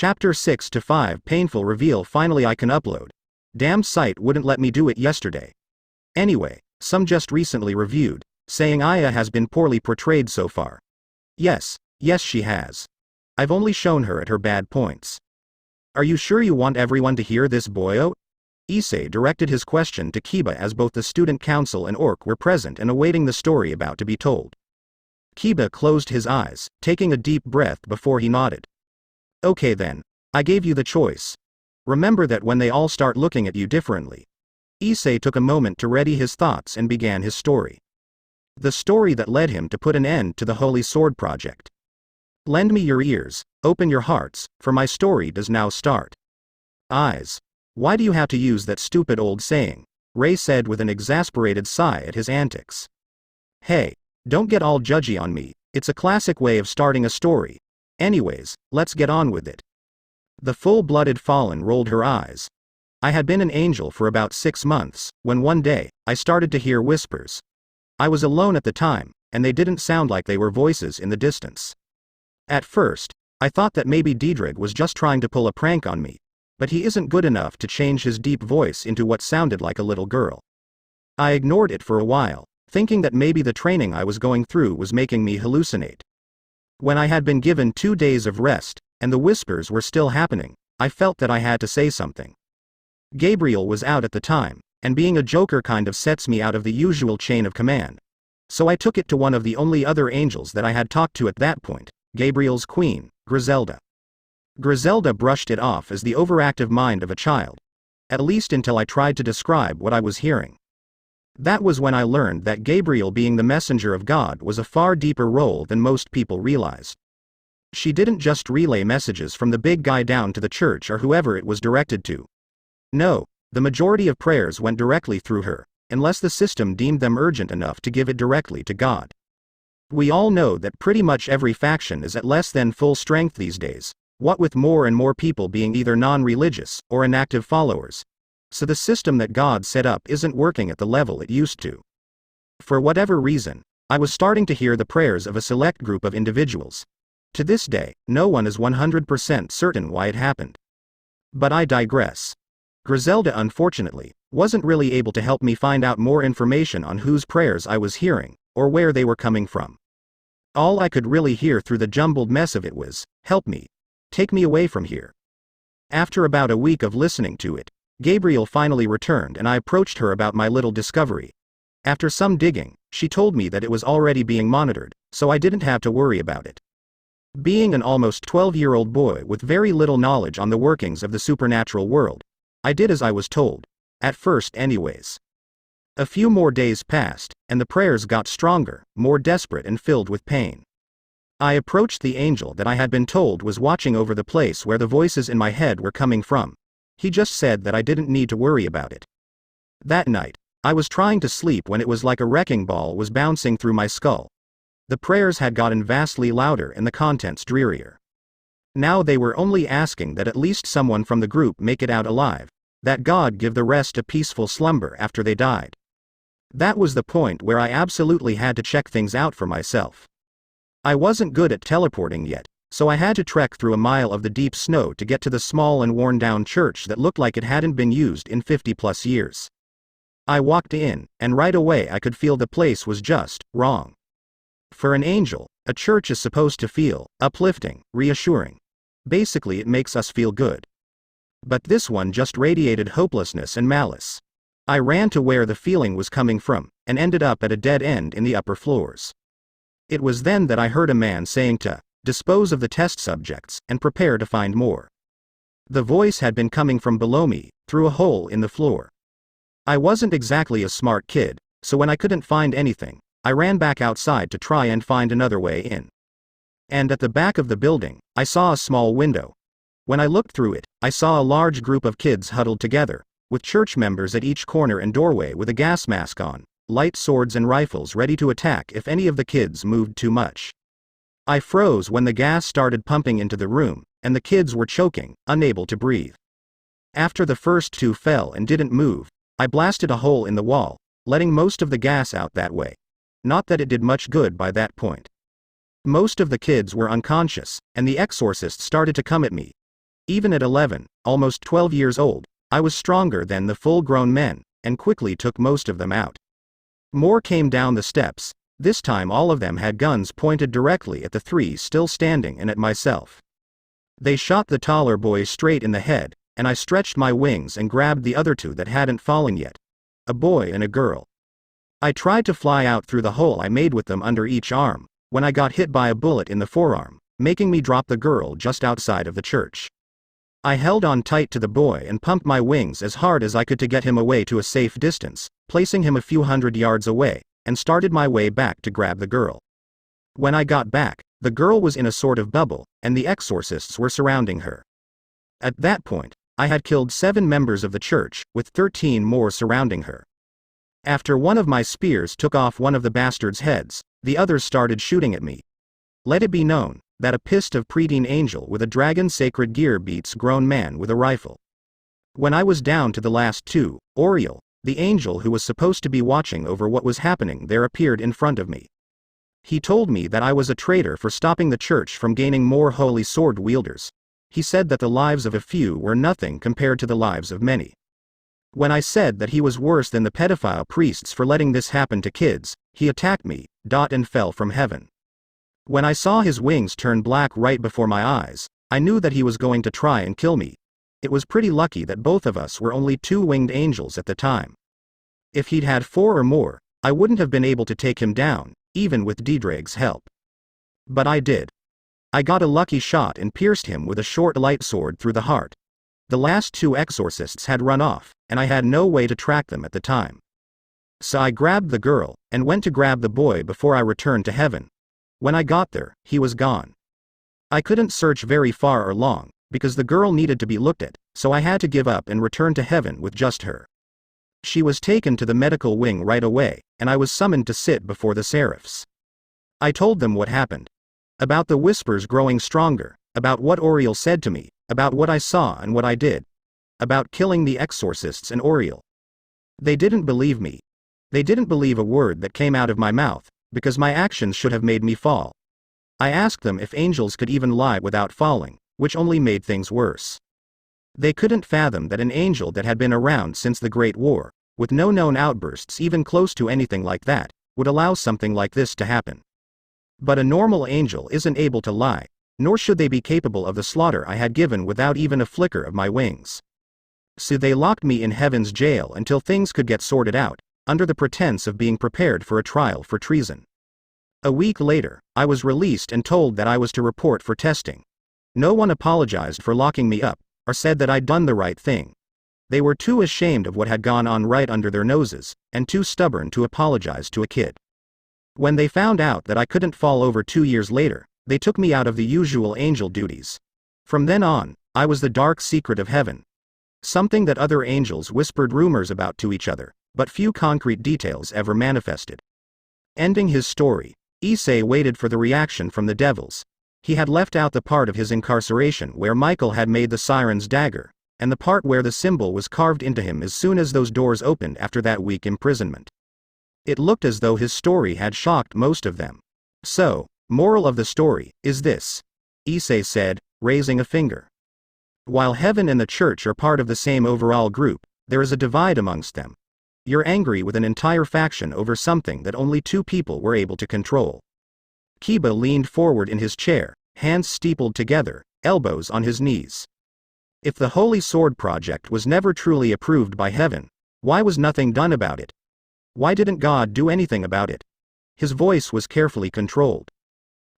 Chapter 6 to 5 Painful Reveal. Finally I can upload. Damn site wouldn't let me do it yesterday. Anyway, some just recently reviewed, saying Aya has been poorly portrayed so far. Yes she has. I've only shown her at her bad points. Are you sure you want everyone to hear this, boyo? Issei directed his question to Kiba as both the student council and Orc were present and awaiting the story about to be told. Kiba closed his eyes, taking a deep breath before he nodded. Okay then, I gave you the choice. Remember that when they all start looking at you differently. Issei took a moment to ready his thoughts and began his story. The story that led him to put an end to the Holy Sword Project. Lend me your ears, open your hearts, for my story does now start. Eyes. Why do you have to use that stupid old saying? Ray said with an exasperated sigh at his antics. Hey, don't get all judgy on me, it's a classic way of starting a story. Anyways, let's get on with it. The full-blooded Fallen rolled her eyes. I had been an angel for about 6 months, when one day, I started to hear whispers. I was alone at the time, and they didn't sound like they were voices in the distance. At first, I thought that maybe Diedrich was just trying to pull a prank on me, but he isn't good enough to change his deep voice into what sounded like a little girl. I ignored it for a while, thinking that maybe the training I was going through was making me hallucinate. When I had been given 2 days of rest, and the whispers were still happening, I felt that I had to say something. Gabriel was out at the time, and being a joker kind of sets me out of the usual chain of command. So I took it to one of the only other angels that I had talked to at that point, Gabriel's queen, Griselda. Griselda brushed it off as the overactive mind of a child. At least until I tried to describe what I was hearing. That was when I learned that Gabriel being the messenger of God was a far deeper role than most people realized. She didn't just relay messages from the big guy down to the church or whoever it was directed to. No, the majority of prayers went directly through her, unless the system deemed them urgent enough to give it directly to God. We all know that pretty much every faction is at less than full strength these days, what with more and more people being either non-religious or inactive followers. So the system that God set up isn't working at the level it used to. For whatever reason, I was starting to hear the prayers of a select group of individuals. To this day, no one is 100% certain why it happened. But I digress. Griselda, unfortunately, wasn't really able to help me find out more information on whose prayers I was hearing, or where they were coming from. All I could really hear through the jumbled mess of it was, "Help me. Take me away from here." After about a week of listening to it, Gabriel finally returned and I approached her about my little discovery. After some digging, she told me that it was already being monitored, so I didn't have to worry about it. Being an almost 12-year-old boy with very little knowledge on the workings of the supernatural world, I did as I was told. At first anyways. A few more days passed, and the prayers got stronger, more desperate and filled with pain. I approached the angel that I had been told was watching over the place where the voices in my head were coming from. He just said that I didn't need to worry about it. That night, I was trying to sleep when it was like a wrecking ball was bouncing through my skull. The prayers had gotten vastly louder and the contents drearier. Now they were only asking that at least someone from the group make it out alive, that God give the rest a peaceful slumber after they died. That was the point where I absolutely had to check things out for myself. I wasn't good at teleporting yet, so I had to trek through a mile of the deep snow to get to the small and worn-down church that looked like it hadn't been used in 50+ years. I walked in, and right away I could feel the place was just wrong. For an angel, a church is supposed to feel uplifting, reassuring. Basically it makes us feel good. But this one just radiated hopelessness and malice. I ran to where the feeling was coming from, and ended up at a dead end in the upper floors. It was then that I heard a man saying to dispose of the test subjects, and prepare to find more. The voice had been coming from below me, through a hole in the floor. I wasn't exactly a smart kid, so when I couldn't find anything, I ran back outside to try and find another way in. And at the back of the building, I saw a small window. When I looked through it, I saw a large group of kids huddled together, with church members at each corner and doorway with a gas mask on, light swords and rifles ready to attack if any of the kids moved too much. I froze when the gas started pumping into the room, and the kids were choking, unable to breathe. After the first 2 fell and didn't move, I blasted a hole in the wall, letting most of the gas out that way. Not that it did much good by that point. Most of the kids were unconscious, and the exorcist started to come at me. Even at 11, almost 12 years old, I was stronger than the full-grown men, and quickly took most of them out. More came down the steps. This time all of them had guns pointed directly at the three still standing and at myself. They shot the taller boy straight in the head, and I stretched my wings and grabbed the other two that hadn't fallen yet. A boy and a girl. I tried to fly out through the hole I made with them under each arm, when I got hit by a bullet in the forearm, making me drop the girl just outside of the church. I held on tight to the boy and pumped my wings as hard as I could to get him away to a safe distance, placing him a few hundred yards away, and started my way back to grab the girl. When I got back, the girl was in a sort of bubble, and the exorcists were surrounding her. At that point, I had killed 7 members of the church, with 13 more surrounding her. After one of my spears took off one of the bastards' heads, the others started shooting at me. Let it be known that a pissed of preteen angel with a dragon sacred gear beats grown man with a rifle. When I was down to the last 2, Oriel, the angel who was supposed to be watching over what was happening there, appeared in front of me. He told me that I was a traitor for stopping the church from gaining more holy sword wielders. He said that the lives of a few were nothing compared to the lives of many. When I said that he was worse than the pedophile priests for letting this happen to kids, he attacked me, and fell from heaven. When I saw his wings turn black right before my eyes, I knew that he was going to try and kill me. It was pretty lucky that both of us were only 2 winged angels at the time. If he'd had 4 or more, I wouldn't have been able to take him down, even with Diedrag's help. But I did. I got a lucky shot and pierced him with a short light sword through the heart. The last 2 exorcists had run off, and I had no way to track them at the time. So I grabbed the girl, and went to grab the boy before I returned to heaven. When I got there, he was gone. I couldn't search very far or long, because the girl needed to be looked at, so I had to give up and return to heaven with just her. She was taken to the medical wing right away, and I was summoned to sit before the seraphs. I told them what happened. About the whispers growing stronger, about what Oriel said to me, about what I saw and what I did. About killing the exorcists and Oriel. They didn't believe me. They didn't believe a word that came out of my mouth, because my actions should have made me fall. I asked them if angels could even lie without falling, which only made things worse. They couldn't fathom that an angel that had been around since the Great War, with no known outbursts even close to anything like that, would allow something like this to happen. But a normal angel isn't able to lie, nor should they be capable of the slaughter I had given without even a flicker of my wings. So they locked me in heaven's jail until things could get sorted out, under the pretense of being prepared for a trial for treason. A week later, I was released and told that I was to report for testing. No one apologized for locking me up, or said that I'd done the right thing. They were too ashamed of what had gone on right under their noses, and too stubborn to apologize to a kid. When they found out that I couldn't fall over 2 years later, they took me out of the usual angel duties. From then on, I was the dark secret of heaven. Something that other angels whispered rumors about to each other, but few concrete details ever manifested. Ending his story, Issei waited for the reaction from the devils. He had left out the part of his incarceration where Michael had made the siren's dagger, and the part where the symbol was carved into him as soon as those doors opened after that week imprisonment. It looked as though his story had shocked most of them. So, moral of the story is this, Issei said, raising a finger. While heaven and the church are part of the same overall group, there is a divide amongst them. You're angry with an entire faction over something that only 2 people were able to control. Kiba leaned forward in his chair, hands steepled together, elbows on his knees. If the Holy Sword Project was never truly approved by heaven, why was nothing done about it? Why didn't God do anything about it? His voice was carefully controlled.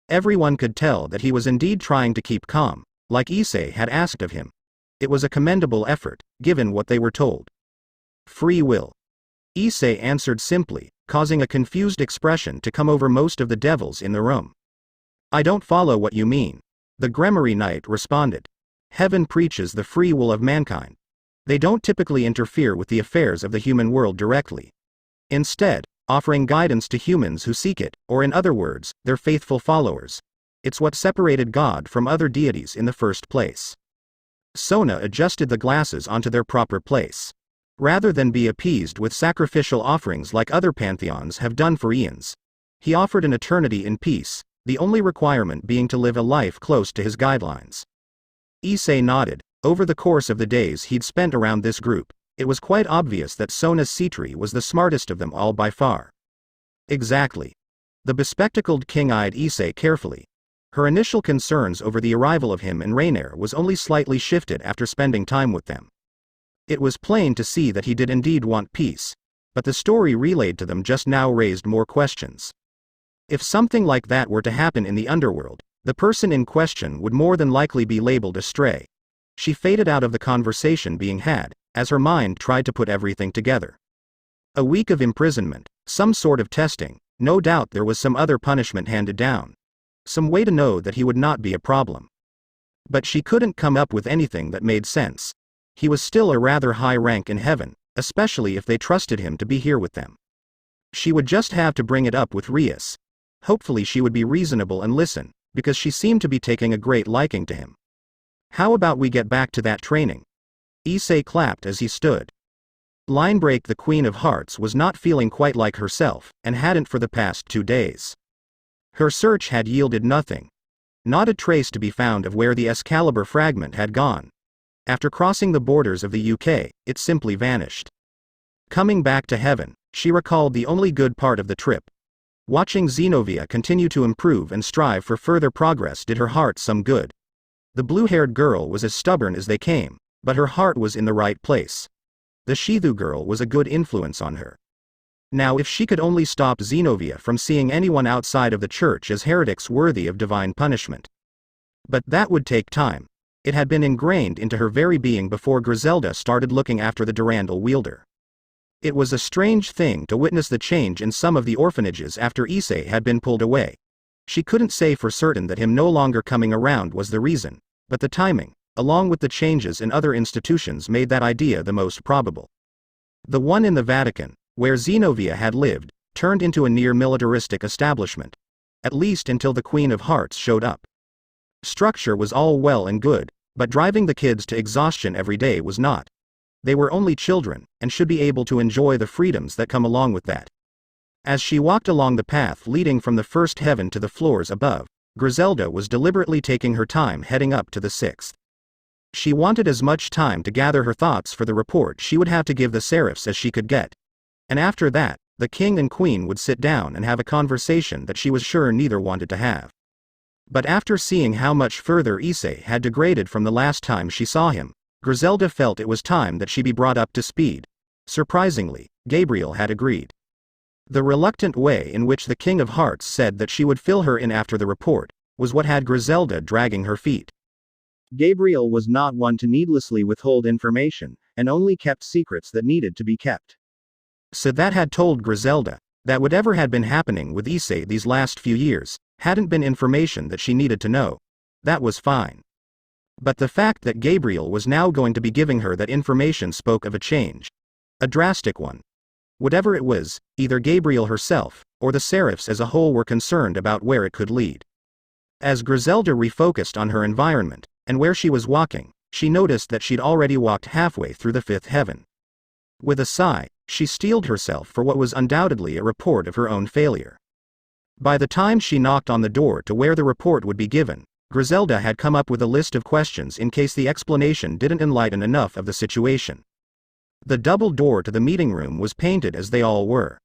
Everyone could tell that he was indeed trying to keep calm, like Issei had asked of him. It was a commendable effort, given what they were told. Free will. Issei answered simply, causing a confused expression to come over most of the devils in the room. I don't follow what you mean. The Gremory Knight responded. Heaven preaches the free will of mankind. They don't typically interfere with the affairs of the human world directly. Instead, offering guidance to humans who seek it, or in other words, their faithful followers. It's what separated God from other deities in the first place. Sona adjusted the glasses onto their proper place. Rather than be appeased with sacrificial offerings like other pantheons have done for eons, he offered an eternity in peace, the only requirement being to live a life close to his guidelines. Issei nodded, Over the course of the days he'd spent around this group, it was quite obvious that Sona Sitri was the smartest of them all by far. Exactly. The bespectacled king eyed Issei carefully. Her initial concerns over the arrival of him and Rainier was only slightly shifted after spending time with them. It was plain to see that he did indeed want peace, but the story relayed to them just now raised more questions. If something like that were to happen in the underworld, the person in question would more than likely be labeled a stray. She faded out of the conversation being had, as her mind tried to put everything together. A week of imprisonment, some sort of testing, no doubt there was some other punishment handed down. Some way to know that he would not be a problem. But she couldn't come up with anything that made sense. He was still a rather high rank in heaven, especially if they trusted him to be here with them. She would just have to bring it up with Rias. Hopefully she would be reasonable and listen, because she seemed to be taking a great liking to him. How about we get back to that training? Issei clapped as he stood. Linebreak, the Queen of Hearts, was not feeling quite like herself, and hadn't for the past 2 days. Her search had yielded nothing. Not a trace to be found of where the Excalibur fragment had gone. After crossing the borders of the UK, it simply vanished. Coming back to heaven, she recalled the only good part of the trip. Watching Zenobia continue to improve and strive for further progress did her heart some good. The blue-haired girl was as stubborn as they came, but her heart was in the right place. The Shithu girl was a good influence on her. Now if she could only stop Zenobia from seeing anyone outside of the church as heretics worthy of divine punishment. But that would take time. It had been ingrained into her very being before Griselda started looking after the Durandal wielder. It was a strange thing to witness the change in some of the orphanages after Issei had been pulled away. She couldn't say for certain that him no longer coming around was the reason, but the timing, along with the changes in other institutions, made that idea the most probable. The one in the Vatican, where Zenobia had lived, turned into a near-militaristic establishment. At least until the Queen of Hearts showed up. Structure was all well and good, but driving the kids to exhaustion every day was not. They were only children, and should be able to enjoy the freedoms that come along with that. As she walked along the path leading from the first heaven to the floors above, Griselda was deliberately taking her time heading up to the 6th. She wanted as much time to gather her thoughts for the report she would have to give the Seraphs as she could get. And after that, the king and queen would sit down and have a conversation that she was sure neither wanted to have. But after seeing how much further Issei had degraded from the last time she saw him, Griselda felt it was time that she be brought up to speed. Surprisingly, Gabriel had agreed. The reluctant way in which the King of Hearts said that she would fill her in after the report was what had Griselda dragging her feet. Gabriel was not one to needlessly withhold information, and only kept secrets that needed to be kept. So that had told Griselda that whatever had been happening with Issei these last few years hadn't been information that she needed to know. That was fine. But the fact that Gabriel was now going to be giving her that information spoke of a change. A drastic one. Whatever it was, either Gabriel herself, or the Seraphs as a whole were concerned about where it could lead. As Griselda refocused on her environment, and where she was walking, she noticed that she'd already walked halfway through the 5th heaven. With a sigh, she steeled herself for what was undoubtedly a report of her own failure. By the time she knocked on the door to where the report would be given, Griselda had come up with a list of questions in case the explanation didn't enlighten enough of the situation. The double door to the meeting room was painted as they all were.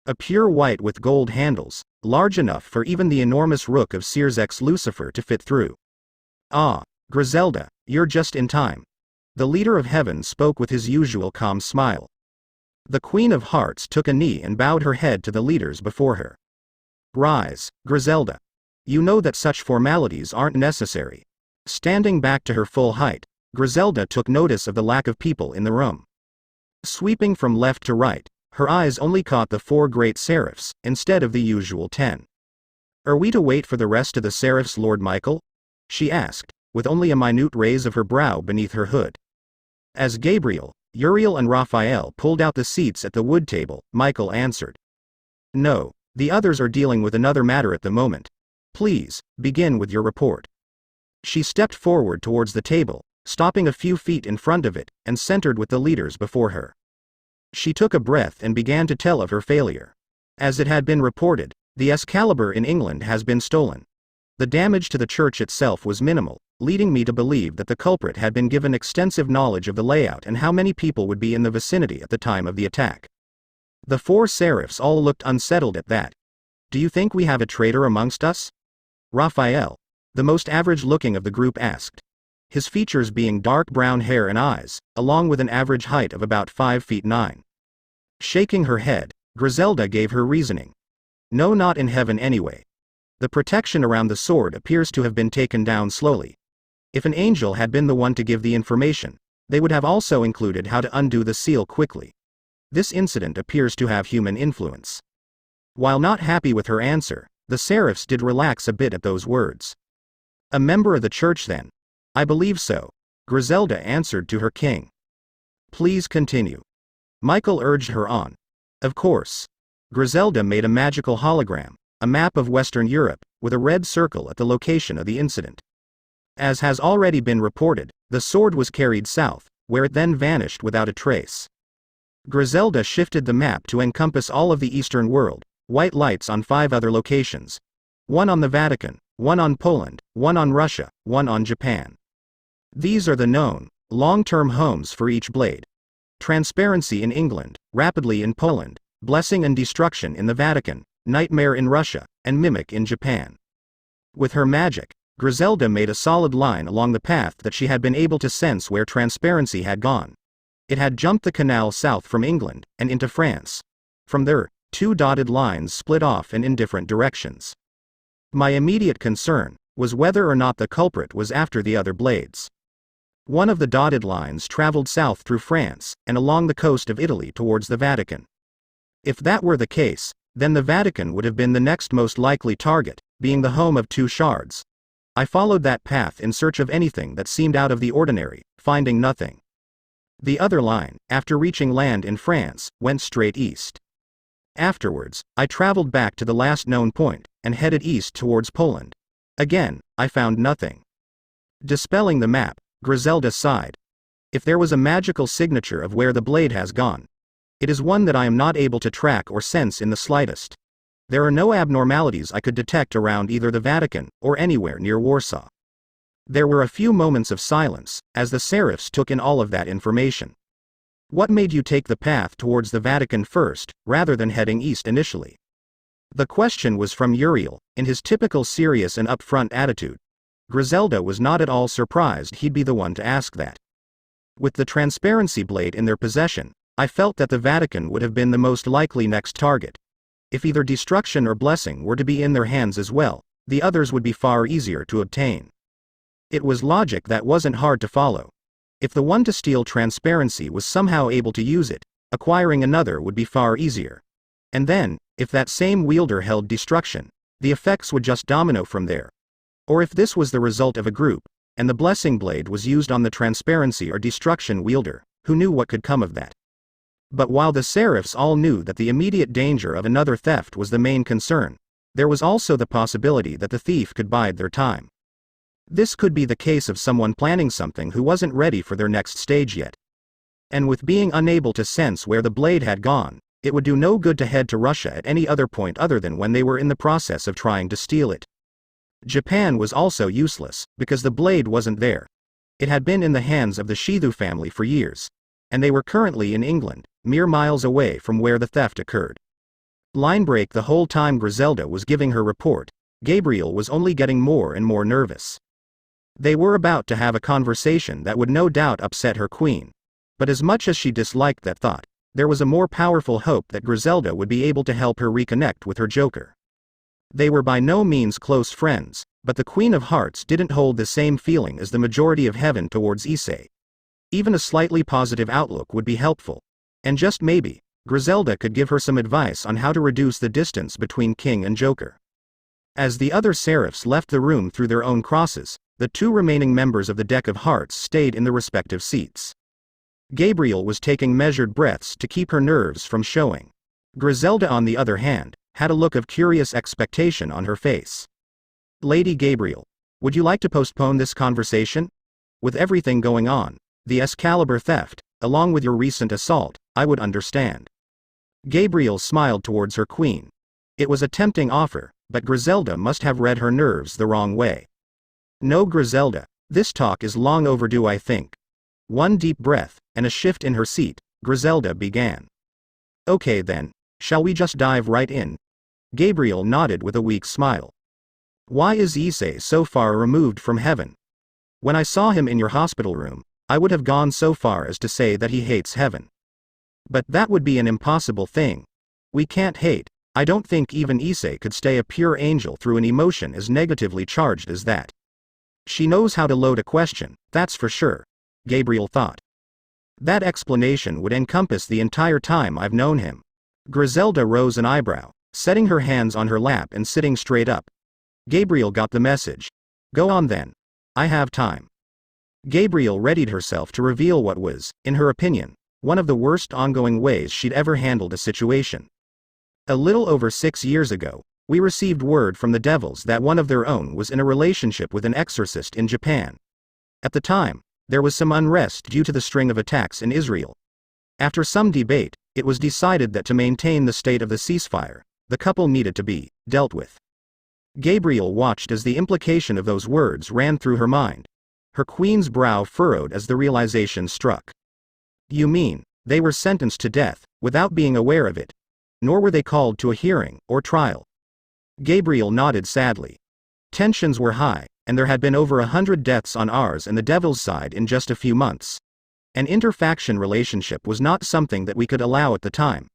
A pure white with gold handles, large enough for even the enormous rook of Sirzek's Lucifer to fit through. Ah, Griselda, you're just in time. The leader of heaven spoke with his usual calm smile. The Queen of Hearts took a knee and bowed her head to the leaders before her. Rise, Griselda. You know that such formalities aren't necessary. Standing back to her full height, Griselda took notice of the lack of people in the room. Sweeping from left to right, her eyes only caught the 4 great Seraphs, instead of the usual 10. Are we to wait for the rest of the Seraphs, Lord Michael? She asked, with only a minute raise of her brow beneath her hood. As Gabriel, Uriel and Raphael pulled out the seats at the wood table, Michael answered. No, the others are dealing with another matter at the moment. Please, begin with your report. She stepped forward towards the table, stopping a few feet in front of it, and centered with the leaders before her. She took a breath and began to tell of her failure. As it had been reported, the Excalibur in England has been stolen. The damage to the church itself was minimal, leading me to believe that the culprit had been given extensive knowledge of the layout and how many people would be in the vicinity at the time of the attack. The four seraphs all looked unsettled at that. "Do you think we have a traitor amongst us?" Raphael, the most average-looking of the group, asked, his features being dark brown hair and eyes, along with an average height of about 5 feet 9. Shaking her head, Griselda gave her reasoning. "No, not in heaven anyway. The protection around the sword appears to have been taken down slowly. If an angel had been the one to give the information, they would have also included how to undo the seal quickly. This incident appears to have human influence." While not happy with her answer, the seraphs did relax a bit at those words. "A member of the church then?" "I believe so," Griselda answered to her king. "Please continue." Michael urged her on. "Of course." Griselda made a magical hologram, a map of Western Europe, with a red circle at the location of the incident. As has already been reported, the sword was carried south, where it then vanished without a trace. Griselda shifted the map to encompass all of the Eastern world, white lights on 5 other locations. One on the Vatican, one on Poland, one on Russia, one on Japan. These are the known, long-term homes for each blade. Transparency in England, rapidly in Poland, blessing and destruction in the Vatican, nightmare in Russia, and mimic in Japan. With her magic, Griselda made a solid line along the path that she had been able to sense where transparency had gone. It had jumped the canal south from England, and into France. From there, 2 dotted lines split off and in different directions. My immediate concern was whether or not the culprit was after the other blades. One of the dotted lines traveled south through France, and along the coast of Italy towards the Vatican. If that were the case, then the Vatican would have been the next most likely target, being the home of 2 shards. I followed that path in search of anything that seemed out of the ordinary, finding nothing. The other line, after reaching land in France, went straight east. Afterwards, I traveled back to the last known point, and headed east towards Poland. Again, I found nothing. Dispelling the map, Griselda sighed. If there was a magical signature of where the blade has gone, it is one that I am not able to track or sense in the slightest. There are no abnormalities I could detect around either the Vatican, or anywhere near Warsaw. There were a few moments of silence, as the seraphs took in all of that information. What made you take the path towards the Vatican first, rather than heading east initially? The question was from Uriel, in his typical serious and upfront attitude. Griselda was not at all surprised he'd be the one to ask that. With the transparency blade in their possession, I felt that the Vatican would have been the most likely next target. If either destruction or blessing were to be in their hands as well, the others would be far easier to obtain. It was logic that wasn't hard to follow. If the one to steal transparency was somehow able to use it, acquiring another would be far easier. And then, if that same wielder held destruction, the effects would just domino from there. Or if this was the result of a group, and the blessing blade was used on the transparency or destruction wielder, who knew what could come of that? But while the seraphs all knew that the immediate danger of another theft was the main concern, there was also the possibility that the thief could bide their time. This could be the case of someone planning something who wasn't ready for their next stage yet. And with being unable to sense where the blade had gone, it would do no good to head to Russia at any other point other than when they were in the process of trying to steal it. Japan was also useless, because the blade wasn't there. It had been in the hands of the Shizu family for years, and they were currently in England, mere miles away from where the theft occurred. Line break. The whole time Griselda was giving her report, Gabriel was only getting more and more nervous. They were about to have a conversation that would no doubt upset her queen. But as much as she disliked that thought, there was a more powerful hope that Griselda would be able to help her reconnect with her Joker. They were by no means close friends, but the Queen of Hearts didn't hold the same feeling as the majority of heaven towards Issei. Even a slightly positive outlook would be helpful. And just maybe, Griselda could give her some advice on how to reduce the distance between King and Joker. As the other seraphs left the room through their own crosses, the 2 remaining members of the Deck of Hearts stayed in the respective seats. Gabriel was taking measured breaths to keep her nerves from showing. Griselda, on the other hand, had a look of curious expectation on her face. "Lady Gabriel, would you like to postpone this conversation? With everything going on, the Excalibur theft, along with your recent assault, I would understand." Gabriel smiled towards her queen. It was a tempting offer, but Griselda must have read her nerves the wrong way. "No, Griselda, This talk is long overdue, I think. One deep breath, and a shift in her seat, Griselda began. Okay then, shall we just dive right in? Gabriel nodded with a weak smile. Why is Issei so far removed from heaven? When I saw him in your hospital room, I would have gone so far as to say that he hates heaven. But that would be an impossible thing. We can't hate. I don't think even Issei could stay a pure angel through an emotion as negatively charged as that. She knows how to load a question, that's for sure, Gabriel thought. That explanation would encompass the entire time I've known him. Griselda rose an eyebrow, setting her hands on her lap and sitting straight up. Gabriel got the message. Go on then. I have time. Gabriel readied herself to reveal what was, in her opinion, one of the worst ongoing ways she'd ever handled a situation. A little over 6 years ago, we received word from the devils that one of their own was in a relationship with an exorcist in Japan. At the time, there was some unrest due to the string of attacks in Israel. After some debate, it was decided that to maintain the state of the ceasefire, the couple needed to be dealt with. Gabriel watched as the implication of those words ran through her mind. Her queen's brow furrowed as the realization struck. You mean, they were sentenced to death, without being aware of it? Nor were they called to a hearing, or trial? Gabriel nodded sadly. Tensions were high, and there had been over 100 deaths on ours and the devil's side in just a few months. An interfaction relationship was not something that we could allow at the time.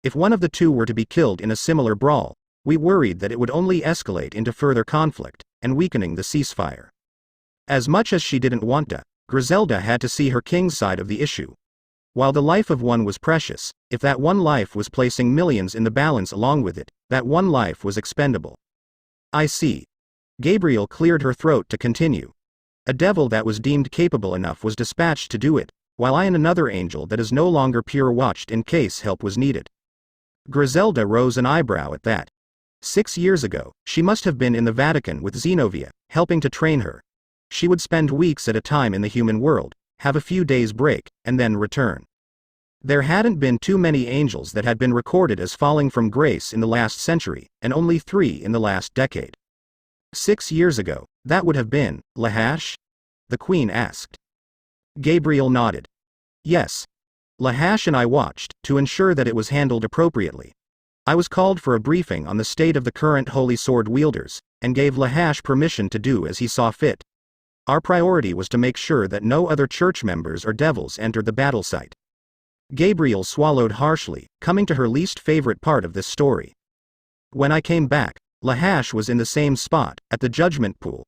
If one of the two were to be killed in a similar brawl, we worried that it would only escalate into further conflict, and weakening the ceasefire. As much as she didn't want to, Griselda had to see her king's side of the issue. While the life of one was precious, if that one life was placing millions in the balance along with it, that one life was expendable. I see. Gabriel cleared her throat to continue. A devil that was deemed capable enough was dispatched to do it, while I and another angel that is no longer pure watched in case help was needed. Griselda rose an eyebrow at that. 6 years ago, she must have been in the Vatican with Zenobia, helping to train her. She would spend weeks at a time in the human world, have a few days break, and then return. There hadn't been too many angels that had been recorded as falling from grace in the last century, and only 3 in the last decade. 6 years ago, that would have been, Lahash? The Queen asked. Gabriel nodded. Yes. Lahash and I watched, to ensure that it was handled appropriately. I was called for a briefing on the state of the current Holy Sword wielders, and gave Lahash permission to do as he saw fit. Our priority was to make sure that no other church members or devils entered the battle site. Gabriel swallowed harshly, coming to her least favorite part of this story. When I came back, Lahash was in the same spot, at the judgment pool.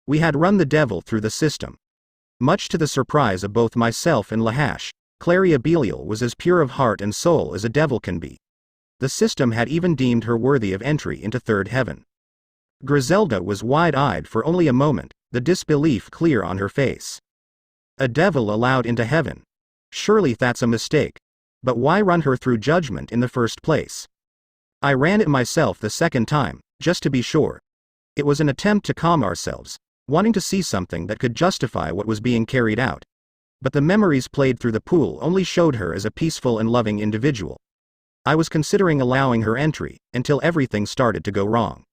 We had run the devil through the system. Much to the surprise of both myself and Lahash, Claria Belial was as pure of heart and soul as a devil can be. The system had even deemed her worthy of entry into third heaven. Griselda was wide-eyed for only a moment, the disbelief clear on her face. A devil allowed into heaven? Surely that's a mistake. But why run her through judgment in the first place? I ran it myself the second time, just to be sure. It was an attempt to calm ourselves, wanting to see something that could justify what was being carried out. But the memories played through the pool only showed her as a peaceful and loving individual. I was considering allowing her entry, until everything started to go wrong.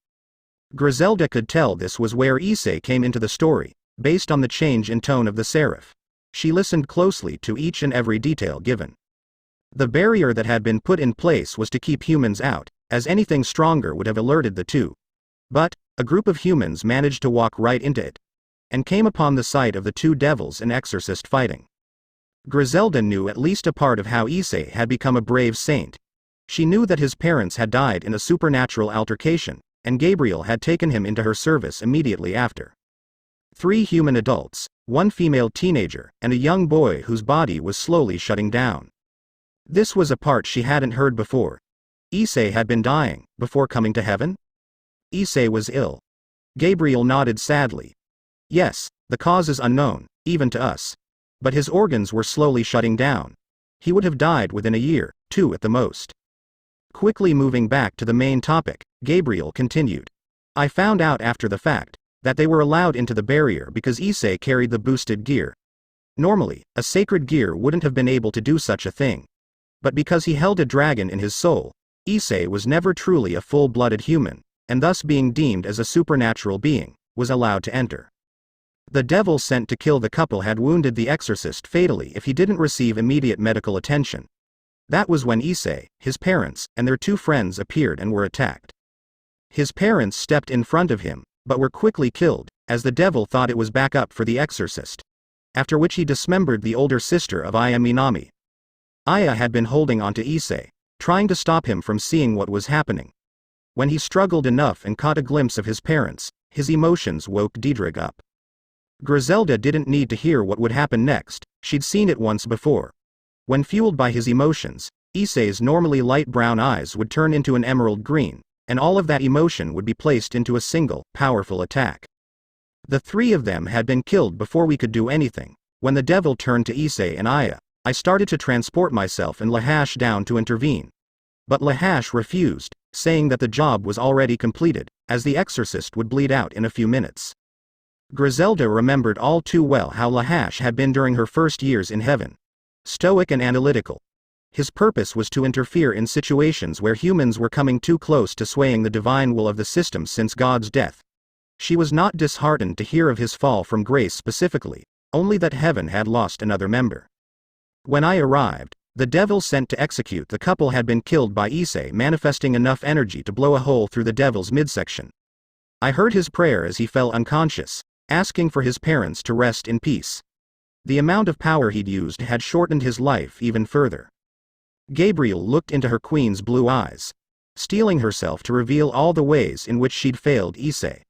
Griselda could tell this was where Issei came into the story, based on the change in tone of the seraph. She listened closely to each and every detail given. The barrier that had been put in place was to keep humans out, as anything stronger would have alerted the two. But, a group of humans managed to walk right into it, and came upon the sight of the 2 devils and exorcist fighting. Griselda knew at least a part of how Issei had become a brave saint. She knew that his parents had died in a supernatural altercation, and Gabriel had taken him into her service immediately after. 3 human adults, 1 female teenager, and a young boy whose body was slowly shutting down. This was a part she hadn't heard before. Issei had been dying, before coming to heaven? Issei was ill. Gabriel nodded sadly. Yes, the cause is unknown, even to us. But his organs were slowly shutting down. He would have died within a year, 2 at the most. Quickly moving back to the main topic, Gabriel continued. I found out after the fact that they were allowed into the barrier because Issei carried the boosted gear. Normally, a sacred gear wouldn't have been able to do such a thing. But because he held a dragon in his soul, Issei was never truly a full-blooded human, and thus being deemed as a supernatural being, was allowed to enter. The devil sent to kill the couple had wounded the exorcist fatally if he didn't receive immediate medical attention. That was when Issei, his parents, and their 2 friends appeared and were attacked. His parents stepped in front of him, but were quickly killed, as the devil thought it was back up for the exorcist. After which he dismembered the older sister of Aya Minami. Aya had been holding on to Issei, trying to stop him from seeing what was happening. When he struggled enough and caught a glimpse of his parents, his emotions woke Diedrich up. Griselda didn't need to hear what would happen next, she'd seen it once before. When fueled by his emotions, Issei's normally light brown eyes would turn into an emerald green, and all of that emotion would be placed into a single, powerful attack. The 3 of them had been killed before we could do anything. When the devil turned to Issei and Aya, I started to transport myself and Lahash down to intervene. But Lahash refused, saying that the job was already completed, as the exorcist would bleed out in a few minutes. Griselda remembered all too well how Lahash had been during her first years in heaven. Stoic and analytical. His purpose was to interfere in situations where humans were coming too close to swaying the divine will of the system since God's death. She was not disheartened to hear of his fall from grace specifically, only that heaven had lost another member. When I arrived, the devil sent to execute the couple had been killed by Issei manifesting enough energy to blow a hole through the devil's midsection. I heard his prayer as he fell unconscious, asking for his parents to rest in peace. The amount of power he'd used had shortened his life even further. Gabriel looked into her queen's blue eyes, steeling herself to reveal all the ways in which she'd failed Issei.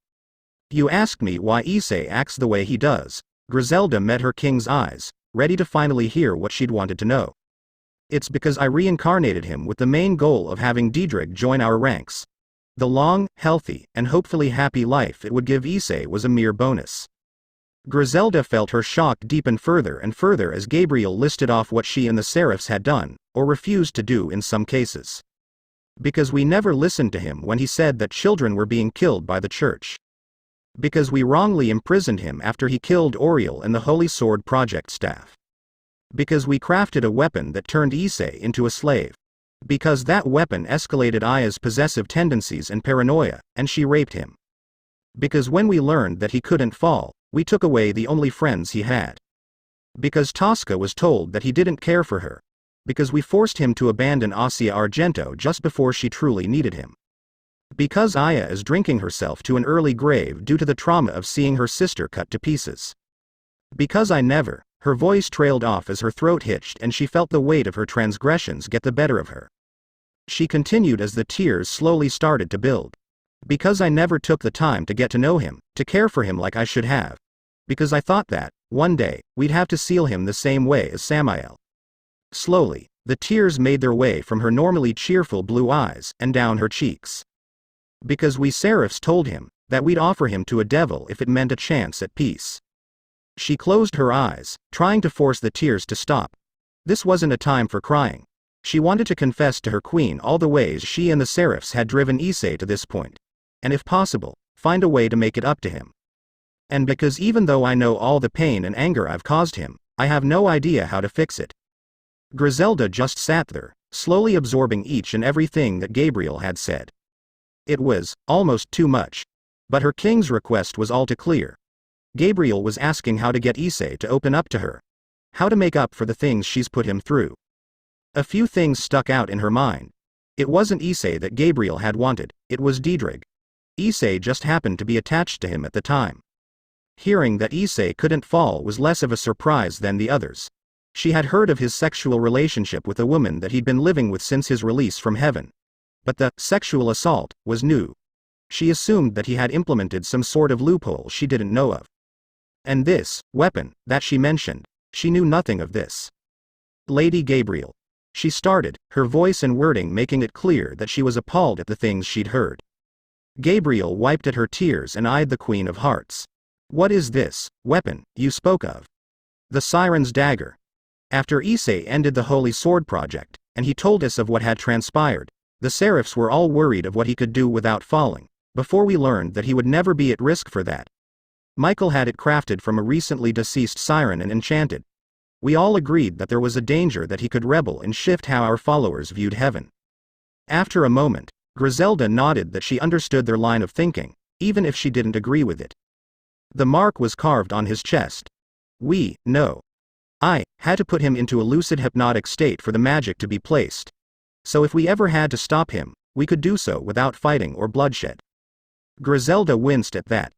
You ask me why Issei acts the way he does. Griselda met her king's eyes, ready to finally hear what she'd wanted to know. It's because I reincarnated him with the main goal of having Diedrich join our ranks. The long, healthy, and hopefully happy life it would give Issei was a mere bonus. Griselda felt her shock deepen further and further as Gabriel listed off what she and the Seraphs had done, or refused to do in some cases. Because we never listened to him when he said that children were being killed by the church. Because we wrongly imprisoned him after he killed Oriel and the Holy Sword Project staff. Because we crafted a weapon that turned Issei into a slave. Because that weapon escalated Aya's possessive tendencies and paranoia, and she raped him. Because when we learned that he couldn't fall, we took away the only friends he had. Because Tosca was told that he didn't care for her. Because we forced him to abandon Asia Argento just before she truly needed him. Because Aya is drinking herself to an early grave due to the trauma of seeing her sister cut to pieces. Because I never. Her voice trailed off as her throat hitched and she felt the weight of her transgressions get the better of her. She continued as the tears slowly started to build. Because I never took the time to get to know him, to care for him like I should have. Because I thought that, one day, we'd have to seal him the same way as Samael. Slowly, the tears made their way from her normally cheerful blue eyes and down her cheeks. Because we Seraphs told him that we'd offer him to a devil if it meant a chance at peace. She closed her eyes, trying to force the tears to stop. This wasn't a time for crying. She wanted to confess to her queen all the ways she and the Seraphs had driven Issei to this point. And if possible, find a way to make it up to him. And because even though I know all the pain and anger I've caused him, I have no idea how to fix it. Griselda just sat there, slowly absorbing each and everything that Gabriel had said. It was almost too much. But her king's request was all too clear. Gabriel was asking how to get Issei to open up to her. How to make up for the things she's put him through. A few things stuck out in her mind. It wasn't Issei that Gabriel had wanted, it was Diedrich. Issei just happened to be attached to him at the time. Hearing that Issei couldn't fall was less of a surprise than the others. She had heard of his sexual relationship with a woman that he'd been living with since his release from heaven. But the sexual assault was new. She assumed that he had implemented some sort of loophole she didn't know of. And this weapon that she mentioned, she knew nothing of this. Lady Gabriel. She started, her voice and wording making it clear that she was appalled at the things she'd heard. Gabriel wiped at her tears and eyed the Queen of Hearts. What is this weapon you spoke of? The Siren's dagger. After Issei ended the Holy Sword Project, and he told us of what had transpired, the Seraphs were all worried of what he could do without falling, before we learned that he would never be at risk for that. Michael had it crafted from a recently deceased siren and enchanted. We all agreed that there was a danger that he could rebel and shift how our followers viewed heaven. After a moment, Griselda nodded that she understood their line of thinking, even if she didn't agree with it. The mark was carved on his chest. No. I had to put him into a lucid hypnotic state for the magic to be placed. So if we ever had to stop him, we could do so without fighting or bloodshed. Griselda winced at that.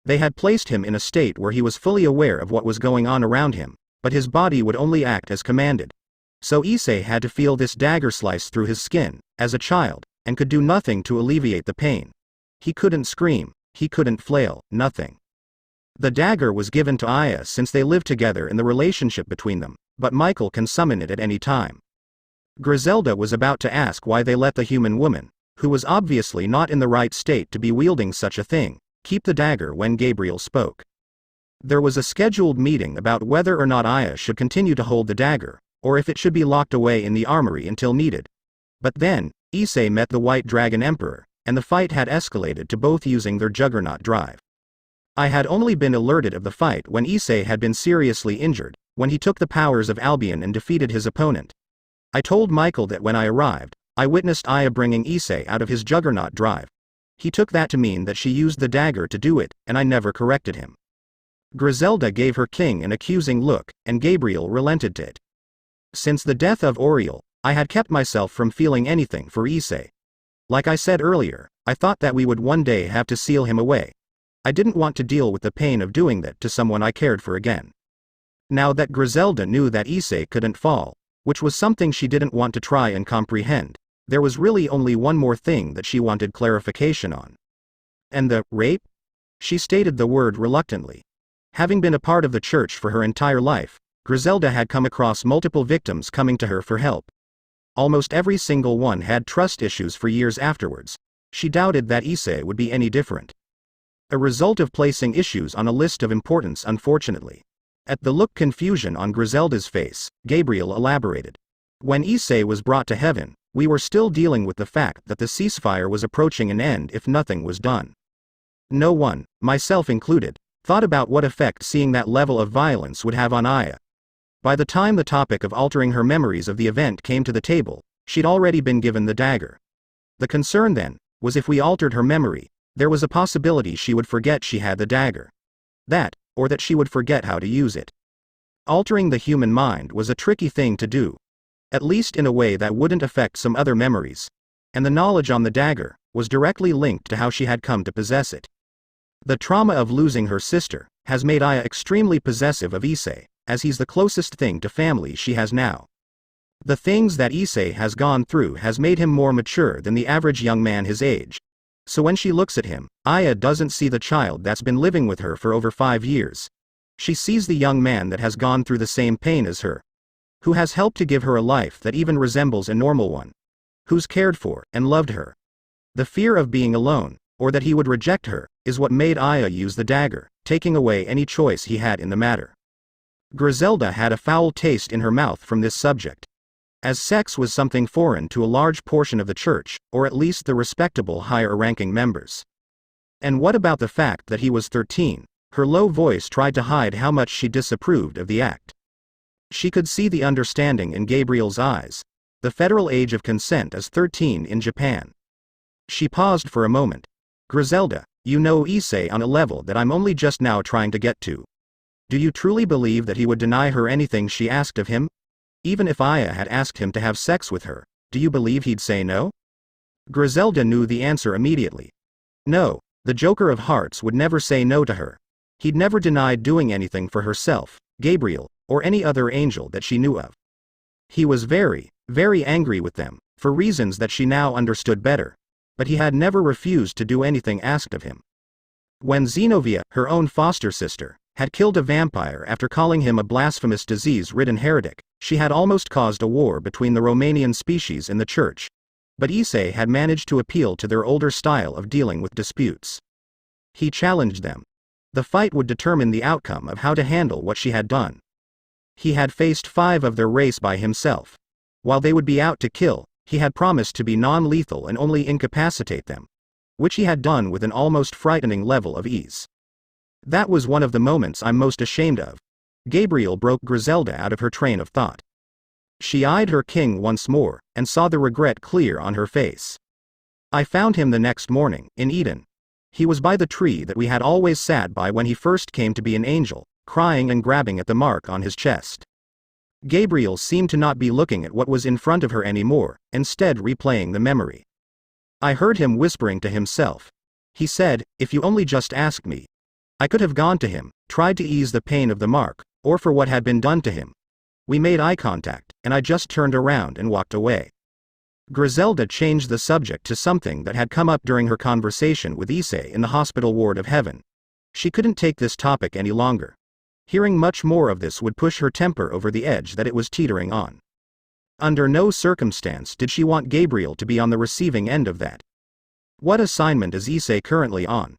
They had placed him in a state where he was fully aware of what was going on around him, but his body would only act as commanded. So Issei had to feel this dagger slice through his skin, as a child, and could do nothing to alleviate the pain. He couldn't scream, he couldn't flail, nothing. The dagger was given to Aya since they lived together in the relationship between them, but Michael can summon it at any time. Griselda was about to ask why they let the human woman, who was obviously not in the right state to be wielding such a thing, keep the dagger when Gabriel spoke. There was a scheduled meeting about whether or not Aya should continue to hold the dagger, or if it should be locked away in the armory until needed. But then, Issei met the White Dragon Emperor, and the fight had escalated to both using their Juggernaut drive. I had only been alerted of the fight when Issei had been seriously injured, when he took the powers of Albion and defeated his opponent. I told Michael that when I arrived, I witnessed Aya bringing Issei out of his Juggernaut drive. He took that to mean that she used the dagger to do it, and I never corrected him. Griselda gave her king an accusing look, and Gabriel relented to it. Since the death of Auriel, I had kept myself from feeling anything for Issei. Like I said earlier, I thought that we would one day have to seal him away. I didn't want to deal with the pain of doing that to someone I cared for again. Now that Griselda knew that Issei couldn't fall, which was something she didn't want to try and comprehend, there was really only one more thing that she wanted clarification on. And the rape? She stated the word reluctantly. Having been a part of the church for her entire life, Griselda had come across multiple victims coming to her for help. Almost every single one had trust issues for years afterwards. She doubted that Issei would be any different. A result of placing issues on a list of importance, unfortunately. At the look confusion on Griselda's face, Gabriel elaborated. When Issei was brought to heaven, we were still dealing with the fact that the ceasefire was approaching an end if nothing was done. No one, myself included, thought about what effect seeing that level of violence would have on Aya. By the time the topic of altering her memories of the event came to the table, she'd already been given the dagger. The concern then, was if we altered her memory, there was a possibility she would forget she had the dagger. That, or that she would forget how to use it. Altering the human mind was a tricky thing to do. At least in a way that wouldn't affect some other memories. And the knowledge on the dagger was directly linked to how she had come to possess it. The trauma of losing her sister has made Aya extremely possessive of Issei, as he's the closest thing to family she has now. The things that Issei has gone through has made him more mature than the average young man his age. So when she looks at him, Aya doesn't see the child that's been living with her for over 5 years. She sees the young man that has gone through the same pain as her. Who has helped to give her a life that even resembles a normal one. Who's cared for and loved her. The fear of being alone, or that he would reject her, is what made Aya use the dagger, taking away any choice he had in the matter. Griselda had a foul taste in her mouth from this subject. As sex was something foreign to a large portion of the church, or at least the respectable higher-ranking members. And what about the fact that he was 13? Her low voice tried to hide how much she disapproved of the act. She could see the understanding in Gabriel's eyes. The federal age of consent is 13 in Japan. She paused for a moment. Griselda, you know Issei on a level that I'm only just now trying to get to. Do you truly believe that he would deny her anything she asked of him? Even if Aya had asked him to have sex with her, do you believe he'd say no? Griselda knew the answer immediately. No, the Joker of Hearts would never say no to her. He'd never denied doing anything for herself, Gabriel, or any other angel that she knew of. He was very, very angry with them, for reasons that she now understood better, but he had never refused to do anything asked of him. When Zenobia, her own foster sister, had killed a vampire after calling him a blasphemous disease-ridden heretic, she had almost caused a war between the Romanian species and the church. But Issei had managed to appeal to their older style of dealing with disputes. He challenged them. The fight would determine the outcome of how to handle what she had done. He had faced 5 of their race by himself. While they would be out to kill, he had promised to be non-lethal and only incapacitate them. Which he had done with an almost frightening level of ease. That was one of the moments I'm most ashamed of. Gabriel broke Griselda out of her train of thought. She eyed her king once more, and saw the regret clear on her face. I found him the next morning, in Eden. He was by the tree that we had always sat by when he first came to be an angel, crying and grabbing at the mark on his chest. Gabriel seemed to not be looking at what was in front of her anymore, instead replaying the memory. I heard him whispering to himself. He said, "If you only just asked me." I could have gone to him, tried to ease the pain of the mark, or for what had been done to him. We made eye contact, and I just turned around and walked away. Griselda changed the subject to something that had come up during her conversation with Issei in the hospital ward of heaven. She couldn't take this topic any longer. Hearing much more of this would push her temper over the edge that it was teetering on. Under no circumstance did she want Gabriel to be on the receiving end of that. What assignment is Issei currently on?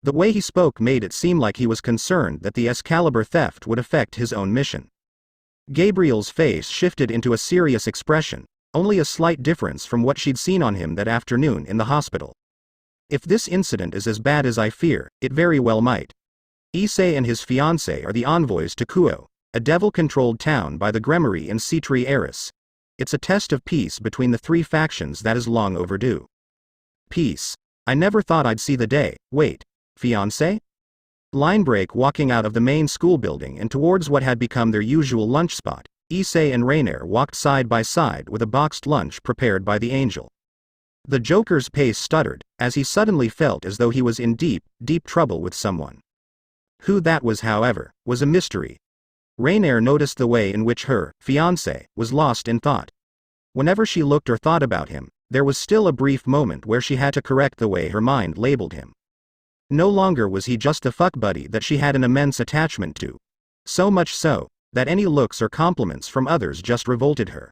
The way he spoke made it seem like he was concerned that the Excalibur theft would affect his own mission. Gabriel's face shifted into a serious expression, only a slight difference from what she'd seen on him that afternoon in the hospital. If this incident is as bad as I fear, it very well might. Issei and his fiancée are the envoys to Kuo, a devil-controlled town by the Gremory and Sea-Tree Heiress. It's a test of peace between the three factions that is long overdue. Peace. I never thought I'd see the day. Wait. Fiancé? Linebreak walking out of the main school building and towards what had become their usual lunch spot, Issei and Rainier walked side by side with a boxed lunch prepared by the angel. The Joker's pace stuttered, as he suddenly felt as though he was in deep, deep trouble with someone. Who that was, however, was a mystery. Rainier noticed the way in which her fiancé was lost in thought. Whenever she looked or thought about him, there was still a brief moment where she had to correct the way her mind labeled him. No longer was he just the fuck buddy that she had an immense attachment to. So much so, that any looks or compliments from others just revolted her.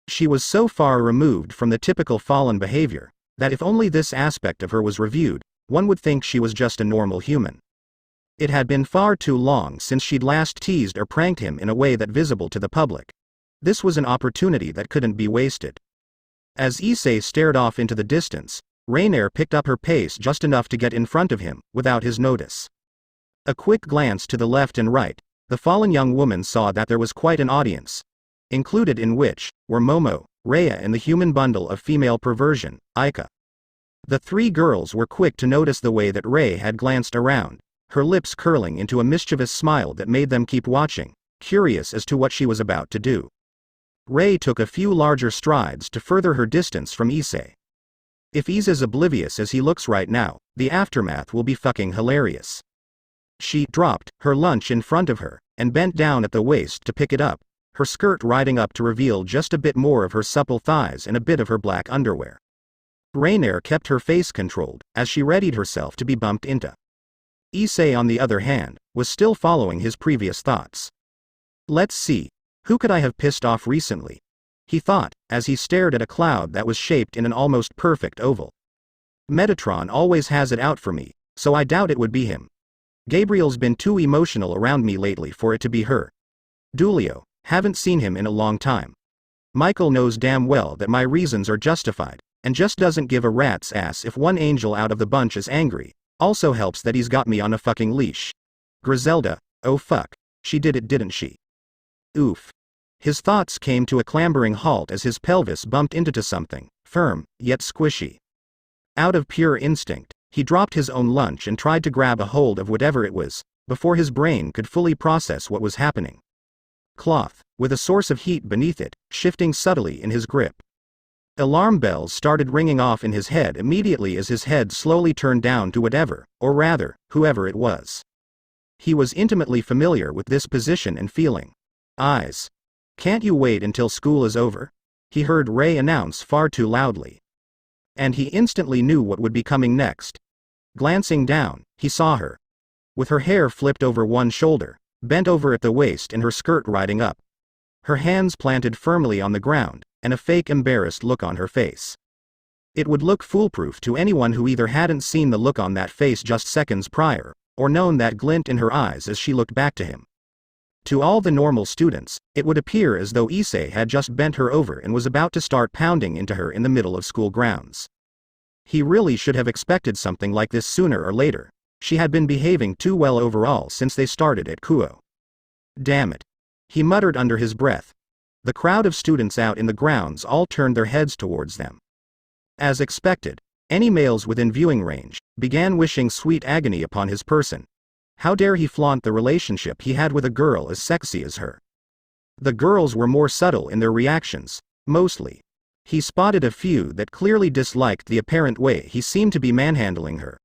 She was so far removed from the typical fallen behavior, that if only this aspect of her was reviewed, one would think she was just a normal human. It had been far too long since she'd last teased or pranked him in a way that visible to the public. This was an opportunity that couldn't be wasted. As Issei stared off into the distance, Rainier picked up her pace just enough to get in front of him, without his notice. A quick glance to the left and right, the fallen young woman saw that there was quite an audience, included in which were Momo, Rhea and the human bundle of female perversion, Aika. The three girls were quick to notice the way that Rhea had glanced around, her lips curling into a mischievous smile that made them keep watching, curious as to what she was about to do. Rhea took a few larger strides to further her distance from Issei. If he's as oblivious as he looks right now, the aftermath will be fucking hilarious. She dropped her lunch in front of her, and bent down at the waist to pick it up, her skirt riding up to reveal just a bit more of her supple thighs and a bit of her black underwear. Rainier kept her face controlled, as she readied herself to be bumped into. Issei, on the other hand, was still following his previous thoughts. Let's see, who could I have pissed off recently? He thought, as he stared at a cloud that was shaped in an almost perfect oval. Metatron always has it out for me, so I doubt it would be him. Gabriel's been too emotional around me lately for it to be her. Dulio, haven't seen him in a long time. Michael knows damn well that my reasons are justified, and just doesn't give a rat's ass if one angel out of the bunch is angry. Also helps that he's got me on a fucking leash. Griselda, oh fuck, she did it, didn't she? Oof. His thoughts came to a clambering halt as his pelvis bumped into something, firm, yet squishy. Out of pure instinct, he dropped his own lunch and tried to grab a hold of whatever it was, before his brain could fully process what was happening. Cloth, with a source of heat beneath it, shifting subtly in his grip. Alarm bells started ringing off in his head immediately as his head slowly turned down to whatever, or rather, whoever it was. He was intimately familiar with this position and feeling. Eyes. Can't you wait until school is over? He heard Ray announce far too loudly. And he instantly knew what would be coming next. Glancing down, he saw her. With her hair flipped over one shoulder, bent over at the waist and her skirt riding up. Her hands planted firmly on the ground, and a fake embarrassed look on her face. It would look foolproof to anyone who either hadn't seen the look on that face just seconds prior, or known that glint in her eyes as she looked back to him. To all the normal students, it would appear as though Issei had just bent her over and was about to start pounding into her in the middle of school grounds. He really should have expected something like this sooner or later. She had been behaving too well overall since they started at Kuo. Damn it. He muttered under his breath. The crowd of students out in the grounds all turned their heads towards them. As expected, any males within viewing range, began wishing sweet agony upon his person. How dare he flaunt the relationship he had with a girl as sexy as her? The girls were more subtle in their reactions, mostly. He spotted a few that clearly disliked the apparent way he seemed to be manhandling her.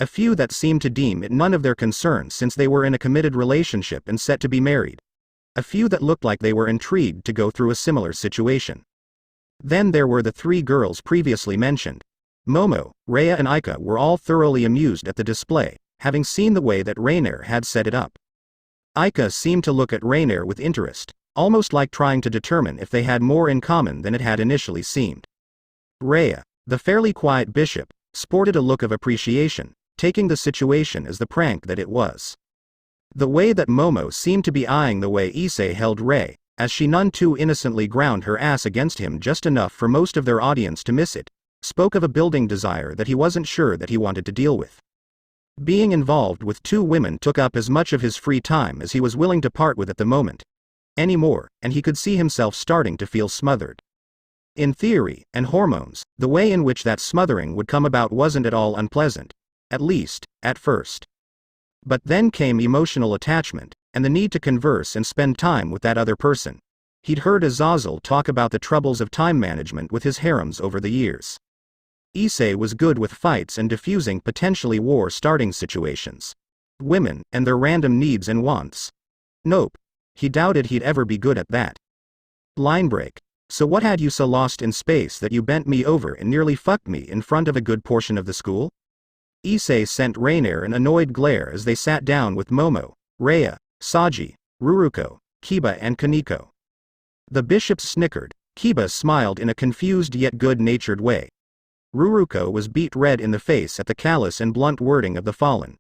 A few that seemed to deem it none of their concern since they were in a committed relationship and set to be married. A few that looked like they were intrigued to go through a similar situation. Then there were the three girls previously mentioned. Momo, Rhea and Aika were all thoroughly amused at the display, having seen the way that Rainier had set it up. Aika seemed to look at Rainier with interest, almost like trying to determine if they had more in common than it had initially seemed. Rhea, the fairly quiet bishop, sported a look of appreciation, taking the situation as the prank that it was. The way that Momo seemed to be eyeing the way Issei held Rei, as she none too innocently ground her ass against him just enough for most of their audience to miss it, spoke of a building desire that he wasn't sure that he wanted to deal with. Being involved with two women took up as much of his free time as he was willing to part with at the moment. Anymore, and he could see himself starting to feel smothered. In theory, and hormones, the way in which that smothering would come about wasn't at all unpleasant. At least, at first. But then came emotional attachment, and the need to converse and spend time with that other person. He'd heard Azazel talk about the troubles of time management with his harems over the years. Issei was good with fights and diffusing potentially war-starting situations. Women, and their random needs and wants. Nope. He doubted he'd ever be good at that. Line break. So what had you so lost in space that you bent me over and nearly fucked me in front of a good portion of the school? Issei sent Rainier an annoyed glare as they sat down with Momo, Rhea, Saji, Ruruko, Kiba and Kaneko. The bishops snickered. Kiba smiled in a confused yet good-natured way. Ruruko was beet red in the face at the callous and blunt wording of the fallen.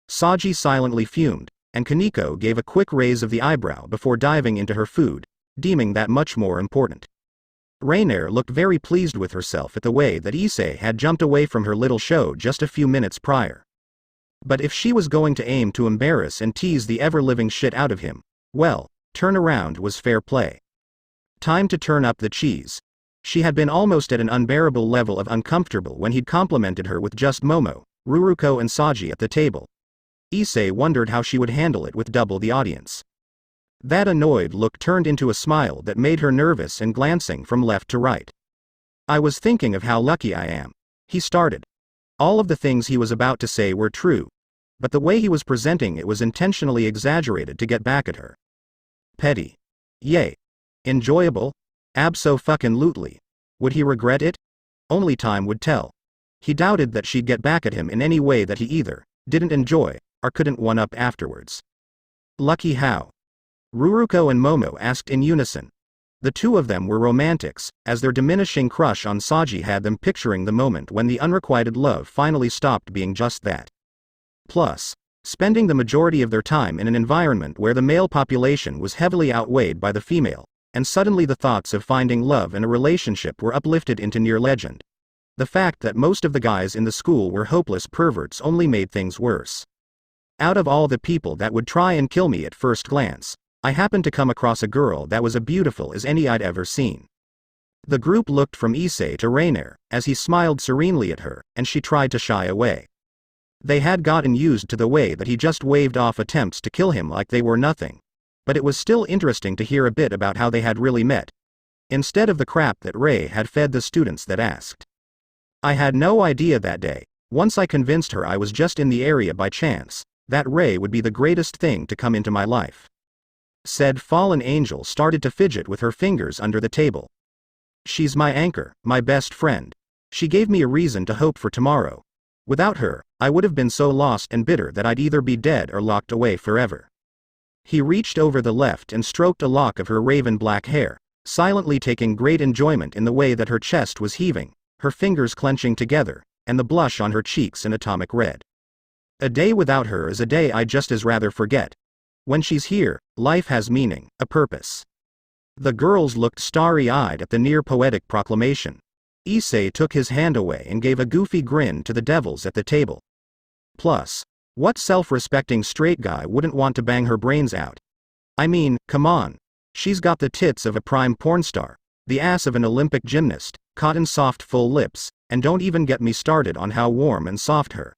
Saji silently fumed, and Kaneko gave a quick raise of the eyebrow before diving into her food, deeming that much more important. Rainier looked very pleased with herself at the way that Issei had jumped away from her little show just a few minutes prior. But if she was going to aim to embarrass and tease the ever-living shit out of him, well, turn around was fair play. Time to turn up the cheese. She had been almost at an unbearable level of uncomfortable when he'd complimented her with just Momo, Ruruko and Saji at the table. Issei wondered how she would handle it with double the audience. That annoyed look turned into a smile that made her nervous and glancing from left to right. I was thinking of how lucky I am. He started. All of the things he was about to say were true, but the way he was presenting it was intentionally exaggerated to get back at her. Petty. Yay. Enjoyable? Abso-fucking-lutely. Would he regret it? Only time would tell. He doubted that she'd get back at him in any way that he either didn't enjoy or couldn't one-up afterwards. Lucky how? Ruruko and Momo asked in unison. The two of them were romantics, as their diminishing crush on Saji had them picturing the moment when the unrequited love finally stopped being just that. Plus, spending the majority of their time in an environment where the male population was heavily outweighed by the female, and suddenly the thoughts of finding love in a relationship were uplifted into near legend. The fact that most of the guys in the school were hopeless perverts only made things worse. Out of all the people that would try and kill me at first glance, I happened to come across a girl that was as beautiful as any I'd ever seen. The group looked from Issei to Rainier, as he smiled serenely at her, and she tried to shy away. They had gotten used to the way that he just waved off attempts to kill him like they were nothing. But it was still interesting to hear a bit about how they had really met. Instead of the crap that Ray had fed the students that asked. I had no idea that day, once I convinced her I was just in the area by chance, that Ray would be the greatest thing to come into my life. Said fallen angel started to fidget with her fingers under the table. She's my anchor, my best friend. She gave me a reason to hope for tomorrow. Without her, I would have been so lost and bitter that I'd either be dead or locked away forever. He reached over the left and stroked a lock of her raven black hair, silently taking great enjoyment in the way that her chest was heaving, her fingers clenching together, and the blush on her cheeks an atomic red. A day without her is a day I'd just as rather forget. When she's here, life has meaning, a purpose. The girls looked starry-eyed at the near-poetic proclamation. Issei took his hand away and gave a goofy grin to the devils at the table. Plus, what self-respecting straight guy wouldn't want to bang her brains out? I mean, come on. She's got the tits of a prime porn star, the ass of an Olympic gymnast, cotton soft full lips, and don't even get me started on how warm and soft her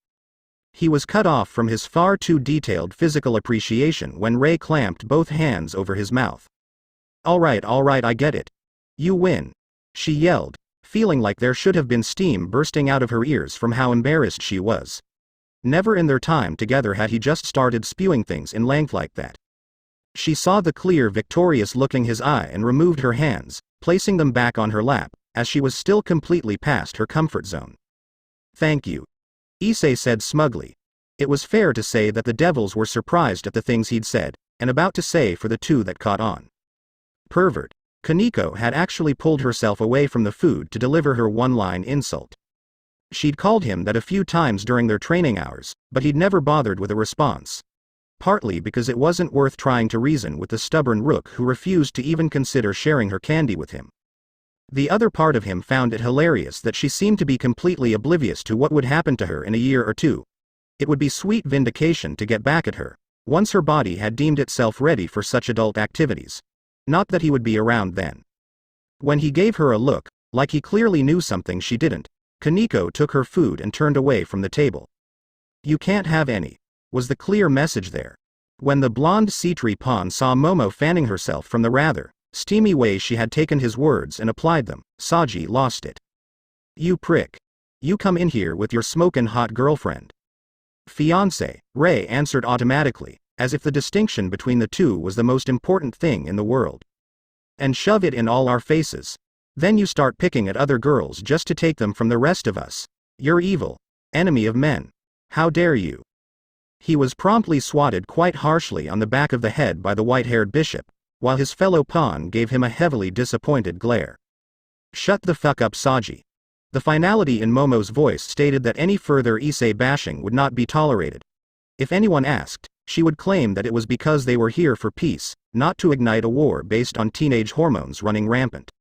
He was cut off from his far too detailed physical appreciation when Ray clamped both hands over his mouth. Alright, I get it. You win. She yelled, feeling like there should have been steam bursting out of her ears from how embarrassed she was. Never in their time together had he just started spewing things in length like that. She saw the clear, victorious look in his eye and removed her hands, placing them back on her lap, as she was still completely past her comfort zone. Thank you. Issei said smugly. It was fair to say that the devils were surprised at the things he'd said, and about to say for the two that caught on. Pervert. Kaneko had actually pulled herself away from the food to deliver her one-line insult. She'd called him that a few times during their training hours, but he'd never bothered with a response. Partly because it wasn't worth trying to reason with the stubborn rook who refused to even consider sharing her candy with him. The other part of him found it hilarious that she seemed to be completely oblivious to what would happen to her in a year or two. It would be sweet vindication to get back at her, once her body had deemed itself ready for such adult activities. Not that he would be around then. When he gave her a look, like he clearly knew something she didn't, Kaneko took her food and turned away from the table. You can't have any, was the clear message there. When the blonde sea-tree pawn saw Momo fanning herself from the rather steamy way she had taken his words and applied them, Saji lost it. You prick. You come in here with your smokin' hot girlfriend. Fiancé, Ray answered automatically, as if the distinction between the two was the most important thing in the world. And shove it in all our faces. Then you start picking at other girls just to take them from the rest of us. You're evil. Enemy of men. How dare you? He was promptly swatted quite harshly on the back of the head by the white-haired bishop, while his fellow pawn gave him a heavily disappointed glare. Shut the fuck up, Saji. The finality in Momo's voice stated that any further Issei bashing would not be tolerated. If anyone asked, she would claim that it was because they were here for peace, not to ignite a war based on teenage hormones running rampant.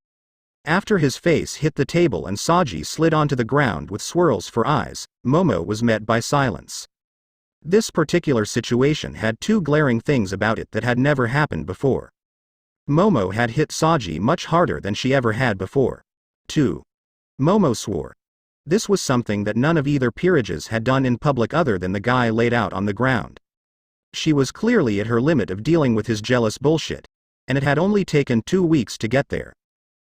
After his face hit the table and Saji slid onto the ground with swirls for eyes, Momo was met by silence. This particular situation had two glaring things about it that had never happened before. Momo had hit Saji much harder than she ever had before. 2. Momo swore. This was something that none of either peerages had done in public other than the guy laid out on the ground. She was clearly at her limit of dealing with his jealous bullshit, and it had only taken 2 weeks to get there.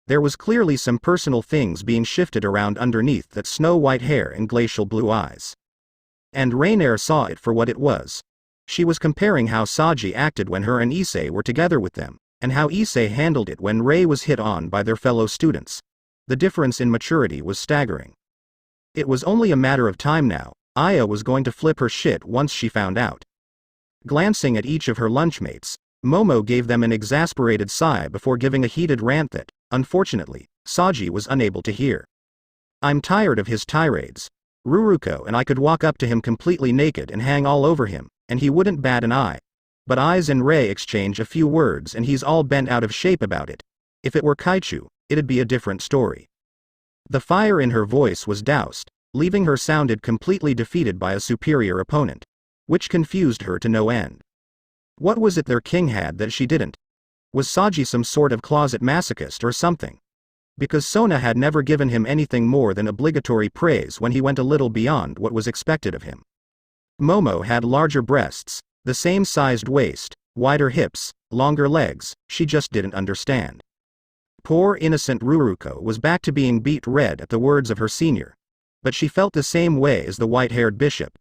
There was clearly some personal things being shifted around underneath that snow-white hair and glacial blue eyes. And Rainier saw it for what it was. She was comparing how Saji acted when her and Issei were together with them, and how Issei handled it when Ray was hit on by their fellow students. The difference in maturity was staggering. It was only a matter of time now. Aya was going to flip her shit once she found out. Glancing at each of her lunchmates, Momo gave them an exasperated sigh before giving a heated rant that, unfortunately, Saji was unable to hear. I'm tired of his tirades. Ruruko and I could walk up to him completely naked and hang all over him, and he wouldn't bat an eye. But Eyes and Ray exchange a few words and he's all bent out of shape about it. If it were Kaichu, it'd be a different story. The fire in her voice was doused, leaving her sounded completely defeated by a superior opponent, which confused her to no end. What was it their king had that she didn't? Was Saji some sort of closet masochist or something? Because Sona had never given him anything more than obligatory praise when he went a little beyond what was expected of him. Momo had larger breasts, the same sized waist, wider hips, longer legs, she just didn't understand. Poor innocent Ruruko was back to being beet red at the words of her senior. But she felt the same way as the white-haired bishop.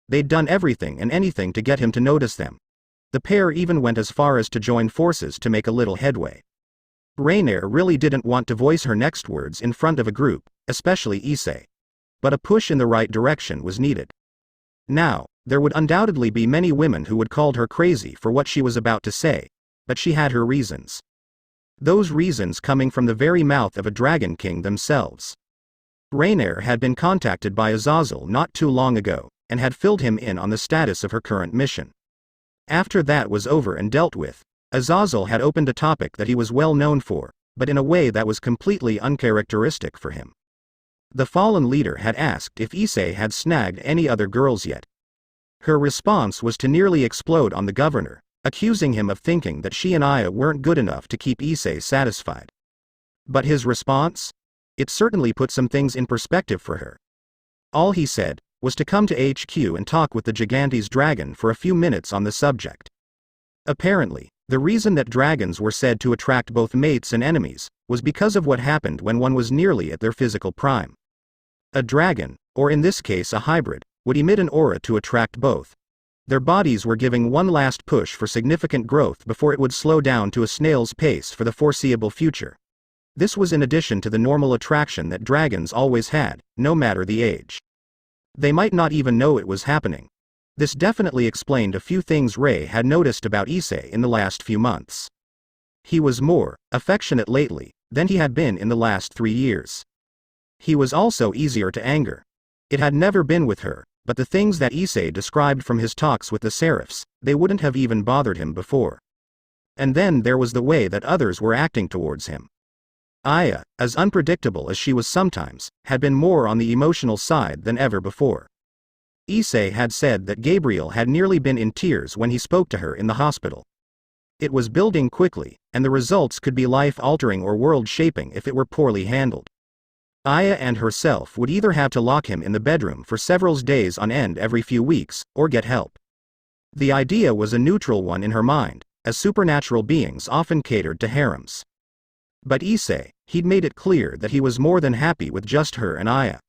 They'd done everything and anything to get him to notice them. The pair even went as far as to join forces to make a little headway. Rainier really didn't want to voice her next words in front of a group, especially Issei. But a push in the right direction was needed. Now, there would undoubtedly be many women who would call her crazy for what she was about to say, but she had her reasons. Those reasons coming from the very mouth of a dragon king themselves. Rainier had been contacted by Azazel not too long ago, and had filled him in on the status of her current mission. After that was over and dealt with, Azazel had opened a topic that he was well known for, but in a way that was completely uncharacteristic for him. The fallen leader had asked if Issei had snagged any other girls yet. Her response was to nearly explode on the governor, accusing him of thinking that she and Aya weren't good enough to keep Issei satisfied. But his response? It certainly put some things in perspective for her. All he said, was to come to HQ and talk with the Gigantes dragon for a few minutes on the subject. Apparently, the reason that dragons were said to attract both mates and enemies was because of what happened when one was nearly at their physical prime. A dragon, or in this case a hybrid, would emit an aura to attract both. Their bodies were giving one last push for significant growth before it would slow down to a snail's pace for the foreseeable future. This was in addition to the normal attraction that dragons always had, no matter the age. They might not even know it was happening. This definitely explained a few things Ray had noticed about Issei in the last few months. He was more affectionate lately than he had been in the last 3 years. He was also easier to anger. It had never been with her, but the things that Issei described from his talks with the Seraphs, they wouldn't have even bothered him before. And then there was the way that others were acting towards him. Aya, as unpredictable as she was sometimes, had been more on the emotional side than ever before. Issei had said that Gabriel had nearly been in tears when he spoke to her in the hospital. It was building quickly, and the results could be life-altering or world-shaping if it were poorly handled. Aya and herself would either have to lock him in the bedroom for several days on end every few weeks, or get help. The idea was a neutral one in her mind, as supernatural beings often catered to harems. But Issei, he'd made it clear that he was more than happy with just her and Aya.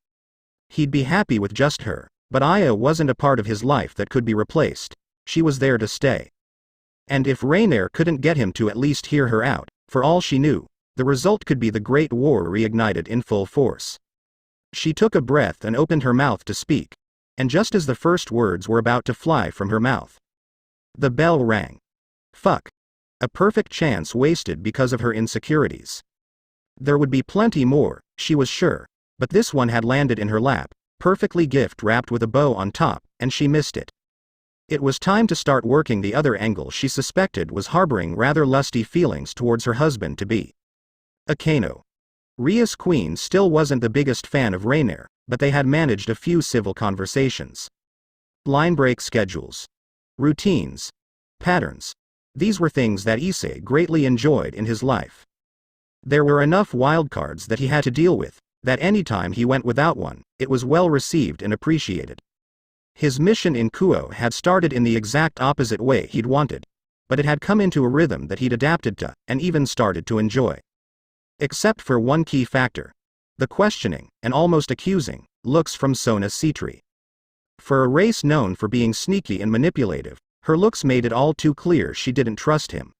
He'd be happy with just her, but Aya wasn't a part of his life that could be replaced. She was there to stay. And if Rainier couldn't get him to at least hear her out, for all she knew, the result could be the Great War reignited in full force. She took a breath and opened her mouth to speak, and just as the first words were about to fly from her mouth, the bell rang. Fuck. A perfect chance wasted because of her insecurities. There would be plenty more, she was sure, but this one had landed in her lap, perfectly gift-wrapped with a bow on top, and she missed it. It was time to start working the other angle she suspected was harboring rather lusty feelings towards her husband-to-be. Akano. Ria's queen still wasn't the biggest fan of Rainier, but they had managed a few civil conversations. Line break schedules. Routines. Patterns. These were things that Issei greatly enjoyed in his life. There were enough wildcards that he had to deal with, that any time he went without one, it was well received and appreciated. His mission in Kuo had started in the exact opposite way he'd wanted, but it had come into a rhythm that he'd adapted to, and even started to enjoy. Except for one key factor. The questioning, and almost accusing, looks from Sona Citri. For a race known for being sneaky and manipulative, her looks made it all too clear she didn't trust him.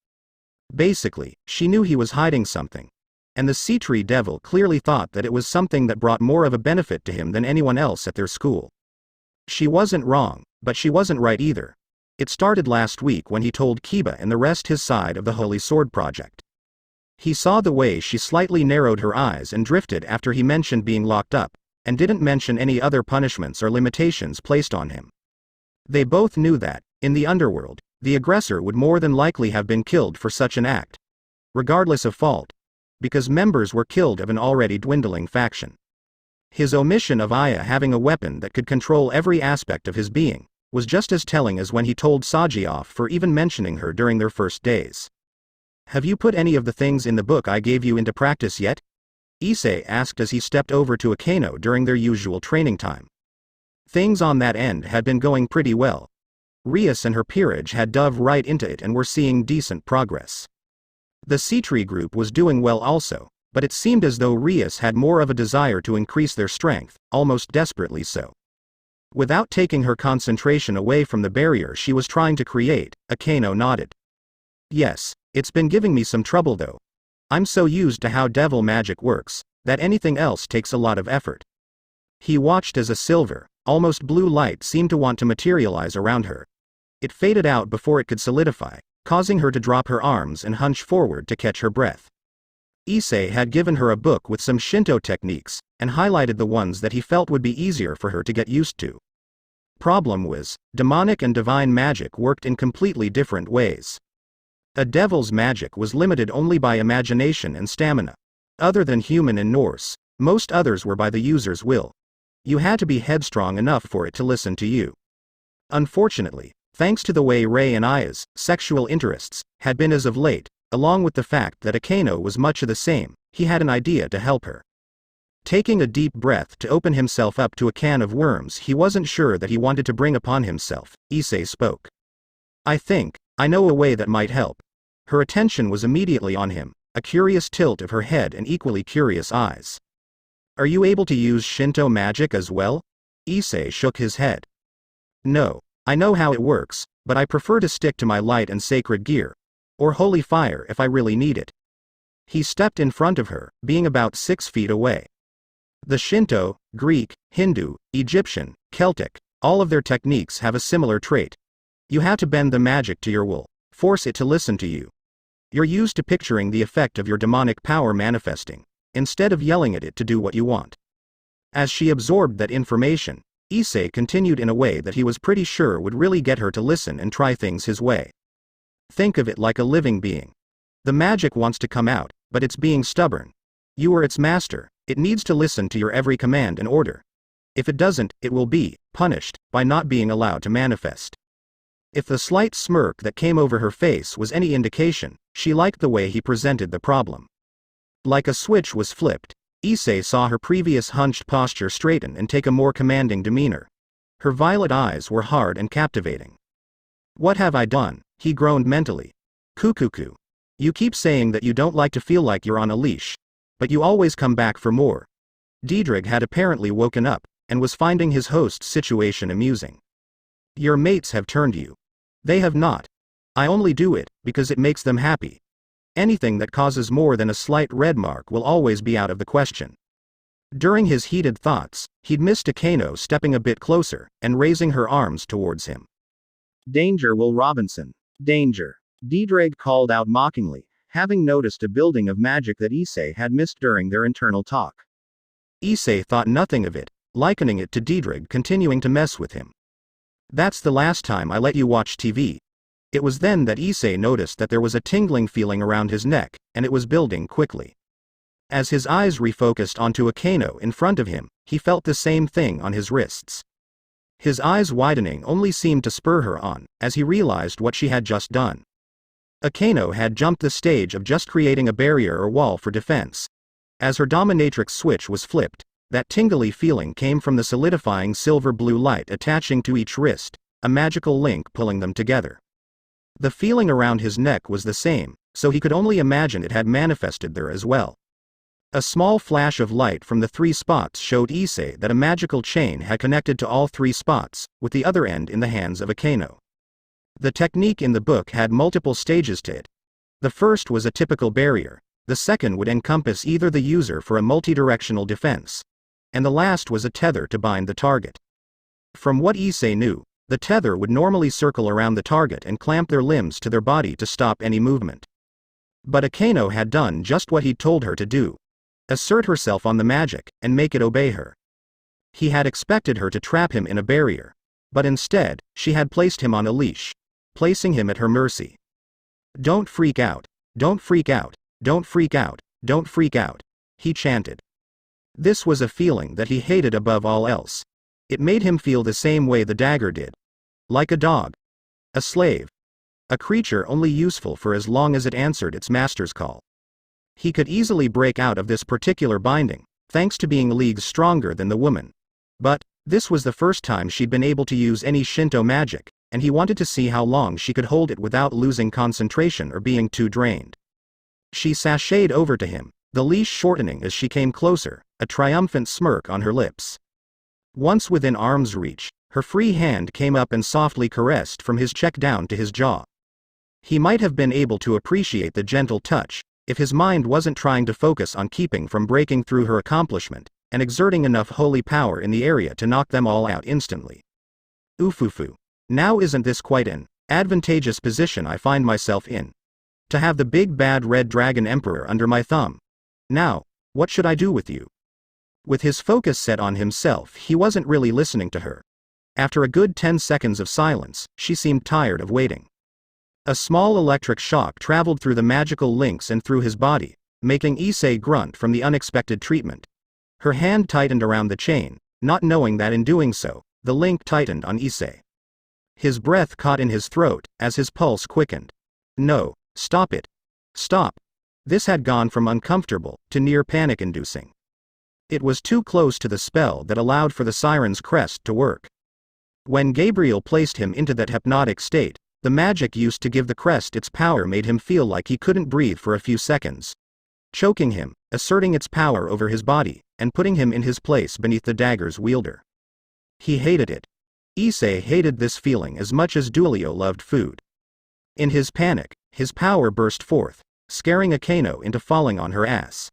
Basically, she knew he was hiding something. And the Citri devil clearly thought that it was something that brought more of a benefit to him than anyone else at their school. She wasn't wrong, but she wasn't right either. It started last week when he told Kiba and the rest his side of the Holy Sword project. He saw the way she slightly narrowed her eyes and drifted after he mentioned being locked up, and didn't mention any other punishments or limitations placed on him. They both knew that, in the underworld, the aggressor would more than likely have been killed for such an act. Regardless of fault. Because members were killed of an already dwindling faction. His omission of Aya having a weapon that could control every aspect of his being, was just as telling as when he told Saji off for even mentioning her during their first days. Have you put any of the things in the book I gave you into practice yet? Issei asked as he stepped over to Akano during their usual training time. Things on that end had been going pretty well. Rias and her peerage had dove right into it and were seeing decent progress. The Citri group was doing well also, but it seemed as though Rias had more of a desire to increase their strength, almost desperately so. Without taking her concentration away from the barrier she was trying to create, Akano nodded. Yes, it's been giving me some trouble though. I'm so used to how devil magic works, that anything else takes a lot of effort. He watched as a silver, almost blue light seemed to want to materialize around her. It faded out before it could solidify, causing her to drop her arms and hunch forward to catch her breath. Issei had given her a book with some Shinto techniques, and highlighted the ones that he felt would be easier for her to get used to. Problem was, demonic and divine magic worked in completely different ways. A devil's magic was limited only by imagination and stamina. Other than human and Norse, most others were by the user's will. You had to be headstrong enough for it to listen to you. Unfortunately, thanks to the way Ray and Aya's sexual interests had been as of late, along with the fact that Akano was much of the same, he had an idea to help her. Taking a deep breath to open himself up to a can of worms he wasn't sure that he wanted to bring upon himself, Issei spoke. I think, I know a way that might help. Her attention was immediately on him, a curious tilt of her head and equally curious eyes. Are you able to use Shinto magic as well? Issei shook his head. No, I know how it works, but I prefer to stick to my light and sacred gear, or holy fire if I really need it. He stepped in front of her, being about 6 feet away. The Shinto, Greek, Hindu, Egyptian, Celtic, all of their techniques have a similar trait. You have to bend the magic to your will, force it to listen to you. You're used to picturing the effect of your demonic power manifesting, instead of yelling at it to do what you want. As she absorbed that information, Issei continued in a way that he was pretty sure would really get her to listen and try things his way. Think of it like a living being. The magic wants to come out, but it's being stubborn. You are its master, it needs to listen to your every command and order. If it doesn't, it will be punished by not being allowed to manifest. If the slight smirk that came over her face was any indication, she liked the way he presented the problem. Like a switch was flipped, Issei saw her previous hunched posture straighten and take a more commanding demeanor. Her violet eyes were hard and captivating. What have I done? He groaned mentally. Cuckoo. You keep saying that you don't like to feel like you're on a leash, but you always come back for more. Diedrich had apparently woken up, and was finding his host's situation amusing. Your mates have turned you. They have not. I only do it, because it makes them happy. Anything that causes more than a slight red mark will always be out of the question. During his heated thoughts, he'd missed Akano stepping a bit closer, and raising her arms towards him. Danger, Will Robinson. Danger. Diedrich called out mockingly, having noticed a building of magic that Issei had missed during their internal talk. Issei thought nothing of it, likening it to Diedrich continuing to mess with him. That's the last time I let you watch TV. It was then that Issei noticed that there was a tingling feeling around his neck, and it was building quickly. As his eyes refocused onto Akano in front of him, he felt the same thing on his wrists. His eyes widening only seemed to spur her on, as he realized what she had just done. Akano had jumped the stage of just creating a barrier or wall for defense. As her dominatrix switch was flipped, that tingly feeling came from the solidifying silver-blue light attaching to each wrist, a magical link pulling them together. The feeling around his neck was the same, so he could only imagine it had manifested there as well. A small flash of light from the 3 spots showed Issei that a magical chain had connected to all 3 spots, with the other end in the hands of Akano. The technique in the book had multiple stages to it. The first was a typical barrier, the second would encompass either the user for a multidirectional defense, and the last was a tether to bind the target. From what Issei knew, the tether would normally circle around the target and clamp their limbs to their body to stop any movement. But Akano had done just what he'd told her to do. Assert herself on the magic, and make it obey her. He had expected her to trap him in a barrier. But instead, she had placed him on a leash, placing him at her mercy. Don't freak out, don't freak out, don't freak out, don't freak out, he chanted. This was a feeling that he hated above all else. It made him feel the same way the dagger did. Like a dog. A slave. A creature only useful for as long as it answered its master's call. He could easily break out of this particular binding, thanks to being leagues stronger than the woman. But, this was the first time she'd been able to use any Shinto magic, and he wanted to see how long she could hold it without losing concentration or being too drained. She sashayed over to him, the leash shortening as she came closer, a triumphant smirk on her lips. Once within arm's reach, her free hand came up and softly caressed from his cheek down to his jaw. He might have been able to appreciate the gentle touch, if his mind wasn't trying to focus on keeping from breaking through her accomplishment, and exerting enough holy power in the area to knock them all out instantly. Oofufu. Now isn't this quite an advantageous position I find myself in? To have the big bad red dragon emperor under my thumb. Now, what should I do with you? With his focus set on himself, he wasn't really listening to her. After a good 10 seconds of silence, she seemed tired of waiting. A small electric shock traveled through the magical links and through his body, making Issei grunt from the unexpected treatment. Her hand tightened around the chain, not knowing that in doing so, the link tightened on Issei. His breath caught in his throat, as his pulse quickened. No, stop it. Stop. This had gone from uncomfortable to near panic-inducing. It was too close to the spell that allowed for the siren's crest to work. When Gabriel placed him into that hypnotic state, the magic used to give the crest its power made him feel like he couldn't breathe for a few seconds, choking him, asserting its power over his body, and putting him in his place beneath the dagger's wielder. He hated it. Issei hated this feeling as much as Duilio loved food. In his panic, his power burst forth, scaring Akeno into falling on her ass.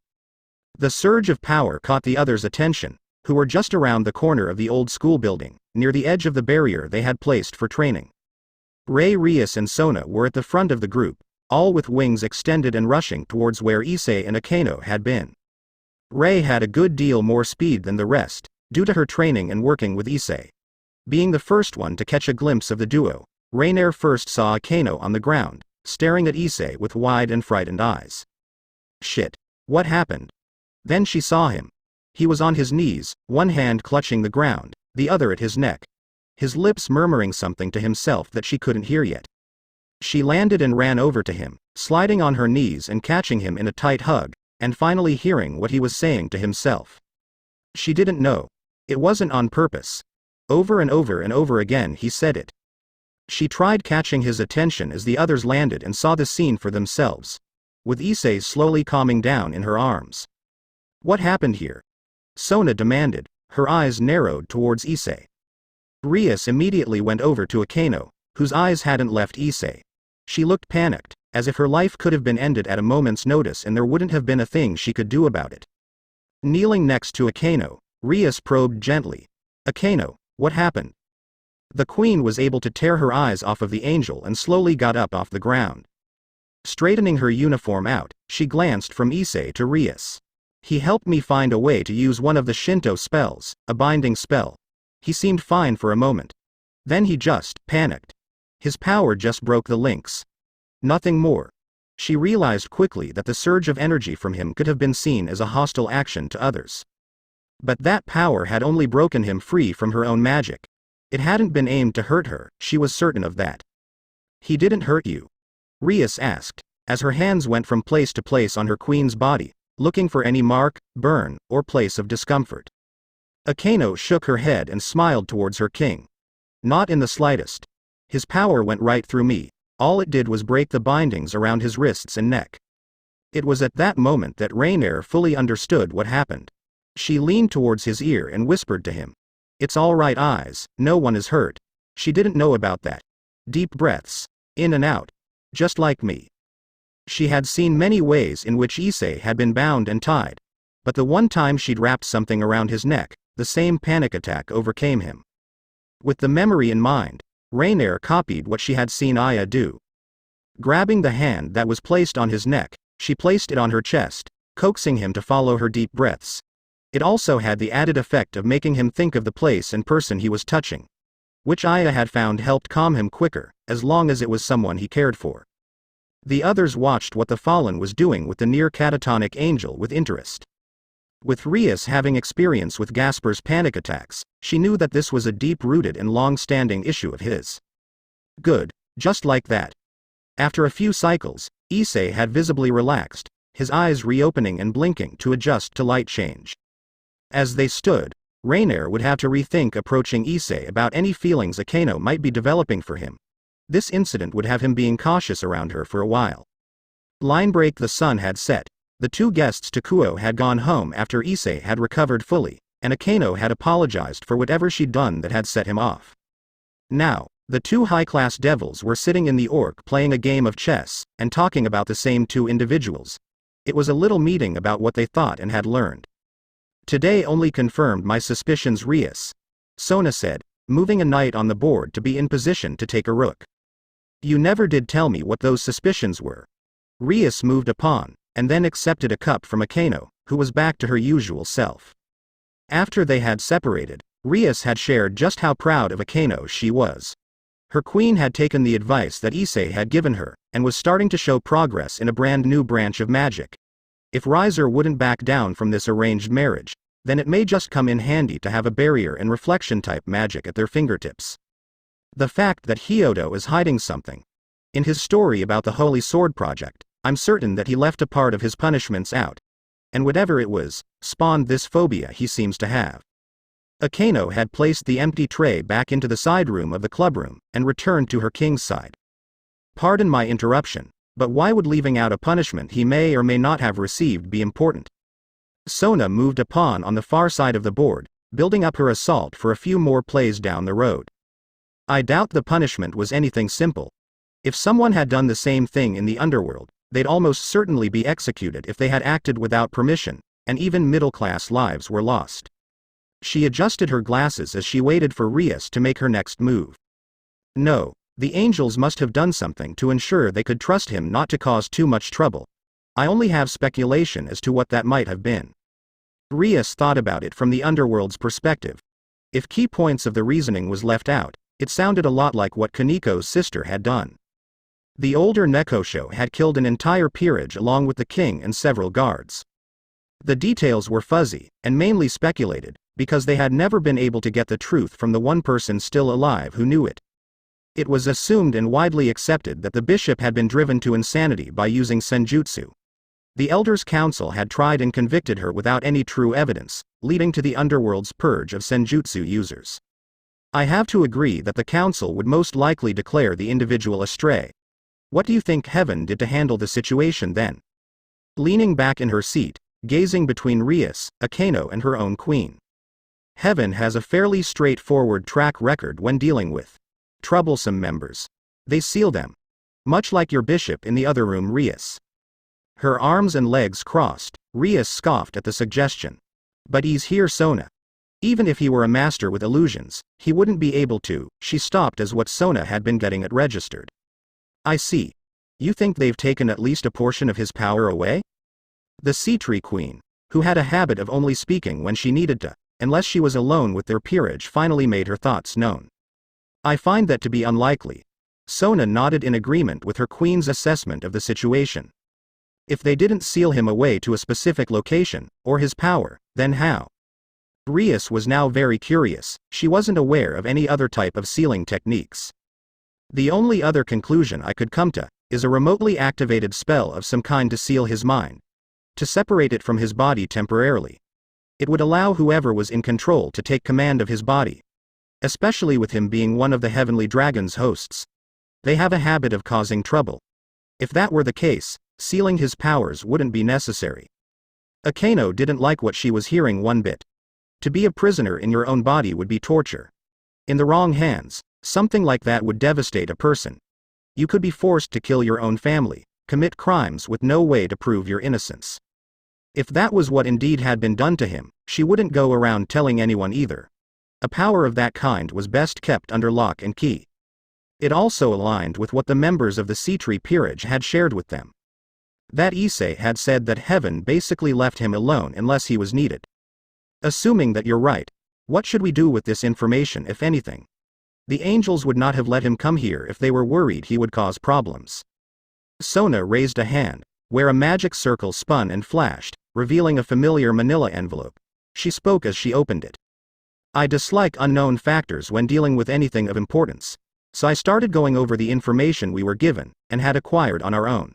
The surge of power caught the others' attention, who were just around the corner of the old school building, near the edge of the barrier they had placed for training. Rei, Rias and Sona were at the front of the group, all with wings extended and rushing towards where Issei and Akeno had been. Rei had a good deal more speed than the rest, due to her training and working with Issei. Being the first one to catch a glimpse of the duo, Rainier first saw Akeno on the ground, staring at Issei with wide and frightened eyes. Shit. What happened? Then she saw him. He was on his knees, one hand clutching the ground, the other at his neck. His lips murmuring something to himself that she couldn't hear yet. She landed and ran over to him, sliding on her knees and catching him in a tight hug, and finally hearing what he was saying to himself. She didn't know. It wasn't on purpose. Over and over and over again he said it. She tried catching his attention as the others landed and saw the scene for themselves, with Issei slowly calming down in her arms. What happened here? Sona demanded, her eyes narrowed towards Issei. Rias immediately went over to Akeno, whose eyes hadn't left Issei. She looked panicked, as if her life could have been ended at a moment's notice and there wouldn't have been a thing she could do about it. Kneeling next to Akeno, Rias probed gently. Akeno, what happened? The queen was able to tear her eyes off of the angel and slowly got up off the ground. Straightening her uniform out, she glanced from Issei to Rias. He helped me find a way to use one of the Shinto spells, a binding spell. He seemed fine for a moment. Then he just panicked. His power just broke the links. Nothing more. She realized quickly that the surge of energy from him could have been seen as a hostile action to others. But that power had only broken him free from her own magic. It hadn't been aimed to hurt her, she was certain of that. He didn't hurt you? Rias asked, as her hands went from place to place on her queen's body, looking for any mark, burn, or place of discomfort. Akeno shook her head and smiled towards her king. Not in the slightest. His power went right through me. All it did was break the bindings around his wrists and neck. It was at that moment that Rainier fully understood what happened. She leaned towards his ear and whispered to him. It's all right, eyes, no one is hurt. She didn't know about that. Deep breaths. In and out. Just like me. She had seen many ways in which Issei had been bound and tied. But the one time she'd wrapped something around his neck, the same panic attack overcame him. With the memory in mind, Rainier copied what she had seen Aya do. Grabbing the hand that was placed on his neck, she placed it on her chest, coaxing him to follow her deep breaths. It also had the added effect of making him think of the place and person he was touching, which Aya had found helped calm him quicker, as long as it was someone he cared for. The others watched what the Fallen was doing with the near catatonic angel with interest. With Rias having experience with Gasper's panic attacks, she knew that this was a deep-rooted and long-standing issue of his. Good, just like that. After a few cycles, Issei had visibly relaxed, his eyes reopening and blinking to adjust to light change. As they stood, Rainier would have to rethink approaching Issei about any feelings Akeno might be developing for him. This incident would have him being cautious around her for a while. Line break. The sun had set. The two guests to Kuo had gone home after Issei had recovered fully, and Akeno had apologized for whatever she'd done that had set him off. Now, the two high-class devils were sitting in the orc playing a game of chess, and talking about the same two individuals. It was a little meeting about what they thought and had learned. Today only confirmed my suspicions, Rias, Sona said, moving a knight on the board to be in position to take a rook. You never did tell me what those suspicions were. Rias moved a pawn, and then accepted a cup from Akeno, who was back to her usual self. After they had separated, Rias had shared just how proud of Akeno she was. Her queen had taken the advice that Issei had given her, and was starting to show progress in a brand new branch of magic. If Riser wouldn't back down from this arranged marriage, then it may just come in handy to have a barrier and reflection-type magic at their fingertips. The fact that Hyodo is hiding something. In his story about the Holy Sword Project, I'm certain that he left a part of his punishments out. and whatever it was, spawned this phobia he seems to have. Akeno had placed the empty tray back into the side room of the clubroom, and returned to her king's side. Pardon my interruption, but why would leaving out a punishment he may or may not have received be important? Sona moved a pawn on the far side of the board, building up her assault for a few more plays down the road. I doubt the punishment was anything simple. If someone had done the same thing in the underworld, they'd almost certainly be executed if they had acted without permission, and even middle-class lives were lost. She adjusted her glasses as she waited for Rias to make her next move. No, the angels must have done something to ensure they could trust him not to cause too much trouble. I only have speculation as to what that might have been. Rias thought about it from the underworld's perspective. If key points of the reasoning was left out, it sounded a lot like what Kaniko's sister had done. The older Nekosho had killed an entire peerage along with the king and several guards. The details were fuzzy, and mainly speculated, because they had never been able to get the truth from the one person still alive who knew it. It was assumed and widely accepted that the bishop had been driven to insanity by using senjutsu. The Elders' Council had tried and convicted her without any true evidence, leading to the underworld's purge of senjutsu users. I have to agree that the council would most likely declare the individual astray. What do you think Heaven did to handle the situation then? Leaning back in her seat, gazing between Rias, Akeno and her own queen. Heaven has a fairly straightforward track record when dealing with troublesome members. They seal them. Much like your bishop in the other room, Rias. Her arms and legs crossed, Rias scoffed at the suggestion. But he's here, Sona. Even if he were a master with illusions, he wouldn't be able to. She stopped as what Sona had been getting at registered. I see. You think they've taken at least a portion of his power away? The Sea Tree Queen, who had a habit of only speaking when she needed to, unless she was alone with their peerage, finally made her thoughts known. I find that to be unlikely. Sona nodded in agreement with her queen's assessment of the situation. If they didn't seal him away to a specific location, or his power, then how? Rias was now very curious. She wasn't aware of any other type of sealing techniques. The only other conclusion I could come to is a remotely activated spell of some kind to seal his mind, to separate it from his body temporarily. It would allow whoever was in control to take command of his body, especially with him being one of the heavenly dragon's hosts. They have a habit of causing trouble. If that were the case, sealing his powers wouldn't be necessary. Akeno didn't like what she was hearing one bit. To be a prisoner in your own body would be torture. In the wrong hands, something like that would devastate a person. You could be forced to kill your own family, commit crimes with no way to prove your innocence. If that was what indeed had been done to him, she wouldn't go around telling anyone either. A power of that kind was best kept under lock and key. It also aligned with what the members of the Sea Tree Peerage had shared with them. That Issei had said that Heaven basically left him alone unless he was needed. Assuming that you're right, what should we do with this information, if anything? The angels would not have let him come here if they were worried he would cause problems. Sona raised a hand, where a magic circle spun and flashed, revealing a familiar manila envelope. She spoke as she opened it. I dislike unknown factors when dealing with anything of importance, so I started going over the information we were given, and had acquired on our own.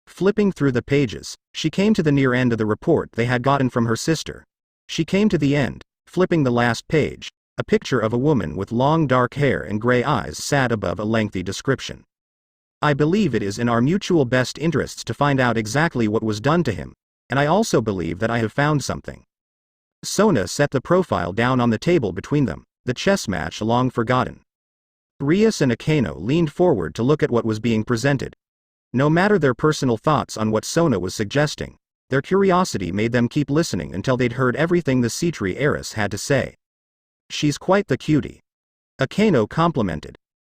Flipping through the pages, she came to the near end of the report they had gotten from her sister. She came to the end, flipping the last page. A picture of a woman with long dark hair and gray eyes sat above a lengthy description. I believe it is in our mutual best interests to find out exactly what was done to him, and I also believe that I have found something. Sona set the profile down on the table between them, the chess match long forgotten. Rias and Akeno leaned forward to look at what was being presented. No matter their personal thoughts on what Sona was suggesting, their curiosity made them keep listening until they'd heard everything the Sea Tree heiress had to say. She's quite the cutie. Akeno complimented.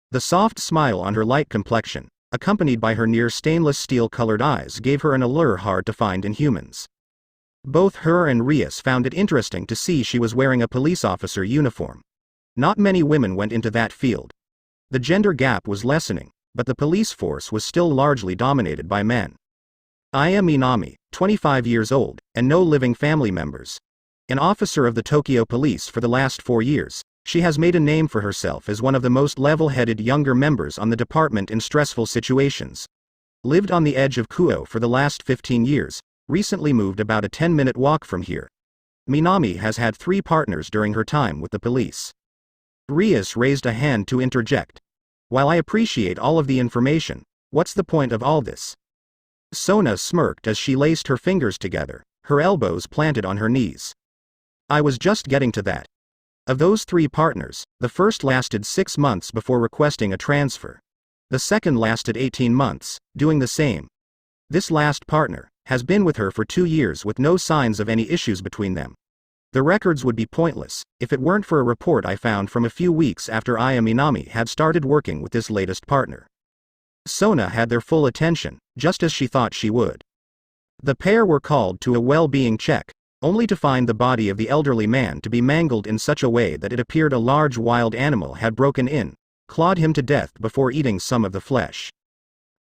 The soft smile on her light complexion, accompanied by her near stainless steel-colored eyes, gave her an allure hard to find in humans. Both her and Rias found it interesting to see she was wearing a police officer uniform. Not many women went into that field. The gender gap was lessening, but the police force was still largely dominated by men. Aya Minami, 25 years old, and no living family members. An officer of the Tokyo Police for the last 4 years, she has made a name for herself as one of the most level-headed younger members on the department in stressful situations. Lived on the edge of Kuo for the last 15 years, Recently moved about a 10-minute walk from here. Minami has had 3 partners during her time with the police. Rias raised a hand to interject. While I appreciate all of the information, what's the point of all this? Sona smirked as she laced her fingers together, her elbows planted on her knees. I was just getting to that. Of those 3 partners, the first lasted 6 months before requesting a transfer. The second lasted 18 months, doing the same. This last partner has been with her for 2 years with no signs of any issues between them. The records would be pointless if it weren't for a report I found from a few weeks after Aya Minami had started working with this latest partner. Sona had their full attention, just as she thought she would. The pair were called to a well-being check, only to find the body of the elderly man to be mangled in such a way that it appeared a large wild animal had broken in, clawed him to death before eating some of the flesh.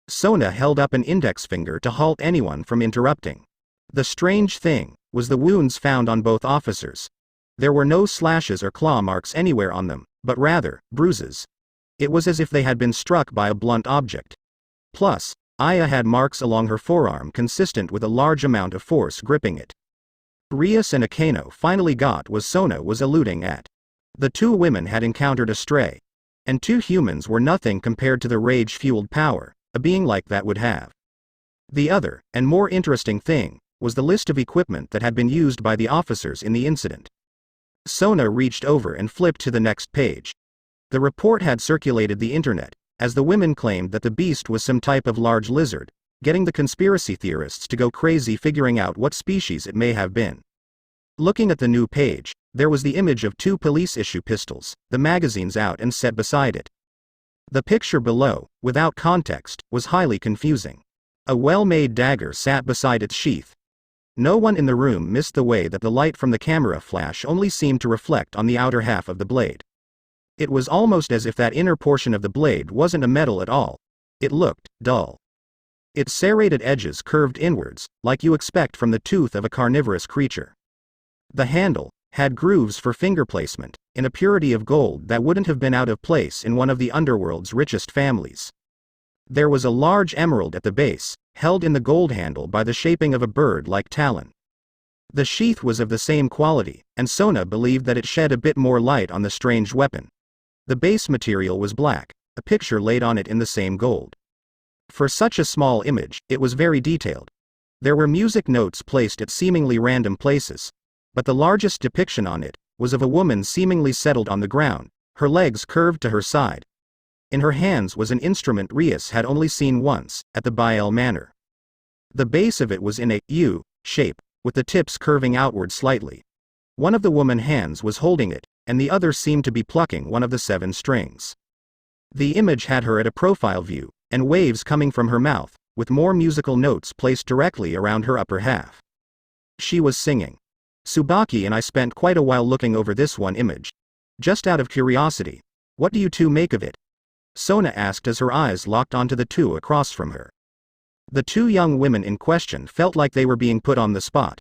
Sona held up an index finger to halt anyone from interrupting. The strange thing was the wounds found on both officers. There were no slashes or claw marks anywhere on them, but rather, bruises. It was as if they had been struck by a blunt object. Plus, Aya had marks along her forearm consistent with a large amount of force gripping it. Rias and Akeno finally got what Sona was alluding at. The 2 women had encountered a stray. And 2 humans were nothing compared to the rage-fueled power a being like that would have. The other, and more interesting thing, was the list of equipment that had been used by the officers in the incident. Sona reached over and flipped to the next page. The report had circulated the internet, as the women claimed that the beast was some type of large lizard, getting the conspiracy theorists to go crazy figuring out what species it may have been. Looking at the new page, there was the image of 2 police-issue pistols, the magazines out and set beside it. The picture below, without context, was highly confusing. A well-made dagger sat beside its sheath. No one in the room missed the way that the light from the camera flash only seemed to reflect on the outer half of the blade. It was almost as if that inner portion of the blade wasn't a metal at all. It looked dull. Its serrated edges curved inwards, like you expect from the tooth of a carnivorous creature. The handle had grooves for finger placement, in a purity of gold that wouldn't have been out of place in one of the underworld's richest families. There was a large emerald at the base, held in the gold handle by the shaping of a bird-like talon. The sheath was of the same quality, and Sona believed that it shed a bit more light on the strange weapon. The base material was black, a picture laid on it in the same gold. For such a small image, it was very detailed. There were music notes placed at seemingly random places, but the largest depiction on it was of a woman seemingly settled on the ground, her legs curved to her side. In her hands was an instrument Rias had only seen once, at the Bael Manor. The base of it was in a U shape, with the tips curving outward slightly. One of the woman's hands was holding it, and the other seemed to be plucking one of the 7 strings. The image had her at a profile view, and waves coming from her mouth, with more musical notes placed directly around her upper half. She was singing. Tsubaki and I spent quite a while looking over this one image. Just out of curiosity, what do you 2 make of it? Sona asked as her eyes locked onto the 2 across from her. The 2 young women in question felt like they were being put on the spot.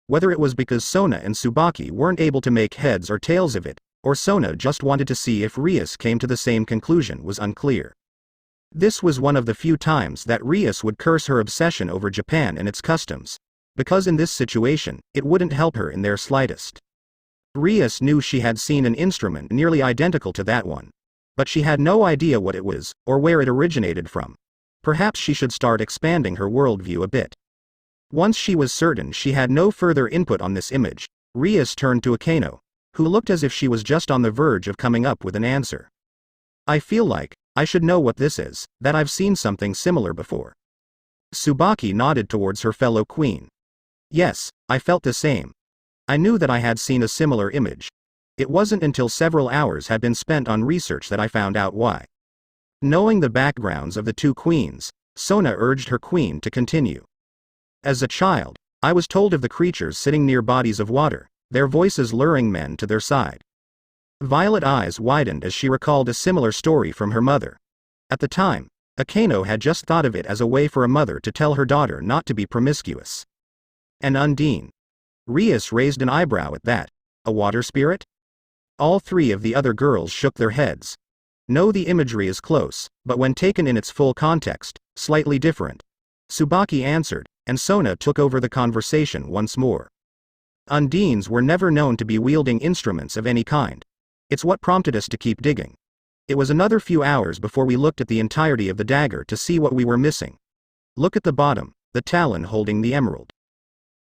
Whether it was because Sona and Tsubaki weren't able to make heads or tails of it, or Sona just wanted to see if Rias came to the same conclusion was unclear. This was one of the few times that Rias would curse her obsession over Japan and its customs, because in this situation, it wouldn't help her in their slightest. Rias knew she had seen an instrument nearly identical to that one, but she had no idea what it was, or where it originated from. Perhaps she should start expanding her worldview a bit. Once she was certain she had no further input on this image, Rias turned to Akeno, who looked as if she was just on the verge of coming up with an answer. I feel like I should know what this is, that I've seen something similar before. Tsubaki nodded towards her fellow queen. Yes, I felt the same. I knew that I had seen a similar image. It wasn't until several hours had been spent on research that I found out why. Knowing the backgrounds of the 2 queens, Sona urged her queen to continue. As a child, I was told of the creatures sitting near bodies of water, their voices luring men to their side. Violet eyes widened as she recalled a similar story from her mother. At the time, Akeno had just thought of it as a way for a mother to tell her daughter not to be promiscuous. And Undine. Rias raised an eyebrow at that. A water spirit? All 3 of the other girls shook their heads. No, the imagery is close, but when taken in its full context, slightly different. Tsubaki answered, and Sona took over the conversation once more. Undines were never known to be wielding instruments of any kind. It's what prompted us to keep digging. It was another few hours before we looked at the entirety of the dagger to see what we were missing. Look at the bottom, the talon holding the emerald.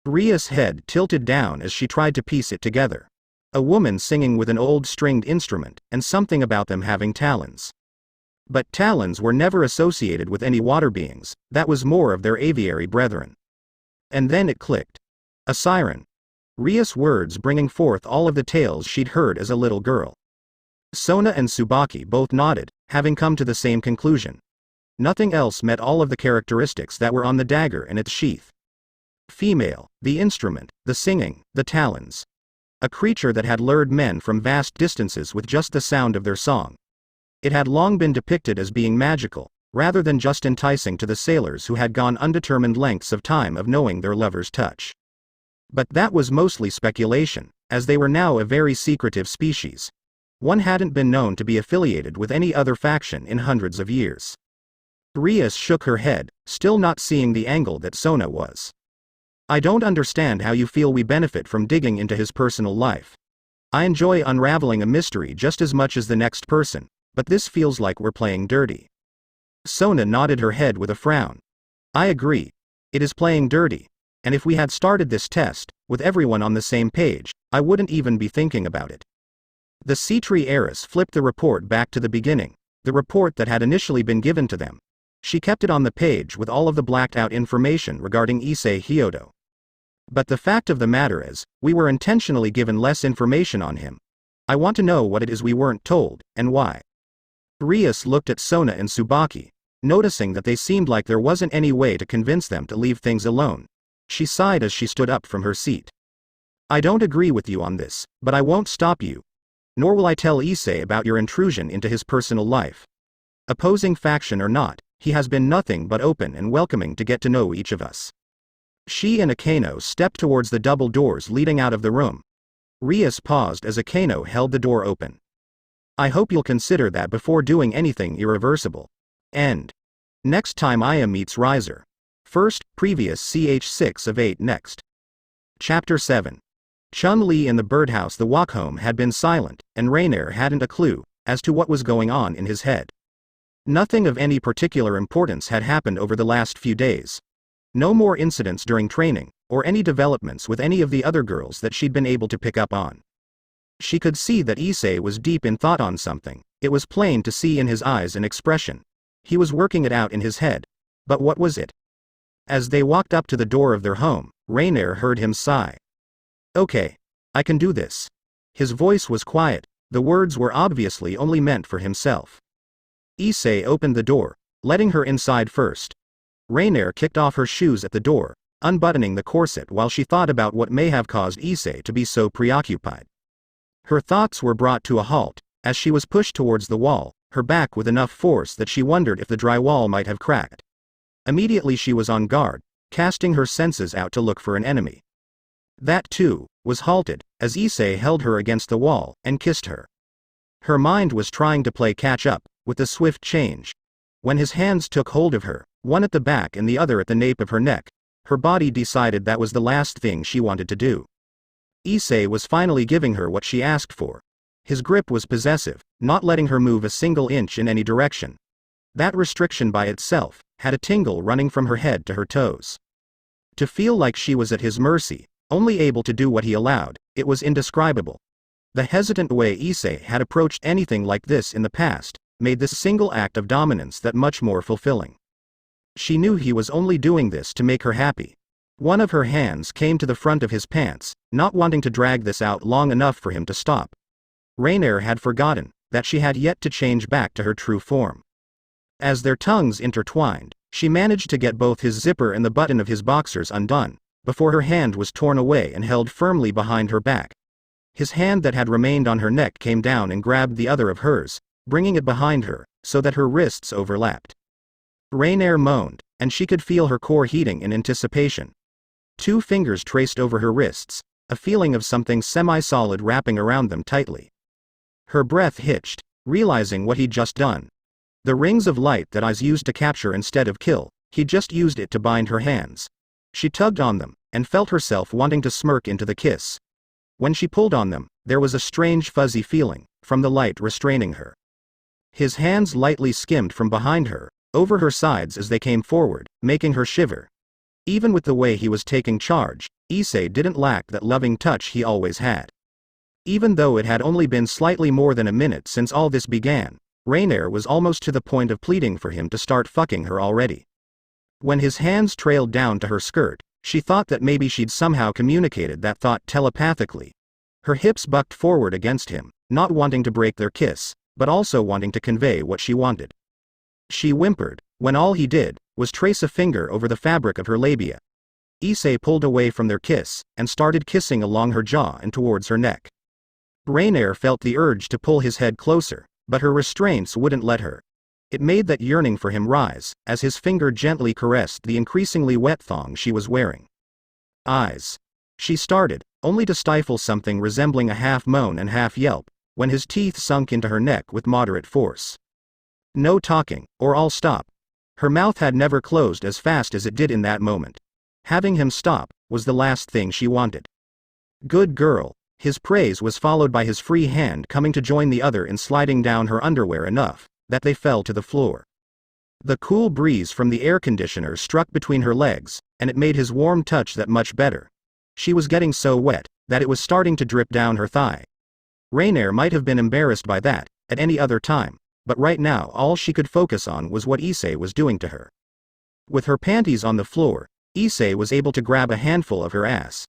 Ria's head tilted down as she tried to piece it together. A woman singing with an old stringed instrument, and something about them having talons. But talons were never associated with any water beings, that was more of their aviary brethren. And then it clicked. A siren. Ria's words bringing forth all of the tales she'd heard as a little girl. Sona and Tsubaki both nodded, having come to the same conclusion. Nothing else met all of the characteristics that were on the dagger and its sheath. Female, the instrument, the singing, the talons. A creature that had lured men from vast distances with just the sound of their song. It had long been depicted as being magical, rather than just enticing to the sailors who had gone undetermined lengths of time of knowing their lover's touch. But that was mostly speculation, as they were now a very secretive species. One hadn't been known to be affiliated with any other faction in hundreds of years. Ria shook her head, still not seeing the angle that Sona was. I don't understand how you feel we benefit from digging into his personal life. I enjoy unraveling a mystery just as much as the next person, but this feels like we're playing dirty. Sona nodded her head with a frown. I agree. It is playing dirty. And if we had started this test, with everyone on the same page, I wouldn't even be thinking about it. The Sea-Tree heiress flipped the report back to the beginning, the report that had initially been given to them. She kept it on the page with all of the blacked-out information regarding Issei Hyodo. But the fact of the matter is, we were intentionally given less information on him. I want to know what it is we weren't told, and why. Rias looked at Sona and Tsubaki, noticing that they seemed like there wasn't any way to convince them to leave things alone. She sighed as she stood up from her seat. I don't agree with you on this, but I won't stop you. Nor will I tell Issei about your intrusion into his personal life. Opposing faction or not, he has been nothing but open and welcoming to get to know each of us. She and Akeno stepped towards the double doors leading out of the room. Rias paused as Akeno held the door open. I hope you'll consider that before doing anything irreversible. End. Next time Aya meets Riser. First, previous ch6 of 8 next. Chapter 7. Chun-Li in the birdhouse. The walk home had been silent, and Rainier hadn't a clue as to what was going on in his head. Nothing of any particular importance had happened over the last few days. No more incidents during training, or any developments with any of the other girls that she'd been able to pick up on. She could see that Issei was deep in thought on something. It was plain to see in his eyes an expression. He was working it out in his head. But what was it? As they walked up to the door of their home, Rainier heard him sigh. Okay. I can do this. His voice was quiet, the words were obviously only meant for himself. Issei opened the door, letting her inside first. Rainier kicked off her shoes at the door, unbuttoning the corset while she thought about what may have caused Issei to be so preoccupied. Her thoughts were brought to a halt, as she was pushed towards the wall, her back with enough force that she wondered if the drywall might have cracked. Immediately she was on guard, casting her senses out to look for an enemy. That, too, was halted, as Issei held her against the wall, and kissed her. Her mind was trying to play catch-up, with the swift change. When his hands took hold of her, one at the back and the other at the nape of her neck, her body decided that was the last thing she wanted to do. Issei was finally giving her what she asked for. His grip was possessive, not letting her move a single inch in any direction. That restriction by itself had a tingle running from her head to her toes. To feel like she was at his mercy, only able to do what he allowed, it was indescribable. The hesitant way Issei had approached anything like this in the past made this single act of dominance that much more fulfilling. She knew he was only doing this to make her happy. One of her hands came to the front of his pants, not wanting to drag this out long enough for him to stop. Rainier had forgotten that she had yet to change back to her true form. As their tongues intertwined, she managed to get both his zipper and the button of his boxers undone, before her hand was torn away and held firmly behind her back. His hand that had remained on her neck came down and grabbed the other of hers, bringing it behind her, so that her wrists overlapped. Rainier moaned, and she could feel her core heating in anticipation. 2 fingers traced over her wrists, a feeling of something semi-solid wrapping around them tightly. Her breath hitched, realizing what he'd just done. The rings of light that eyes used to capture instead of kill, he just used it to bind her hands. She tugged on them, and felt herself wanting to smirk into the kiss. When she pulled on them, there was a strange fuzzy feeling, from the light restraining her. His hands lightly skimmed from behind her, over her sides as they came forward, making her shiver. Even with the way he was taking charge, Issei didn't lack that loving touch he always had. Even though it had only been slightly more than a minute since all this began, Rainier was almost to the point of pleading for him to start fucking her already. When his hands trailed down to her skirt, she thought that maybe she'd somehow communicated that thought telepathically. Her hips bucked forward against him, not wanting to break their kiss, but also wanting to convey what she wanted. She whimpered, when all he did was trace a finger over the fabric of her labia. Issei pulled away from their kiss, and started kissing along her jaw and towards her neck. Rainier felt the urge to pull his head closer, but her restraints wouldn't let her. It made that yearning for him rise, as his finger gently caressed the increasingly wet thong she was wearing. Eyes. She started, only to stifle something resembling a half moan and half yelp, when his teeth sunk into her neck with moderate force. No talking, or I'll stop. Her mouth had never closed as fast as it did in that moment. Having him stop was the last thing she wanted. Good girl. His praise was followed by his free hand coming to join the other in sliding down her underwear enough that they fell to the floor. The cool breeze from the air conditioner struck between her legs, and it made his warm touch that much better. She was getting so wet that it was starting to drip down her thigh. Rainier might have been embarrassed by that at any other time, but right now all she could focus on was what Issei was doing to her. With her panties on the floor, Issei was able to grab a handful of her ass.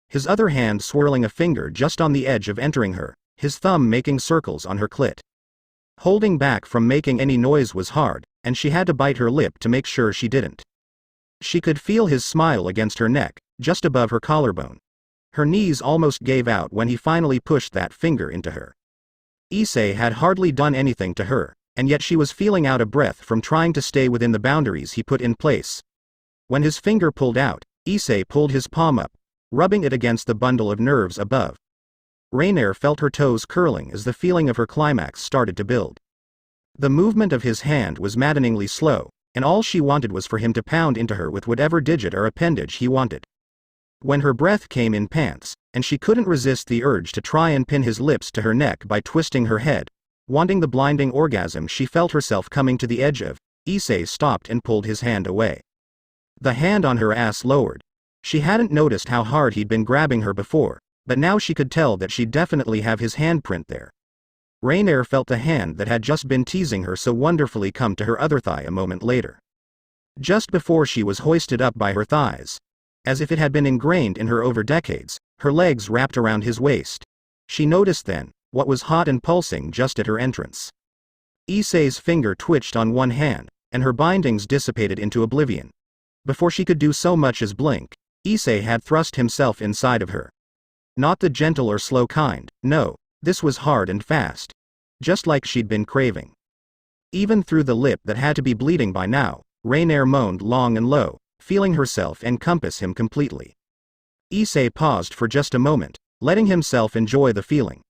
His other hand swirling a finger just on the edge of entering her, his thumb making circles on her clit. Holding back from making any noise was hard, and she had to bite her lip to make sure she didn't. She could feel his smile against her neck, just above her collarbone. Her knees almost gave out when he finally pushed that finger into her. Issei had hardly done anything to her, and yet she was feeling out of breath from trying to stay within the boundaries he put in place. When his finger pulled out, Issei pulled his palm up, rubbing it against the bundle of nerves above. Rainier felt her toes curling as the feeling of her climax started to build. The movement of his hand was maddeningly slow, and all she wanted was for him to pound into her with whatever digit or appendage he wanted. When her breath came in pants, and she couldn't resist the urge to try and pin his lips to her neck by twisting her head, wanting the blinding orgasm she felt herself coming to the edge of, Issei stopped and pulled his hand away. The hand on her ass lowered. She hadn't noticed how hard he'd been grabbing her before, but now she could tell that she'd definitely have his handprint there. Rainier felt the hand that had just been teasing her so wonderfully come to her other thigh a moment later. Just before she was hoisted up by her thighs, as if it had been ingrained in her over decades, her legs wrapped around his waist. She noticed then what was hot and pulsing just at her entrance. Issei's finger twitched on one hand, and her bindings dissipated into oblivion. Before she could do so much as blink, Issei had thrust himself inside of her. Not the gentle or slow kind, no, this was hard and fast. Just like she'd been craving. Even through the lip that had to be bleeding by now, Rainier moaned long and low, feeling herself encompass him completely. Issei paused for just a moment, letting himself enjoy the feeling.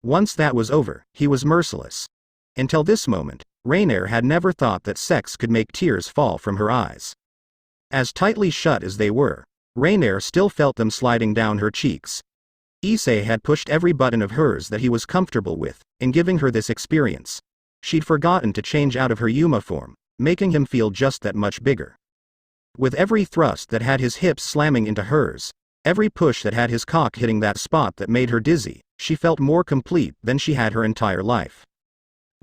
Once that was over, he was merciless. Until this moment, Rainier had never thought that sex could make tears fall from her eyes. As tightly shut as they were, Rainier still felt them sliding down her cheeks. Issei had pushed every button of hers that he was comfortable with, in giving her this experience. She'd forgotten to change out of her uniform, making him feel just that much bigger. With every thrust that had his hips slamming into hers, every push that had his cock hitting that spot that made her dizzy, she felt more complete than she had her entire life.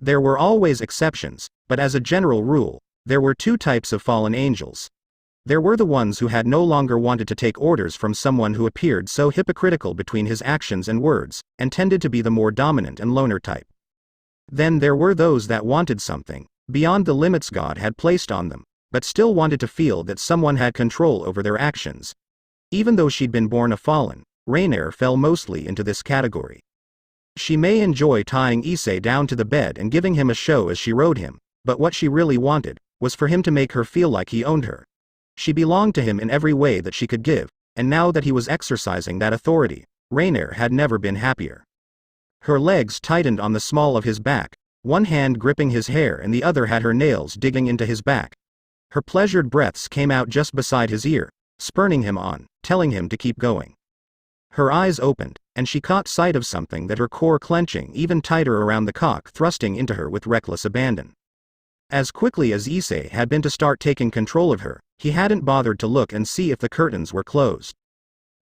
There were always exceptions, but as a general rule, there were two types of fallen angels. There were the ones who had no longer wanted to take orders from someone who appeared so hypocritical between his actions and words, and tended to be the more dominant and loner type. Then there were those that wanted something beyond the limits God had placed on them, but still wanted to feel that someone had control over their actions. Even though she'd been born a fallen, Rainier fell mostly into this category. She may enjoy tying Issei down to the bed and giving him a show as she rode him, but what she really wanted was for him to make her feel like he owned her. She belonged to him in every way that she could give, and now that he was exercising that authority, Rainier had never been happier. Her legs tightened on the small of his back, one hand gripping his hair and the other had her nails digging into his back. Her pleasured breaths came out just beside his ear, spurning him on, telling him to keep going. Her eyes opened, and she caught sight of something that her core clenching even tighter around the cock thrusting into her with reckless abandon. As quickly as Issei had been to start taking control of her, he hadn't bothered to look and see if the curtains were closed.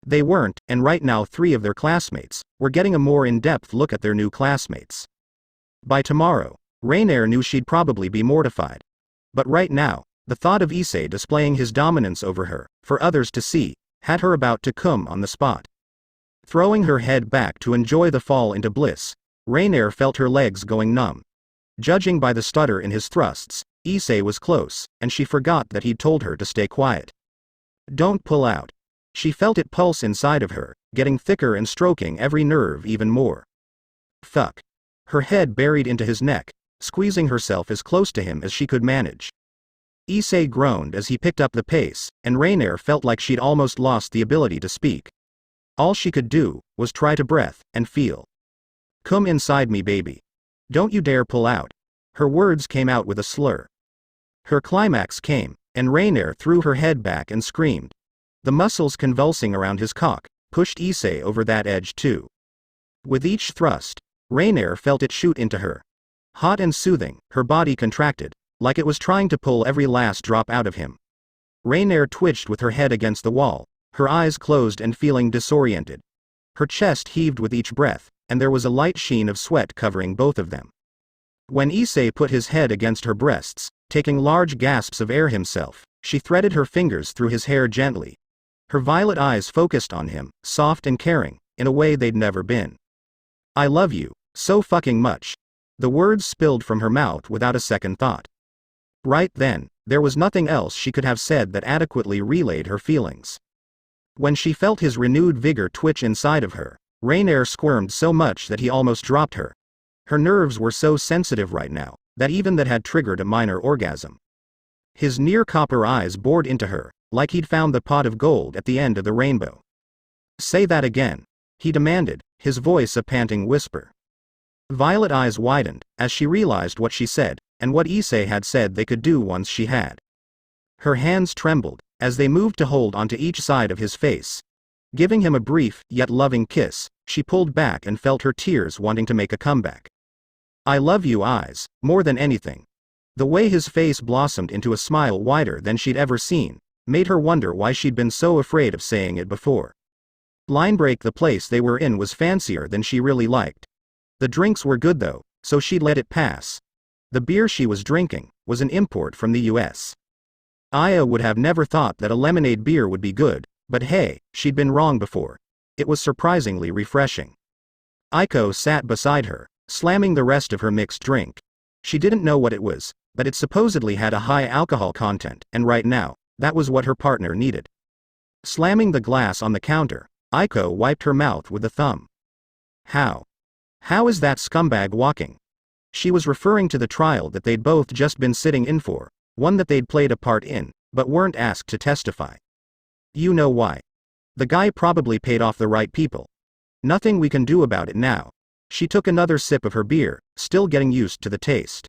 They weren't, and right now 3 of their classmates were getting a more in-depth look at their new classmates. By tomorrow, Rainier knew she'd probably be mortified. But right now, the thought of Issei displaying his dominance over her, for others to see, had her about to come on the spot. Throwing her head back to enjoy the fall into bliss, Rainier felt her legs going numb. Judging by the stutter in his thrusts, Issei was close, and she forgot that he'd told her to stay quiet. Don't pull out. She felt it pulse inside of her, getting thicker and stroking every nerve even more. Fuck. Her head buried into his neck, squeezing herself as close to him as she could manage. Issei groaned as he picked up the pace, and Rainier felt like she'd almost lost the ability to speak. All she could do was try to breathe and feel. Come inside me, baby. Don't you dare pull out. Her words came out with a slur. Her climax came, and Rainier threw her head back and screamed. The muscles convulsing around his cock pushed Issei over that edge too. With each thrust, Rainier felt it shoot into her. Hot and soothing, her body contracted, like it was trying to pull every last drop out of him. Rainier twitched with her head against the wall, her eyes closed and feeling disoriented. Her chest heaved with each breath, and there was a light sheen of sweat covering both of them. When Issei put his head against her breasts, taking large gasps of air himself, she threaded her fingers through his hair gently. Her violet eyes focused on him, soft and caring, in a way they'd never been. I love you, so fucking much. The words spilled from her mouth without a second thought. Right then, there was nothing else she could have said that adequately relayed her feelings. When she felt his renewed vigor twitch inside of her, Rainier squirmed so much that he almost dropped her. Her nerves were so sensitive right now, that even that had triggered a minor orgasm. His near-copper eyes bored into her, like he'd found the pot of gold at the end of the rainbow. Say that again, he demanded, his voice a panting whisper. Violet eyes widened, as she realized what she said, and what Issei had said they could do once she had. Her hands trembled, as they moved to hold onto each side of his face. Giving him a brief, yet loving kiss, she pulled back and felt her tears wanting to make a comeback. I love you, eyes, more than anything. The way his face blossomed into a smile wider than she'd ever seen, made her wonder why she'd been so afraid of saying it before. Linebreak, the place they were in, was fancier than she really liked. The drinks were good though, so she'd let it pass. The beer she was drinking was an import from the US. Aya would have never thought that a lemonade beer would be good, but hey, she'd been wrong before. It was surprisingly refreshing. Aiko sat beside her, slamming the rest of her mixed drink. She didn't know what it was, but it supposedly had a high alcohol content, and right now, that was what her partner needed. Slamming the glass on the counter, Aiko wiped her mouth with a thumb. How is that scumbag walking? She was referring to the trial that they'd both just been sitting in for, one that they'd played a part in, but weren't asked to testify. You know why. The guy probably paid off the right people. Nothing we can do about it now. She took another sip of her beer, still getting used to the taste.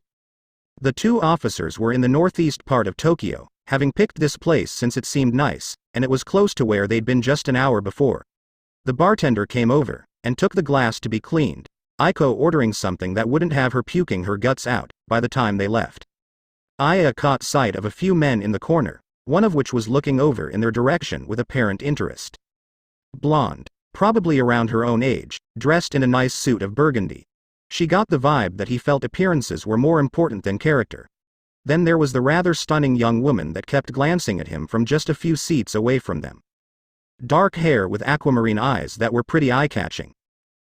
The 2 officers were in the northeast part of Tokyo, having picked this place since it seemed nice, and it was close to where they'd been just an hour before. The bartender came over, and took the glass to be cleaned, Aiko ordering something that wouldn't have her puking her guts out by the time they left. Aya caught sight of a few men in the corner, one of which was looking over in their direction with apparent interest. Blonde, probably around her own age, dressed in a nice suit of burgundy. She got the vibe that he felt appearances were more important than character. Then there was the rather stunning young woman that kept glancing at him from just a few seats away from them. Dark hair with aquamarine eyes that were pretty eye-catching.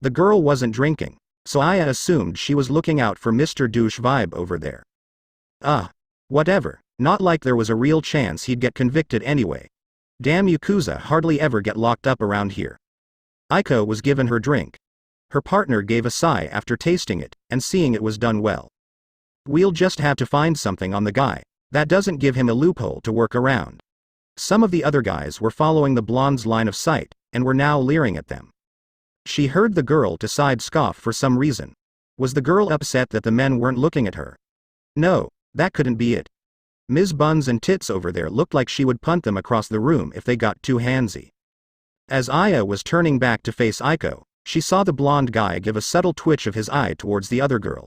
The girl wasn't drinking, so Aya assumed she was looking out for Mr. Douche vibe over there. Whatever, not like there was a real chance he'd get convicted anyway. Damn Yakuza hardly ever get locked up around here. Aiko was given her drink. Her partner gave a sigh after tasting it, and seeing it was done well. We'll just have to find something on the guy that doesn't give him a loophole to work around. Some of the other guys were following the blonde's line of sight, and were now leering at them. She heard the girl to side scoff for some reason. Was the girl upset that the men weren't looking at her? No, that couldn't be it. Ms. Buns and Tits over there looked like she would punt them across the room if they got too handsy. As Aya was turning back to face Aiko, she saw the blonde guy give a subtle twitch of his eye towards the other girl.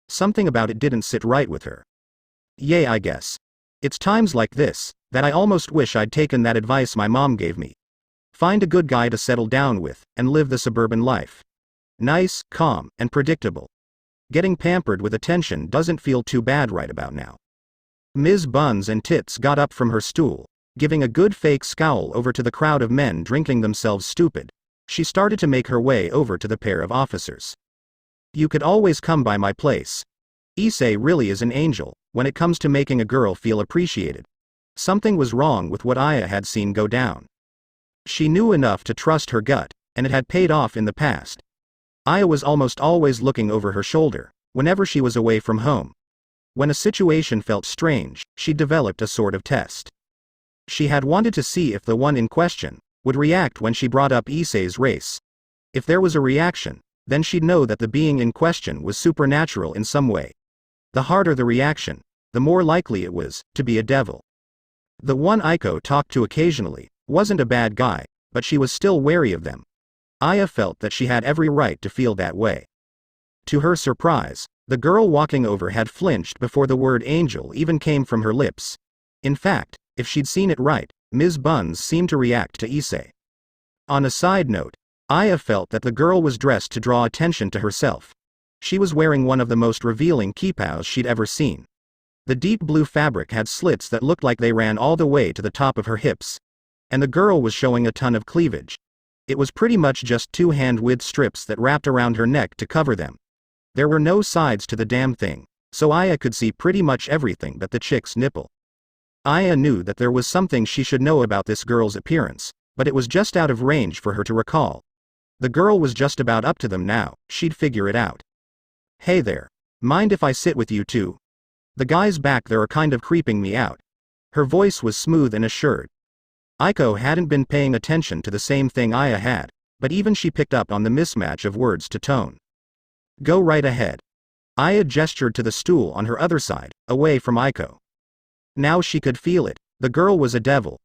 Something about it didn't sit right with her. Yay, I guess. It's times like this that I almost wish I'd taken that advice my mom gave me. Find a good guy to settle down with and live the suburban life. Nice, calm, and predictable. Getting pampered with attention doesn't feel too bad right about now. Ms. Buns and Tits got up from her stool, giving a good fake scowl over to the crowd of men drinking themselves stupid. She started to make her way over to the pair of officers. You could always come by my place. Issei really is an angel when it comes to making a girl feel appreciated. Something was wrong with what Aya had seen go down. She knew enough to trust her gut, and it had paid off in the past. Aya was almost always looking over her shoulder whenever she was away from home. When a situation felt strange, she developed a sort of test. She had wanted to see if the one in question would react when she brought up Issei's race. If there was a reaction, then she'd know that the being in question was supernatural in some way. The harder the reaction, the more likely it was to be a devil. The one Aiko talked to occasionally wasn't a bad guy, but she was still wary of them. Aya felt that she had every right to feel that way. To her surprise, the girl walking over had flinched before the word angel even came from her lips. In fact, if she'd seen it right, Ms. Buns seemed to react to Issei. On a side note, Aya felt that the girl was dressed to draw attention to herself. She was wearing one of the most revealing kippaos she'd ever seen. The deep blue fabric had slits that looked like they ran all the way to the top of her hips. And the girl was showing a ton of cleavage. It was pretty much just two hand-width strips that wrapped around her neck to cover them. There were no sides to the damn thing, so Aya could see pretty much everything but the chick's nipple. Aya knew that there was something she should know about this girl's appearance, but it was just out of range for her to recall. The girl was just about up to them now, she'd figure it out. Hey there. Mind if I sit with you too? The guys back there are kind of creeping me out. Her voice was smooth and assured. Aiko hadn't been paying attention to the same thing Aya had, but even she picked up on the mismatch of words to tone. Go right ahead. Aya gestured to the stool on her other side, away from Aiko. Now she could feel it, the girl was a devil.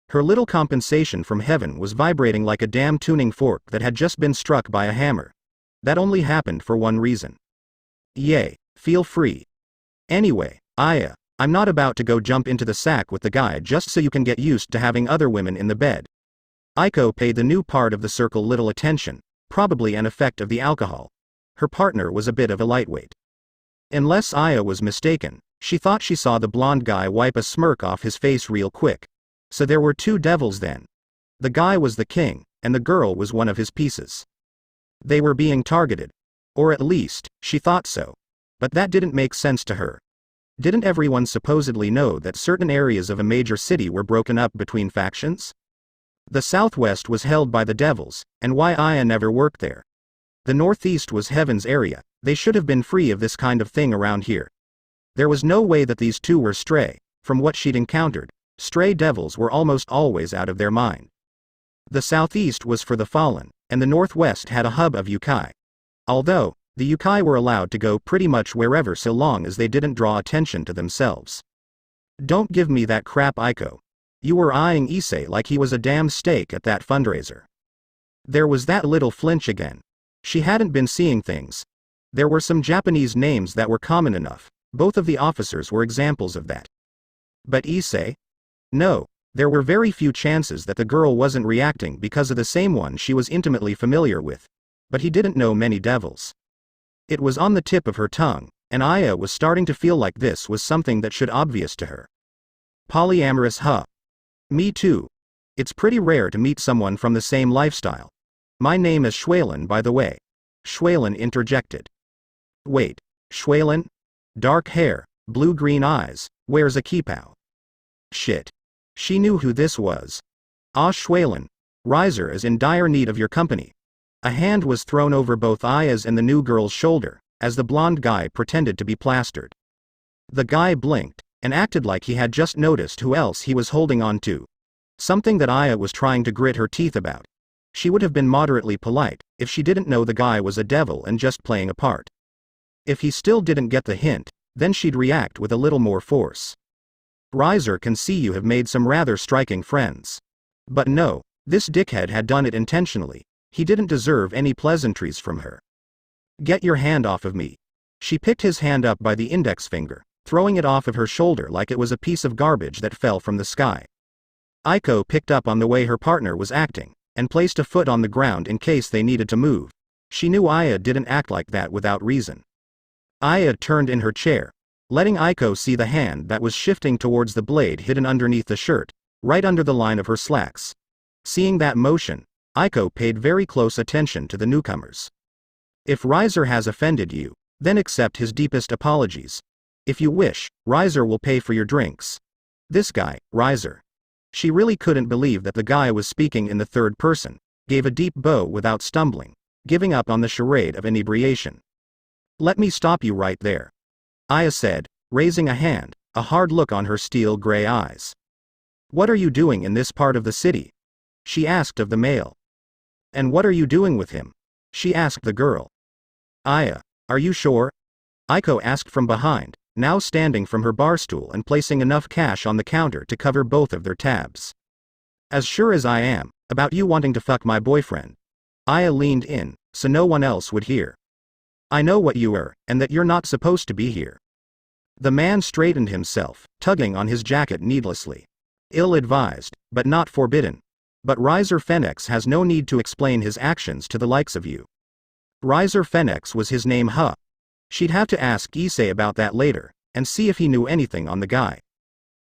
Her little compensation from heaven was vibrating like a damn tuning fork that had just been struck by a hammer. That only happened for one reason. Yay, feel free. Anyway, Aya, I'm not about to go jump into the sack with the guy just so you can get used to having other women in the bed. Aiko paid the new part of the circle little attention, probably an effect of the alcohol. Her partner was a bit of a lightweight. Unless Aya was mistaken, she thought she saw the blonde guy wipe a smirk off his face real quick. So there were two devils then. The guy was the king, and the girl was one of his pieces. They were being targeted. Or at least, she thought so. But that didn't make sense to her. Didn't everyone supposedly know that certain areas of a major city were broken up between factions? The southwest was held by the devils, and why Aya never worked there. The northeast was heaven's area, they should have been free of this kind of thing around here. There was no way that these two were stray. From what she'd encountered, stray devils were almost always out of their mind. The southeast was for the fallen, and the northwest had a hub of yokai. Although, the yokai were allowed to go pretty much wherever so long as they didn't draw attention to themselves. Don't give me that crap, Aiko. You were eyeing Issei like he was a damn steak at that fundraiser. There was that little flinch again. She hadn't been seeing things. There were some Japanese names that were common enough, both of the officers were examples of that. But Issei? No, there were very few chances that the girl wasn't reacting because of the same one she was intimately familiar with. But he didn't know many devils. It was on the tip of her tongue, and Aya was starting to feel like this was something that should obvious to her. Polyamorous, huh? Me too. It's pretty rare to meet someone from the same lifestyle. My name is Schwalen, by the way. Schwalen interjected. Wait, Schwalen? Dark hair, blue-green eyes, wears a kippao. Shit. She knew who this was. Ah, Schwalen. Reiser is in dire need of your company. A hand was thrown over both Aya's and the new girl's shoulder, as the blonde guy pretended to be plastered. The guy blinked, and acted like he had just noticed who else he was holding on to. Something that Aya was trying to grit her teeth about. She would have been moderately polite, if she didn't know the guy was a devil and just playing a part. If he still didn't get the hint, then she'd react with a little more force. Riser can see you have made some rather striking friends. But no, this dickhead had done it intentionally. He didn't deserve any pleasantries from her. Get your hand off of me. She picked his hand up by the index finger, throwing it off of her shoulder like it was a piece of garbage that fell from the sky. Aiko picked up on the way her partner was acting, and placed a foot on the ground in case they needed to move. She knew Aya didn't act like that without reason. Aya turned in her chair, letting Aiko see the hand that was shifting towards the blade hidden underneath the shirt, right under the line of her slacks. Seeing that motion, Aiko paid very close attention to the newcomers. If Riser has offended you, then accept his deepest apologies. If you wish, Riser will pay for your drinks. This guy, Riser. She really couldn't believe that the guy was speaking in the third person, gave a deep bow without stumbling, giving up on the charade of inebriation. Let me stop you right there, Aya said, raising a hand, a hard look on her steel gray eyes. What are you doing in this part of the city? She asked of the male. And what are you doing with him? She asked the girl. Aya, are you sure? Aiko asked from behind, now standing from her bar stool and placing enough cash on the counter to cover both of their tabs. As sure as I am, about you wanting to fuck my boyfriend. Aya leaned in, so no one else would hear. I know what you are, and that you're not supposed to be here. The man straightened himself, tugging on his jacket needlessly. Ill-advised, but not forbidden. But Riser Phoenix has no need to explain his actions to the likes of you. Riser Phoenix was his name, huh? She'd have to ask Issei about that later, and see if he knew anything on the guy.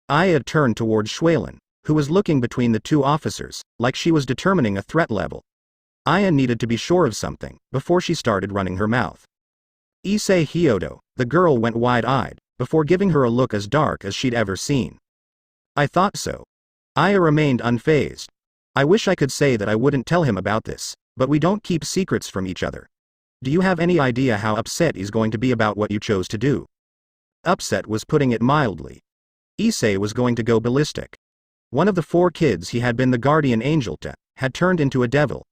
Aya turned towards Schwalen, who was looking between the two officers, like she was determining a threat level. Aya needed to be sure of something, before she started running her mouth. Issei Hyodo, the girl went wide-eyed, before giving her a look as dark as she'd ever seen. I thought so. Aya remained unfazed. I wish I could say that I wouldn't tell him about this, but we don't keep secrets from each other. Do you have any idea how upset he's going to be about what you chose to do? Upset was putting it mildly. Issei was going to go ballistic. One of the 4 kids he had been the guardian angel to, had turned into a devil.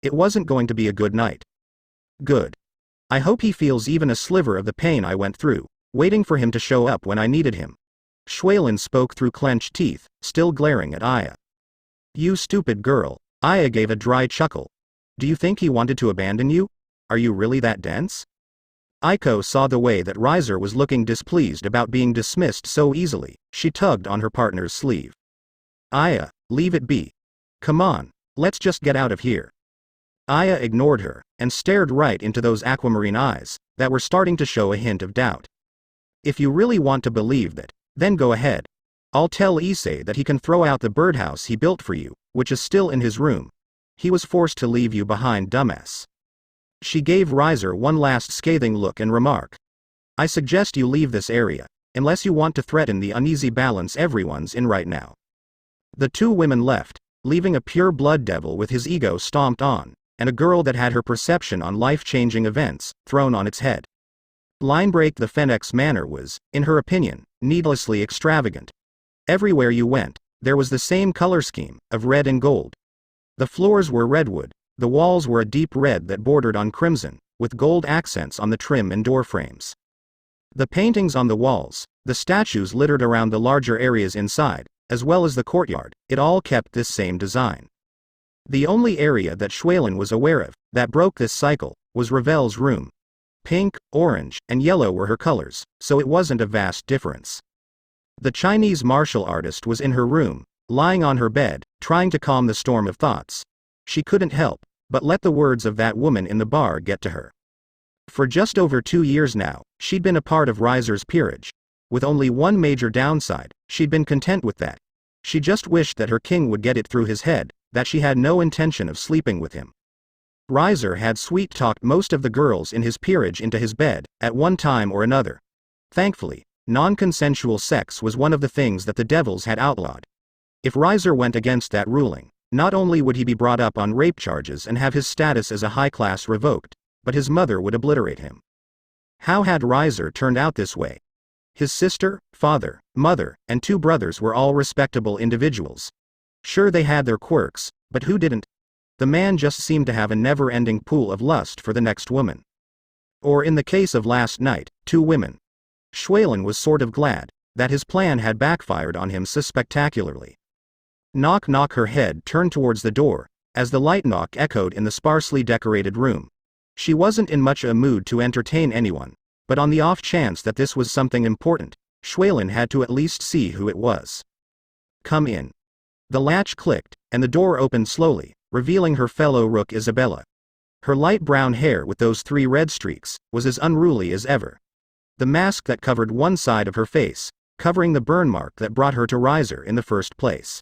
It wasn't going to be a good night. Good. I hope he feels even a sliver of the pain I went through, waiting for him to show up when I needed him. Schwalen spoke through clenched teeth, still glaring at Aya. You stupid girl, Aya gave a dry chuckle. Do you think he wanted to abandon you? Are you really that dense? Aiko saw the way that Riser was looking displeased about being dismissed so easily. She tugged on her partner's sleeve. Aya, leave it be. Come on, let's just get out of here. Aya ignored her, and stared right into those aquamarine eyes, that were starting to show a hint of doubt. If you really want to believe that, then go ahead. I'll tell Issei that he can throw out the birdhouse he built for you, which is still in his room. He was forced to leave you behind, dumbass. She gave Riser one last scathing look and remark. I suggest you leave this area, unless you want to threaten the uneasy balance everyone's in right now. The 2 women left, leaving a pure blood devil with his ego stomped on, and a girl that had her perception on life-changing events thrown on its head. Linebreak the Phoenix Manor was, in her opinion, needlessly extravagant. Everywhere you went, there was the same color scheme, of red and gold. The floors were redwood, the walls were a deep red that bordered on crimson, with gold accents on the trim and door frames. The paintings on the walls, the statues littered around the larger areas inside, as well as the courtyard, it all kept this same design. The only area that Schwalen was aware of, that broke this cycle, was Ravel's room. Pink, orange, and yellow were her colors, so it wasn't a vast difference. The Chinese martial artist was in her room, lying on her bed, trying to calm the storm of thoughts. She couldn't help but let the words of that woman in the bar get to her. For just over 2 years now, she'd been a part of Riser's peerage. With only one major downside, she'd been content with that. She just wished that her king would get it through his head, that she had no intention of sleeping with him. Riser had sweet-talked most of the girls in his peerage into his bed, at one time or another. Thankfully, non-consensual sex was one of the things that the devils had outlawed. If Riser went against that ruling, not only would he be brought up on rape charges and have his status as a high class revoked, but his mother would obliterate him. How had Riser turned out this way? His sister, father, mother, and 2 brothers were all respectable individuals. Sure, they had their quirks, but who didn't? The man just seemed to have a never-ending pool of lust for the next woman. Or in the case of last night, 2 women. Schwalen was sort of glad, that his plan had backfired on him so spectacularly. Knock knock. Her head turned towards the door, as the light knock echoed in the sparsely decorated room. She wasn't in much a mood to entertain anyone, but on the off chance that this was something important, Schwalen had to at least see who it was. Come in. The latch clicked, and the door opened slowly, revealing her fellow rook Isabella. Her light brown hair with those 3 red streaks was as unruly as ever. The mask that covered one side of her face, covering the burn mark that brought her to Reiser in the first place.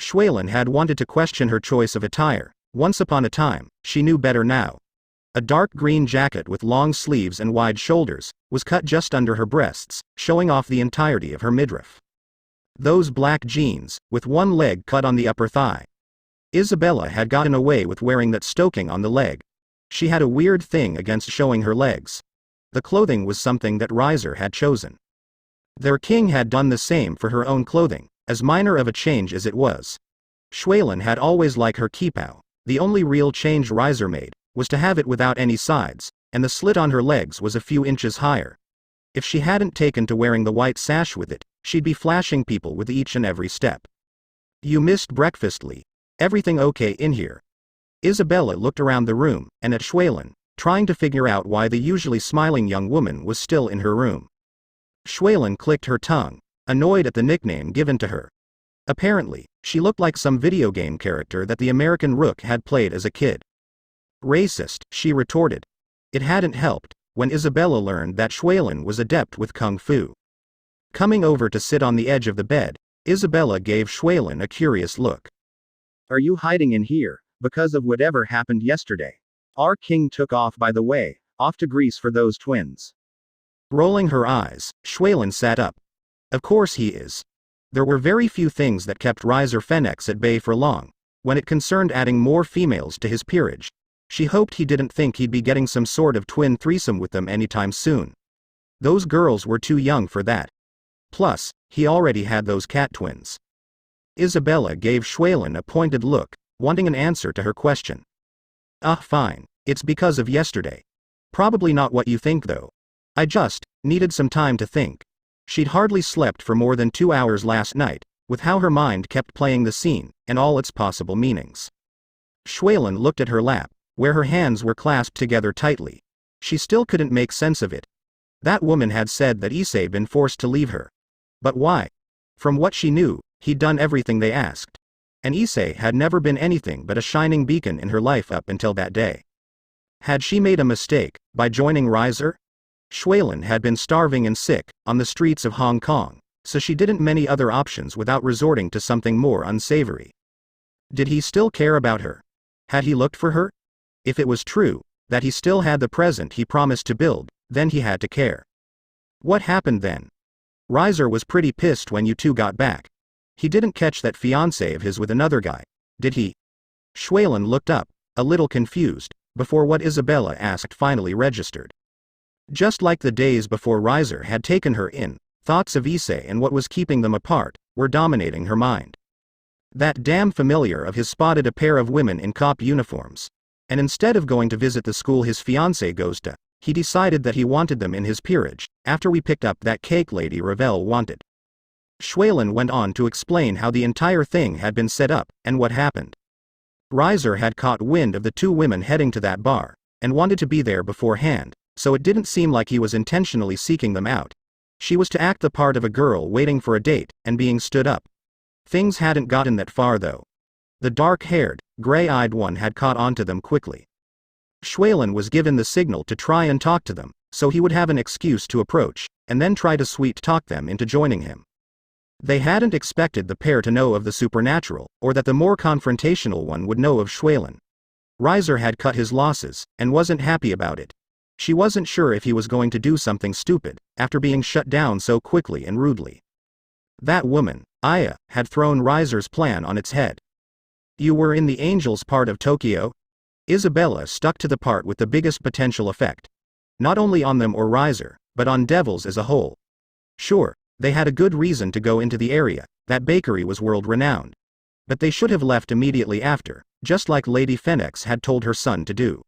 Schwalen had wanted to question her choice of attire. Once upon a time, she knew better now. A dark green jacket with long sleeves and wide shoulders was cut just under her breasts, showing off the entirety of her midriff. Those black jeans, with one leg cut on the upper thigh. Isabella had gotten away with wearing that stoking on the leg. She had a weird thing against showing her legs. The clothing was something that Reiser had chosen. Their king had done the same for her own clothing, as minor of a change as it was. Schwalen had always liked her kippau. The only real change Reiser made was to have it without any sides, and the slit on her legs was a few inches higher. If she hadn't taken to wearing the white sash with it, she'd be flashing people with each and every step. You missed breakfast, Lee. Everything okay in here? Isabella looked around the room, and at Schwalen, trying to figure out why the usually smiling young woman was still in her room. Schwalen clicked her tongue, annoyed at the nickname given to her. Apparently, she looked like some video game character that the American rook had played as a kid. Racist, she retorted. It hadn't helped when Isabella learned that Schwalen was adept with kung fu. Coming over to sit on the edge of the bed, Isabella gave Schwalen a curious look. Are you hiding in here, because of whatever happened yesterday? Our king took off, by the way, off to Greece for those twins. Rolling her eyes, Schwalen sat up. Of course he is. There were very few things that kept Reiser Fenix at bay for long. When it concerned adding more females to his peerage, she hoped he didn't think he'd be getting some sort of twin threesome with them anytime soon. Those girls were too young for that. Plus, he already had those cat twins. Isabella gave Schwalen a pointed look, wanting an answer to her question. Fine. It's because of yesterday. Probably not what you think though. I just needed some time to think. She'd hardly slept for more than 2 hours last night, with how her mind kept playing the scene, and all its possible meanings. Schwalen looked at her lap, where her hands were clasped together tightly. She still couldn't make sense of it. That woman had said that Issei been forced to leave her. But why? From what she knew, he'd done everything they asked. And Issei had never been anything but a shining beacon in her life up until that day. Had she made a mistake by joining Reiser? Schwalen had been starving and sick on the streets of Hong Kong, so she didn't many other options without resorting to something more unsavory. Did he still care about her? Had he looked for her? If it was true that he still had the present he promised to build, then he had to care. What happened then? Reiser was pretty pissed when you two got back. He didn't catch that fiancé of his with another guy, did he? Schwalen looked up, a little confused, before what Isabella asked finally registered. Just like the days before Reiser had taken her in, thoughts of Issei and what was keeping them apart were dominating her mind. That damn familiar of his spotted a pair of women in cop uniforms. And instead of going to visit the school his fiancé goes to, he decided that he wanted them in his peerage, after we picked up that cake Lady Ravel wanted. Schwalen went on to explain how the entire thing had been set up, and what happened. Reiser had caught wind of the 2 women heading to that bar, and wanted to be there beforehand, so it didn't seem like he was intentionally seeking them out. She was to act the part of a girl waiting for a date, and being stood up. Things hadn't gotten that far though. The dark-haired, gray-eyed one had caught on to them quickly. Schwalen was given the signal to try and talk to them, so he would have an excuse to approach, and then try to sweet-talk them into joining him. They hadn't expected the pair to know of the supernatural, or that the more confrontational one would know of Schwalen. Reiser had cut his losses, and wasn't happy about it. She wasn't sure if he was going to do something stupid, after being shut down so quickly and rudely. That woman, Aya, had thrown Reiser's plan on its head. You were in the Angels part of Tokyo? Isabella stuck to the part with the biggest potential effect. Not only on them or Reiser, but on Devils as a whole. Sure, they had a good reason to go into the area, that bakery was world-renowned. But they should have left immediately after, just like Lady Fenix had told her son to do.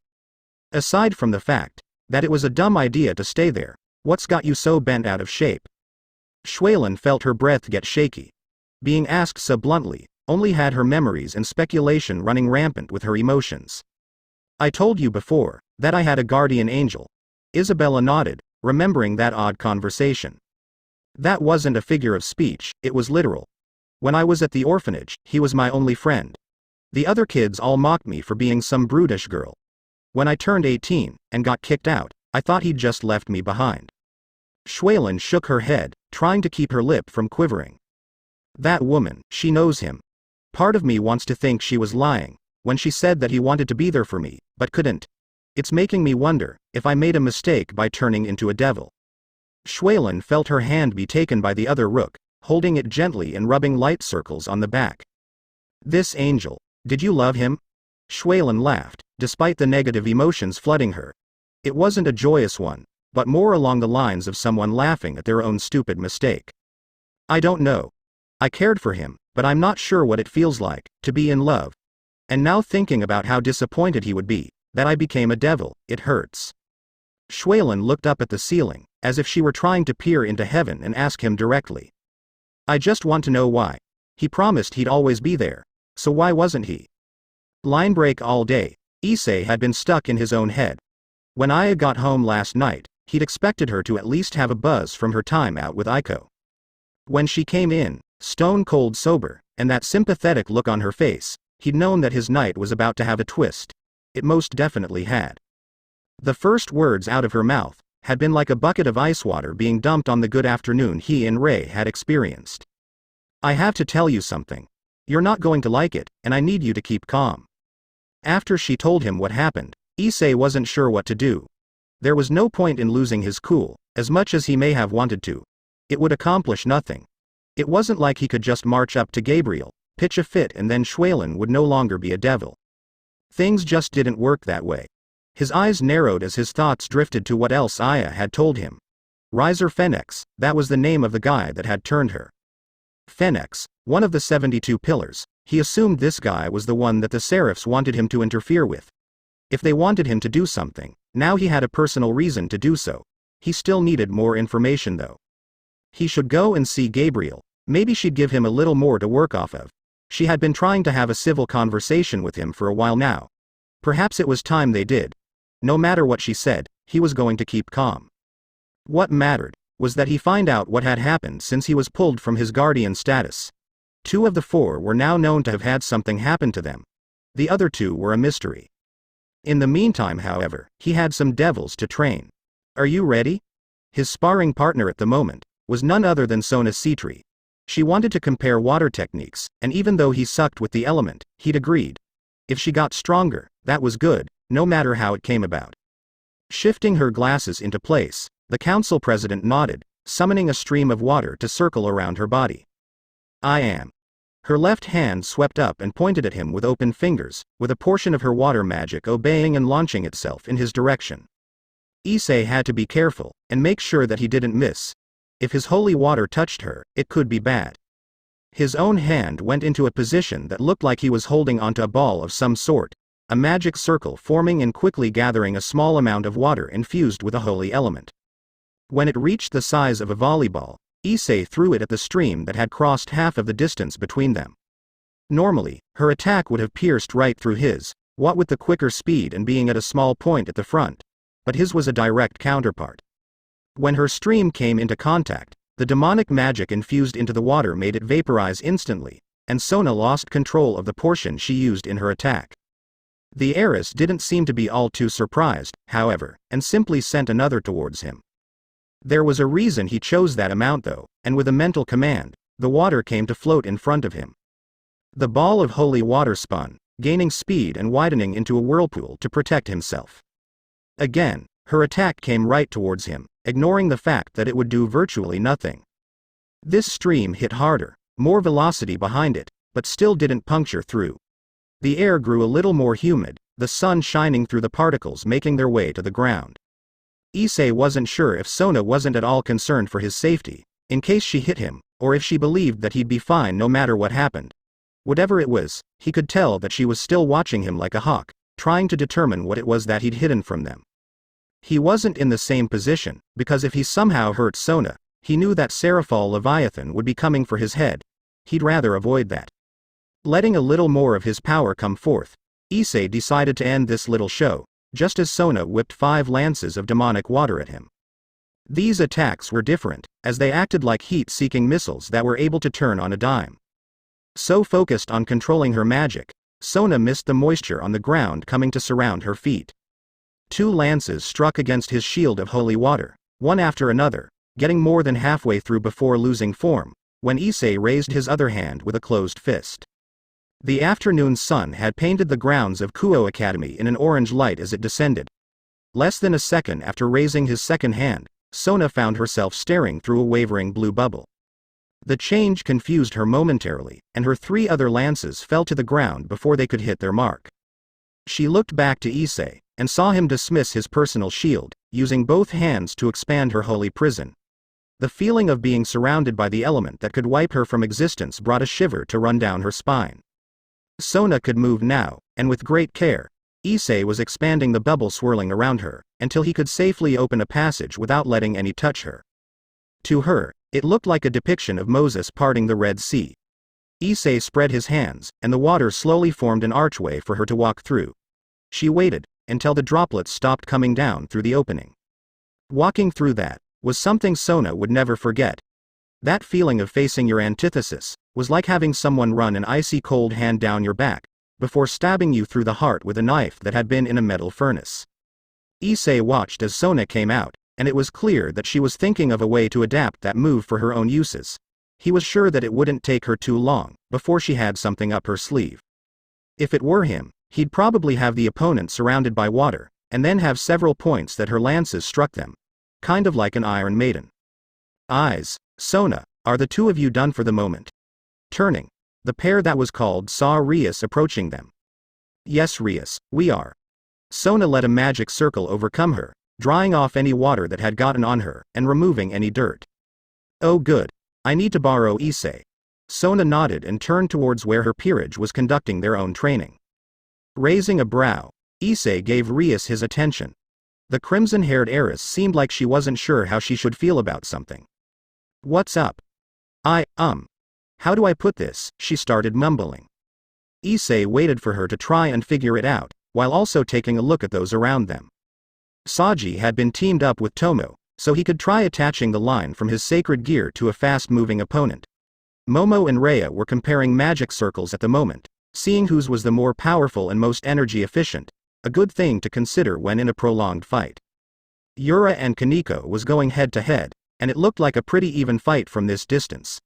Aside from the fact that it was a dumb idea to stay there, what's got you so bent out of shape? Shuilin felt her breath get shaky. Being asked so bluntly only had her memories and speculation running rampant with her emotions. I told you before that I had a guardian angel. Isabella nodded, remembering that odd conversation. That wasn't a figure of speech, it was literal. When I was at the orphanage, he was my only friend. The other kids all mocked me for being some brutish girl. When I turned 18 and got kicked out, I thought he'd just left me behind. Shuilin shook her head, trying to keep her lip from quivering. That woman, she knows him. Part of me wants to think she was lying when she said that he wanted to be there for me, but couldn't. It's making me wonder if I made a mistake by turning into a devil. Shuilin felt her hand be taken by the other rook, holding it gently and rubbing light circles on the back. This angel, did you love him? Shuilin laughed, despite the negative emotions flooding her. It wasn't a joyous one, but more along the lines of someone laughing at their own stupid mistake. I don't know. I cared for him, but I'm not sure what it feels like to be in love. And now thinking about how disappointed he would be that I became a devil, it hurts. Shuilin looked up at the ceiling, as if she were trying to peer into heaven and ask him directly. I just want to know why. He promised he'd always be there, so why wasn't he? Line break all day. Issei had been stuck in his own head. When Aya got home last night, he'd expected her to at least have a buzz from her time out with Aiko. When she came in, stone cold sober, and that sympathetic look on her face, he'd known that his night was about to have a twist. It most definitely had. The first words out of her mouth had been like a bucket of ice water being dumped on the good afternoon he and Ray had experienced. I have to tell you something. You're not going to like it, and I need you to keep calm. After she told him what happened, Issei wasn't sure what to do. There was no point in losing his cool, as much as he may have wanted to. It would accomplish nothing. It wasn't like he could just march up to Gabriel, pitch a fit, and then Shuilin would no longer be a devil. Things just didn't work that way. His eyes narrowed as his thoughts drifted to what else Aya had told him. Riser Phoenix, that was the name of the guy that had turned her. Phoenix, one of the 72 pillars, he assumed this guy was the one that the Seraphs wanted him to interfere with. If they wanted him to do something, now he had a personal reason to do so. He still needed more information though. He should go and see Gabriel. Maybe she'd give him a little more to work off of. She had been trying to have a civil conversation with him for a while now. Perhaps it was time they did. No matter what she said, he was going to keep calm. What mattered was that he find out what had happened since he was pulled from his guardian status. 2 of the 4 were now known to have had something happen to them. The other 2 were a mystery. In the meantime, however, he had some devils to train. Are you ready? His sparring partner at the moment was none other than Sona Citri. She wanted to compare water techniques, and even though he sucked with the element, he'd agreed. If she got stronger, that was good, no matter how it came about. Shifting her glasses into place, the council president nodded, summoning a stream of water to circle around her body. I am. Her left hand swept up and pointed at him with open fingers, with a portion of her water magic obeying and launching itself in his direction. Issei had to be careful, and make sure that he didn't miss. If his holy water touched her, it could be bad. His own hand went into a position that looked like he was holding onto a ball of some sort, a magic circle forming and quickly gathering a small amount of water infused with a holy element. When it reached the size of a volleyball, Issei threw it at the stream that had crossed half of the distance between them. Normally, her attack would have pierced right through his, what with the quicker speed and being at a small point at the front, but his was a direct counterpart. When her stream came into contact, the demonic magic infused into the water made it vaporize instantly, and Sona lost control of the portion she used in her attack. The heiress didn't seem to be all too surprised, however, and simply sent another towards him. There was a reason he chose that amount though, and with a mental command, the water came to float in front of him. The ball of holy water spun, gaining speed and widening into a whirlpool to protect himself. Again, her attack came right towards him, ignoring the fact that it would do virtually nothing. This stream hit harder, more velocity behind it, but still didn't puncture through. The air grew a little more humid, the sun shining through the particles making their way to the ground. Issei wasn't sure if Sona wasn't at all concerned for his safety, in case she hit him, or if she believed that he'd be fine no matter what happened. Whatever it was, he could tell that she was still watching him like a hawk, trying to determine what it was that he'd hidden from them. He wasn't in the same position, because if he somehow hurt Sona, He knew that Seraphal Leviathan would be coming for his head. He'd rather avoid that. Letting a little more of his power come forth, Issei decided to end this little show, just as Sona whipped 5 lances of demonic water at him. These attacks were different, as they acted like heat-seeking missiles that were able to turn on a dime. So focused on controlling her magic, Sona missed the moisture on the ground coming to surround her feet. 2 lances struck against his shield of holy water, one after another, getting more than halfway through before losing form, when Issei raised his other hand with a closed fist. The afternoon sun had painted the grounds of Kuo Academy in an orange light as it descended. Less than a second after raising his second hand, Sona found herself staring through a wavering blue bubble. The change confused her momentarily, and her 3 other lances fell to the ground before they could hit their mark. She looked back to Issei, and saw him dismiss his personal shield, using both hands to expand her holy prison. The feeling of being surrounded by the element that could wipe her from existence brought a shiver to run down her spine. Sona could move now, and with great care, Issei was expanding the bubble swirling around her, until he could safely open a passage without letting any touch her. To her, it looked like a depiction of Moses parting the Red Sea. Issei spread his hands, and the water slowly formed an archway for her to walk through. She waited, until the droplets stopped coming down through the opening. Walking through that was something Sona would never forget. That feeling of facing your antithesis was like having someone run an icy cold hand down your back, before stabbing you through the heart with a knife that had been in a metal furnace. Issei watched as Sona came out, and it was clear that she was thinking of a way to adapt that move for her own uses. He was sure that it wouldn't take her too long before she had something up her sleeve. If it were him, he'd probably have the opponent surrounded by water, and then have several points that her lances struck them. Kind of like an Iron Maiden. Eyes, Sona, are the 2 of you done for the moment? Turning, the pair that was called saw Rias approaching them. Yes Rias, we are. Sona let a magic circle overcome her, drying off any water that had gotten on her, and removing any dirt. Oh good. I need to borrow Issei. Sona nodded and turned towards where her peerage was conducting their own training. Raising a brow, Issei gave Rias his attention. The crimson-haired heiress seemed like she wasn't sure how she should feel about something. What's up? How do I put this? She started mumbling. Issei waited for her to try and figure it out, while also taking a look at those around them. Saji had been teamed up with Tomo, so he could try attaching the line from his sacred gear to a fast-moving opponent. Momo and Rhea were comparing magic circles at the moment, seeing whose was the more powerful and most energy efficient, a good thing to consider when in a prolonged fight. Yura and Kaneko was going head-to-head, and it looked like a pretty even fight from this distance.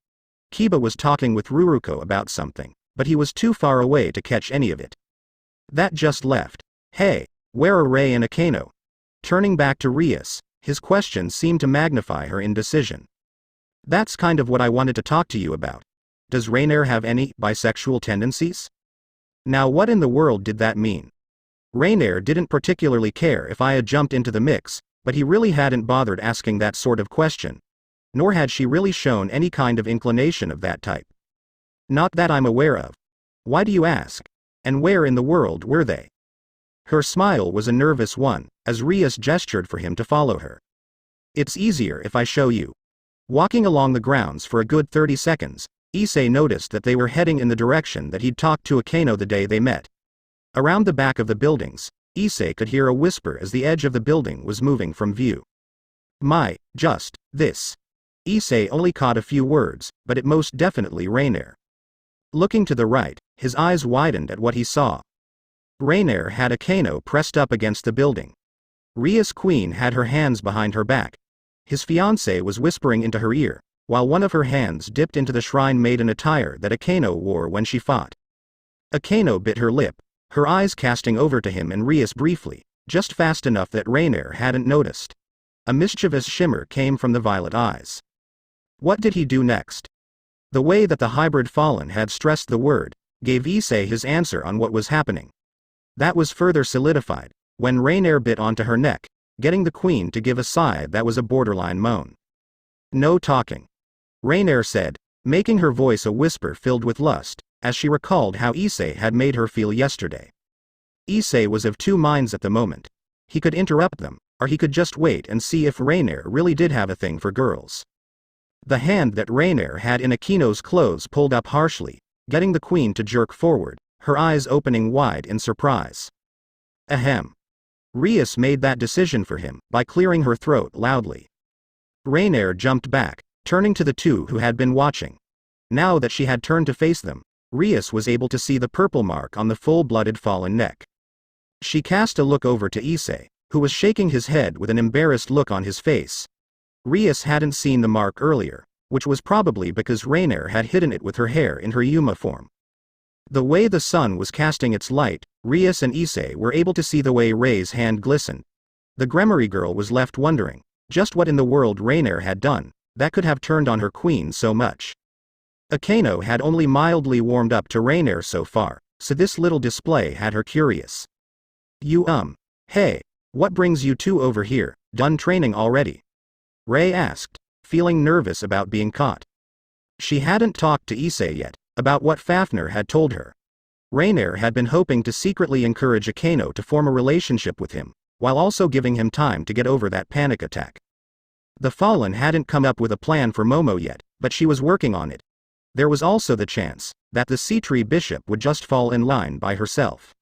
Kiba was talking with Ruruko about something, but he was too far away to catch any of it. That just left. Hey, where are Rei and Akeno? Turning back to Rias, his question seemed to magnify her indecision. That's kind of what I wanted to talk to you about. Does Rainier have any bisexual tendencies? Now what in the world did that mean? Rainier didn't particularly care if I had jumped into the mix, but he really hadn't bothered asking that sort of question. Nor had she really shown any kind of inclination of that type. Not that I'm aware of. Why do you ask? And where in the world were they? Her smile was a nervous one, as Rias gestured for him to follow her. It's easier if I show you. Walking along the grounds for a good 30 seconds, Issei noticed that they were heading in the direction that he'd talked to Akeno the day they met. Around the back of the buildings, Issei could hear a whisper as the edge of the building was moving from view. Just this. Issei only caught a few words, but it most definitely Rainier. Looking to the right, his eyes widened at what he saw. Rainier had Akeno pressed up against the building. Ria's queen had her hands behind her back. His fiancé was whispering into her ear, while one of her hands dipped into the shrine maiden attire that Akeno wore when she fought. Akeno bit her lip, her eyes casting over to him and Rias briefly, just fast enough that Rainier hadn't noticed. A mischievous shimmer came from the violet eyes. What did he do next? The way that the hybrid fallen had stressed the word, gave Issei his answer on what was happening. That was further solidified, when Rainier bit onto her neck, getting the queen to give a sigh that was a borderline moan. No talking. Rainier said, making her voice a whisper filled with lust, as she recalled how Issei had made her feel yesterday. Issei was of 2 minds at the moment. He could interrupt them, or he could just wait and see if Rainier really did have a thing for girls. The hand that Rainier had in Aquino's clothes pulled up harshly, getting the queen to jerk forward, her eyes opening wide in surprise. Ahem. Rias made that decision for him, by clearing her throat loudly. Rainier jumped back, turning to the two who had been watching. Now that she had turned to face them, Rias was able to see the purple mark on the full-blooded fallen neck. She cast a look over to Issei, who was shaking his head with an embarrassed look on his face. Rias hadn't seen the mark earlier, which was probably because Rainier had hidden it with her hair in her Yuma form. The way the sun was casting its light, Rias and Issei were able to see the way Ray's hand glistened. The Gremory girl was left wondering, just what in the world Rainier had done, that could have turned on her queen so much. Aquino had only mildly warmed up to Rainier so far, so this little display had her curious. Hey, what brings you two over here, done training already? Ray asked, feeling nervous about being caught. She hadn't talked to Issei yet, about what Fafnir had told her. Rainier had been hoping to secretly encourage Aquino to form a relationship with him, while also giving him time to get over that panic attack. The Fallen hadn't come up with a plan for Momo yet, but she was working on it. There was also the chance that the Sea-Tree Bishop would just fall in line by herself.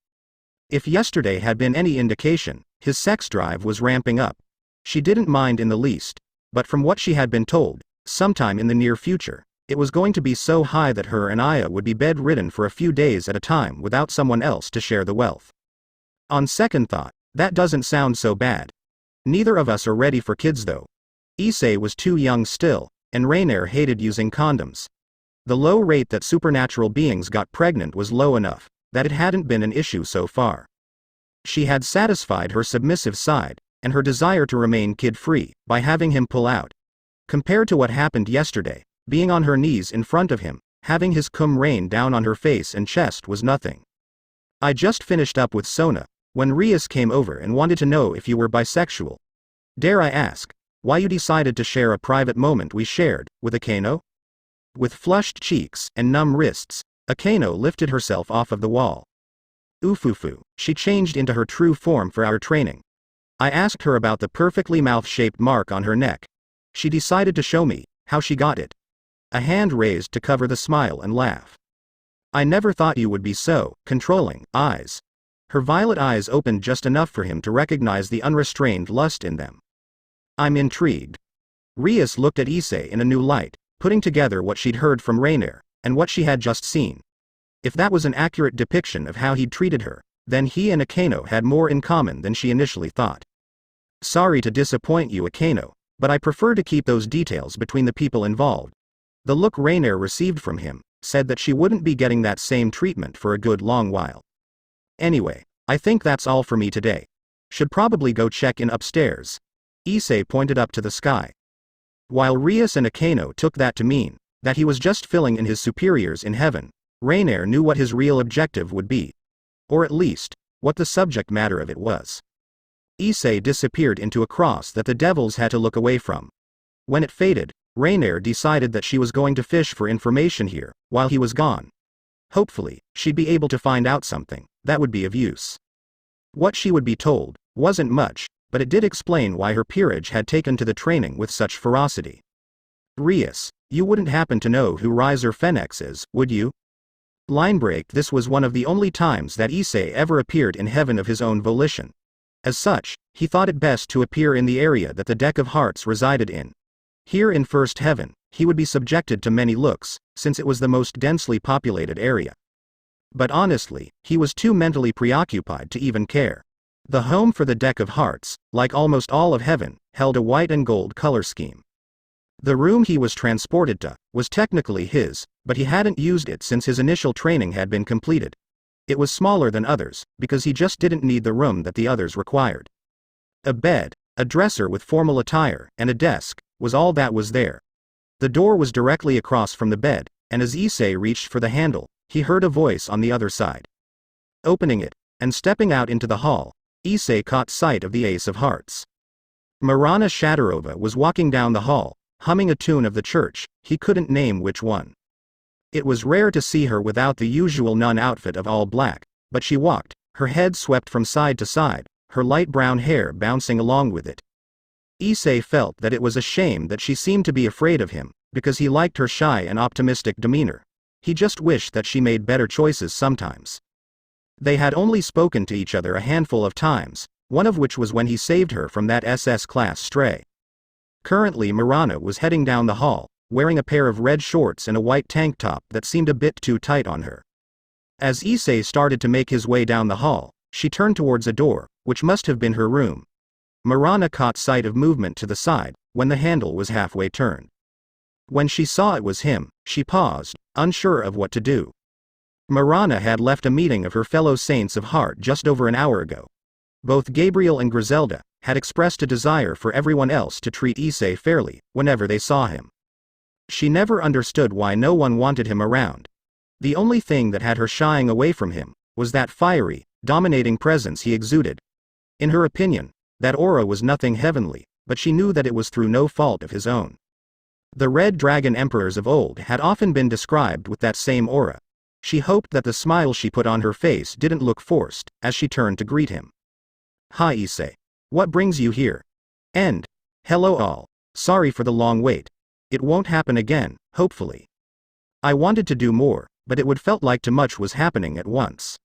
If yesterday had been any indication, his sex drive was ramping up. She didn't mind in the least, but from what she had been told, sometime in the near future, it was going to be so high that her and Aya would be bedridden for a few days at a time without someone else to share the wealth. On second thought, that doesn't sound so bad. Neither of us are ready for kids though. Issei was too young still, and Rainier hated using condoms. The low rate that supernatural beings got pregnant was low enough that it hadn't been an issue so far. She had satisfied her submissive side, and her desire to remain kid-free, by having him pull out. Compared to what happened yesterday, being on her knees in front of him, having his cum rain down on her face and chest was nothing. I just finished up with Sona, when Rias came over and wanted to know if you were bisexual. Dare I ask, why you decided to share a private moment we shared, with Aquino? With flushed cheeks and numb wrists, Aquino lifted herself off of the wall. Ufufu, she changed into her true form for our training. I asked her about the perfectly mouth-shaped mark on her neck. She decided to show me how she got it. A hand raised to cover the smile and laugh. I never thought you would be so controlling. Eyes. Her violet eyes opened just enough for him to recognize the unrestrained lust in them. I'm intrigued. Rias looked at Issei in a new light, putting together what she'd heard from Rainier, and what she had just seen. If that was an accurate depiction of how he'd treated her, then he and Aquino had more in common than she initially thought. Sorry to disappoint you, Aquino, but I prefer to keep those details between the people involved. The look Rainier received from him said that she wouldn't be getting that same treatment for a good long while. Anyway, I think that's all for me today. Should probably go check in upstairs. Issei pointed up to the sky. While Rias and Aquino took that to mean that he was just filling in his superiors in heaven, Rainier knew what his real objective would be. Or at least, what the subject matter of it was. Issei disappeared into a cross that the devils had to look away from. When it faded, Rainier decided that she was going to fish for information here, while he was gone. Hopefully, she'd be able to find out something that would be of use. What she would be told wasn't much, but it did explain why her peerage had taken to the training with such ferocity. Rias, you wouldn't happen to know who Riser Fenix is, would you? Linebreak. This was one of the only times that Issei ever appeared in heaven of his own volition. As such, he thought it best to appear in the area that the Deck of Hearts resided in. Here in First Heaven, he would be subjected to many looks, since it was the most densely populated area. But honestly, he was too mentally preoccupied to even care. The home for the Deck of Hearts, like almost all of heaven, held a white and gold color scheme. The room he was transported to was technically his, but he hadn't used it since his initial training had been completed. It was smaller than others, because he just didn't need the room that the others required. A bed, a dresser with formal attire, and a desk was all that was there. The door was directly across from the bed, and as Issei reached for the handle, he heard a voice on the other side. Opening it, and stepping out into the hall, Issei caught sight of the Ace of Hearts. Marana Shadorova was walking down the hall, humming a tune of the church, he couldn't name which one. It was rare to see her without the usual nun outfit of all black, but she walked, her head swept from side to side, her light brown hair bouncing along with it. Issei felt that it was a shame that she seemed to be afraid of him, because he liked her shy and optimistic demeanor. He just wished that she made better choices sometimes. They had only spoken to each other a handful of times, one of which was when he saved her from that SS class stray. Currently Marana was heading down the hall, wearing a pair of red shorts and a white tank top that seemed a bit too tight on her. As Issei started to make his way down the hall, she turned towards a door, which must have been her room. Marana caught sight of movement to the side, when the handle was halfway turned. When she saw it was him, she paused, unsure of what to do. Marana had left a meeting of her fellow saints of heart just over an hour ago. Both Gabriel and Griselda had expressed a desire for everyone else to treat Issei fairly, whenever they saw him. She never understood why no one wanted him around. The only thing that had her shying away from him was that fiery, dominating presence he exuded. In her opinion, that aura was nothing heavenly, but she knew that it was through no fault of his own. The Red Dragon Emperors of old had often been described with that same aura. She hoped that the smile she put on her face didn't look forced, as she turned to greet him. "Hi Issei. What brings you here?" "And hello all. Sorry for the long wait. It won't happen again, hopefully. I wanted to do more, but it would felt like too much was happening at once.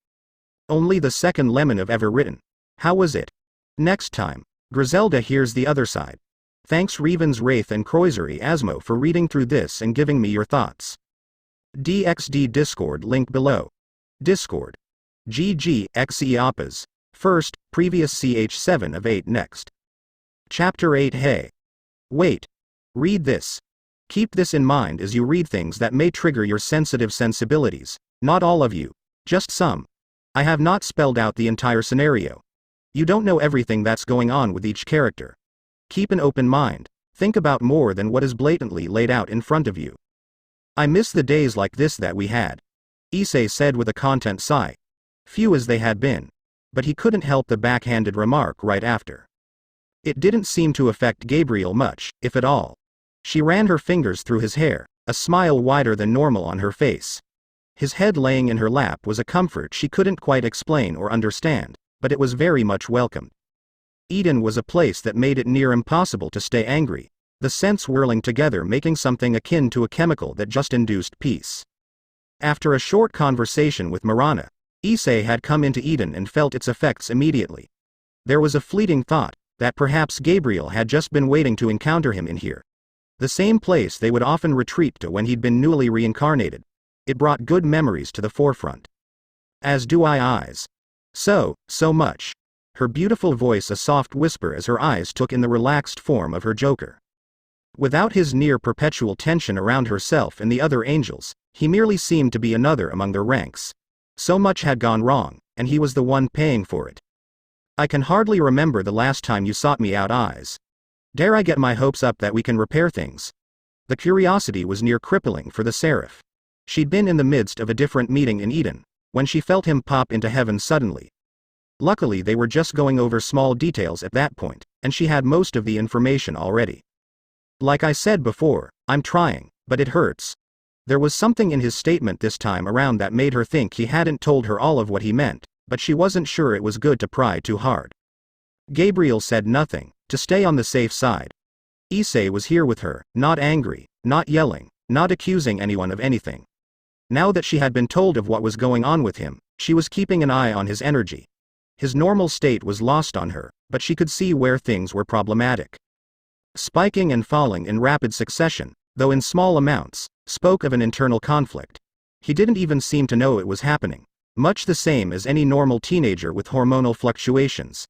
Only the second lemon I've ever written. How was it? Next time." Griselda hears the other side. "Thanks Revens Wraith and Croisery Asmo for reading through this and giving me your thoughts. DXD Discord link below. Discord. GG XE Appas. First, previous CH7 of 8 next. Chapter 8 Hey. Wait. Read this. Keep this in mind as you read things that may trigger your sensitive sensibilities. Not all of you. Just some. I have not spelled out the entire scenario. You don't know everything that's going on with each character. Keep an open mind. Think about more than what is blatantly laid out in front of you. I miss the days like this that we had," Issei said with a content sigh. Few as they had been. But he couldn't help the backhanded remark right after. It didn't seem to affect Gabriel much, if at all. She ran her fingers through his hair, a smile wider than normal on her face. His head laying in her lap was a comfort she couldn't quite explain or understand, but it was very much welcomed. Eden was a place that made it near impossible to stay angry, the scents whirling together making something akin to a chemical that just induced peace. After a short conversation with Marana, Issei had come into Eden and felt its effects immediately. There was a fleeting thought that perhaps Gabriel had just been waiting to encounter him in here. The same place they would often retreat to when he'd been newly reincarnated. It brought good memories to the forefront. As do eyes. So much. Her beautiful voice a soft whisper as her eyes took in the relaxed form of her Joker. Without his near-perpetual tension around herself and the other angels, he merely seemed to be another among their ranks. So much had gone wrong, and he was the one paying for it. I can hardly remember the last time you sought me out, eyes. Dare I get my hopes up that we can repair things? The curiosity was near crippling for the Seraph. She'd been in the midst of a different meeting in Eden, when she felt him pop into heaven suddenly. Luckily they were just going over small details at that point, and she had most of the information already. Like I said before, I'm trying, but it hurts. There was something in his statement this time around that made her think he hadn't told her all of what he meant, but she wasn't sure it was good to pry too hard. Gabriel said nothing, to stay on the safe side. Issei was here with her, not angry, not yelling, not accusing anyone of anything. Now that she had been told of what was going on with him, she was keeping an eye on his energy. His normal state was lost on her, but she could see where things were problematic. Spiking and falling in rapid succession, though in small amounts, spoke of an internal conflict. He didn't even seem to know it was happening, much the same as any normal teenager with hormonal fluctuations.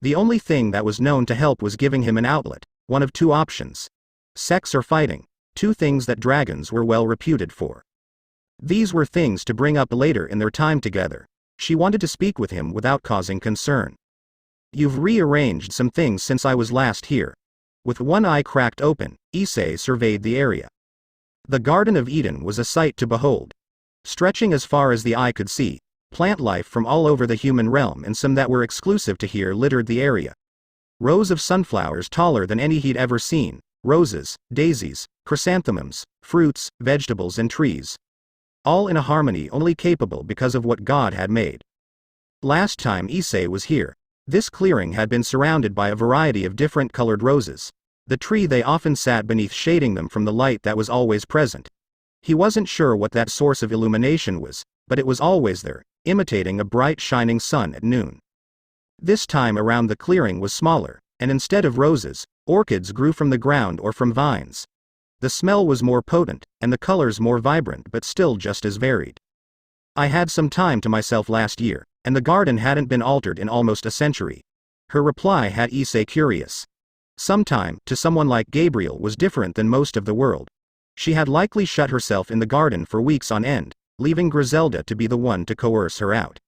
The only thing that was known to help was giving him an outlet, one of two options. Sex or fighting, two things that dragons were well reputed for. These were things to bring up later in their time together. She wanted to speak with him without causing concern. You've rearranged some things since I was last here. With one eye cracked open, Issei surveyed the area. The Garden of Eden was a sight to behold. Stretching as far as the eye could see, plant life from all over the human realm and some that were exclusive to here littered the area. Rows of sunflowers taller than any he'd ever seen, roses, daisies, chrysanthemums, fruits, vegetables and trees. All in a harmony only capable because of what God had made. Last time Issei was here, this clearing had been surrounded by a variety of different colored roses. The tree they often sat beneath shading them from the light that was always present. He wasn't sure what that source of illumination was, but it was always there, imitating a bright shining sun at noon. This time around the clearing was smaller, and instead of roses, orchids grew from the ground or from vines. The smell was more potent, and the colors more vibrant but still just as varied. I had some time to myself last year, and the garden hadn't been altered in almost a century. Her reply had Issei curious. Some time, to someone like Gabriel, was different than most of the world. She had likely shut herself in the garden for weeks on end, leaving Griselda to be the one to coerce her out.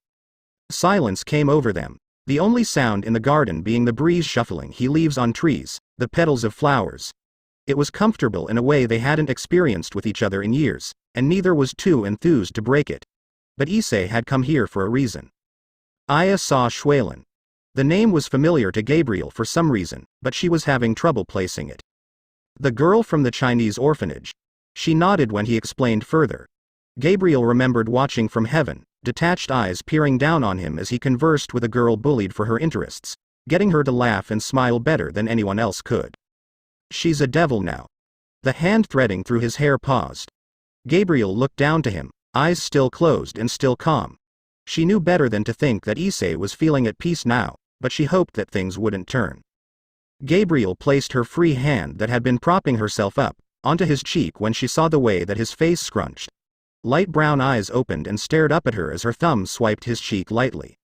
Silence came over them, the only sound in the garden being the breeze shuffling leaves on trees, the petals of flowers. It was comfortable in a way they hadn't experienced with each other in years, and neither was too enthused to break it. But Issei had come here for a reason. Aya saw Shuilin. The name was familiar to Gabriel for some reason, but she was having trouble placing it. The girl from the Chinese orphanage. She nodded when he explained further. Gabriel remembered watching from heaven, detached eyes peering down on him as he conversed with a girl bullied for her interests, getting her to laugh and smile better than anyone else could. She's a devil now. The hand threading through his hair paused. Gabriel looked down to him, eyes still closed and still calm. She knew better than to think that Issei was feeling at peace now, but she hoped that things wouldn't turn. Gabriel placed her free hand that had been propping herself up onto his cheek when she saw the way that his face scrunched. Light brown eyes opened and stared up at her as her thumb swiped his cheek lightly.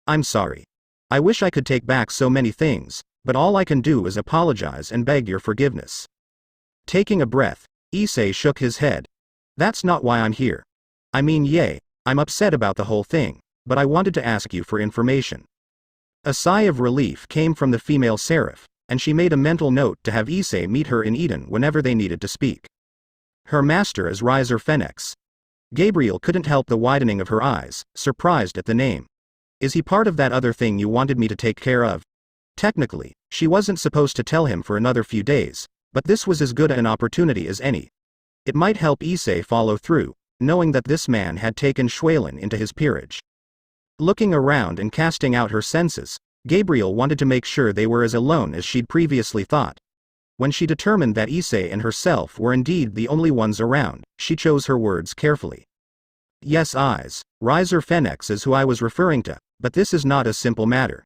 I'm sorry. I wish I could take back so many things, but all I can do is apologize and beg your forgiveness. Taking a breath, Issei shook his head. That's not why I'm here. I mean, I'm upset about the whole thing, but I wanted to ask you for information. A sigh of relief came from the female seraph, and she made a mental note to have Issei meet her in Eden whenever they needed to speak. Her master is Riser Phoenix. Gabriel couldn't help the widening of her eyes, surprised at the name. Is he part of that other thing you wanted me to take care of? Technically, she wasn't supposed to tell him for another few days, but this was as good an opportunity as any. It might help Issei follow through, knowing that this man had taken Shuilin into his peerage. Looking around and casting out her senses, Gabriel wanted to make sure they were as alone as she'd previously thought. When she determined that Issei and herself were indeed the only ones around, she chose her words carefully. Yes, Riser Phoenix is who I was referring to, but this is not a simple matter.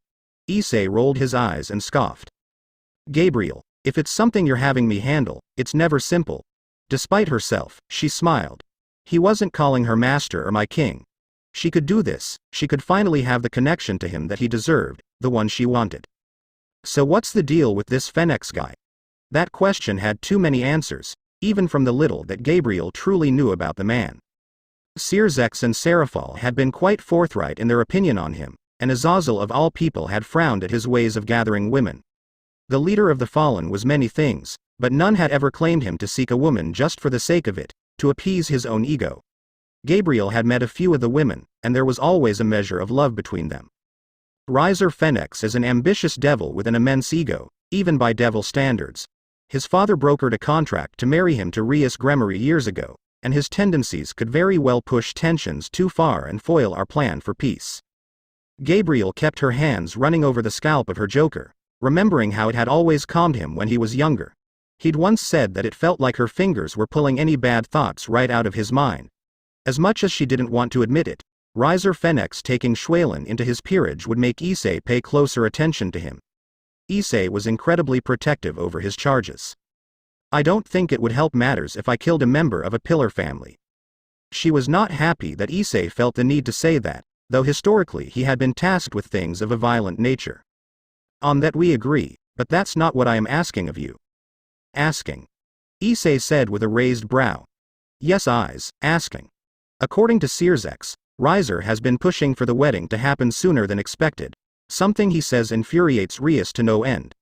Issei rolled his eyes and scoffed. Gabriel, if it's something you're having me handle, it's never simple. Despite herself, she smiled. He wasn't calling her master or my king. She could do this, she could finally have the connection to him that he deserved, the one she wanted. So what's the deal with this Phoenix guy? That question had too many answers, even from the little that Gabriel truly knew about the man. Sirzex and Seraphal had been quite forthright in their opinion on him, and Azazel of all people had frowned at his ways of gathering women. The leader of the fallen was many things, but none had ever claimed him to seek a woman just for the sake of it, to appease his own ego. Gabriel had met a few of the women, and there was always a measure of love between them. Riser Phoenix is an ambitious devil with an immense ego, even by devil standards. His father brokered a contract to marry him to Rias Gremory years ago, and his tendencies could very well push tensions too far and foil our plan for peace. Gabriel kept her hands running over the scalp of her joker, remembering how it had always calmed him when he was younger. He'd once said that it felt like her fingers were pulling any bad thoughts right out of his mind. As much as she didn't want to admit it, Riser Phoenix taking Shuilin into his peerage would make Issei pay closer attention to him. Issei was incredibly protective over his charges. I don't think it would help matters if I killed a member of a pillar family. She was not happy that Issei felt the need to say that, though historically he had been tasked with things of a violent nature. On that we agree, but that's not what I am asking of you. Asking. Issei said with a raised brow. Yes, asking. According to Sirzex, Riser has been pushing for the wedding to happen sooner than expected, something he says infuriates Rias to no end.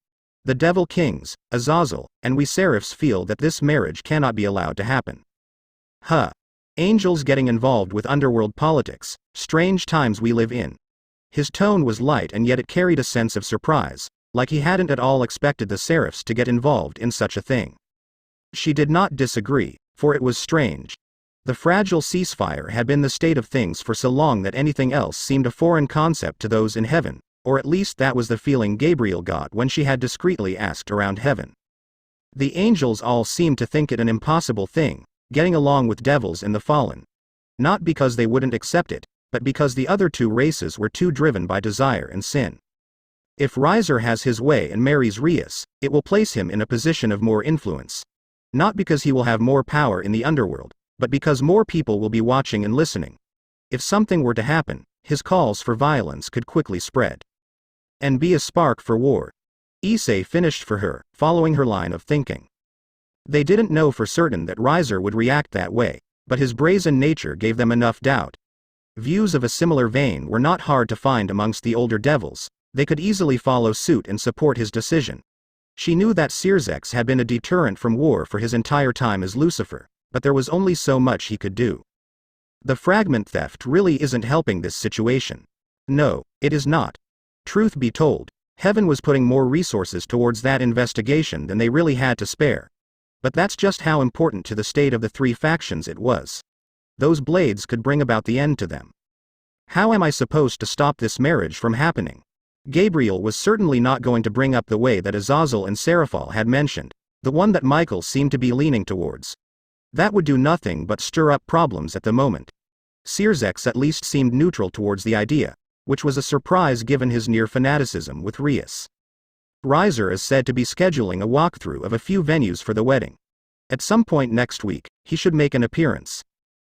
The Devil Kings, Azazel, and we Seraphs feel that this marriage cannot be allowed to happen. Angels getting involved with underworld politics, strange times we live in. His tone was light and yet it carried a sense of surprise, like he hadn't at all expected the Seraphs to get involved in such a thing. She did not disagree, for it was strange. The fragile ceasefire had been the state of things for so long that anything else seemed a foreign concept to those in heaven, or at least that was the feeling Gabriel got when she had discreetly asked around heaven. The angels all seemed to think it an impossible thing, getting along with devils and the fallen. Not because they wouldn't accept it, but because the other two races were too driven by desire and sin. If Reiser has his way and marries Rias, it will place him in a position of more influence. Not because he will have more power in the underworld, but because more people will be watching and listening. If something were to happen, his calls for violence could quickly spread. And be a spark for war. Issei finished for her, following her line of thinking. They didn't know for certain that Reiser would react that way, but his brazen nature gave them enough doubt. Views of a similar vein were not hard to find amongst the older devils. They could easily follow suit and support his decision. She knew that Sirzex had been a deterrent from war for his entire time as Lucifer, but there was only so much he could do. The fragment theft really isn't helping this situation. No, it is not. Truth be told, Heaven was putting more resources towards that investigation than they really had to spare. But that's just how important to the state of the three factions it was. Those blades could bring about the end to them. How am I supposed to stop this marriage from happening? Gabriel was certainly not going to bring up the way that Azazel and Seraphal had mentioned, the one that Michael seemed to be leaning towards. That would do nothing but stir up problems at the moment. Sirzex at least seemed neutral towards the idea, which was a surprise given his near fanaticism with Rias. Reiser is said to be scheduling a walkthrough of a few venues for the wedding. At some point next week, he should make an appearance.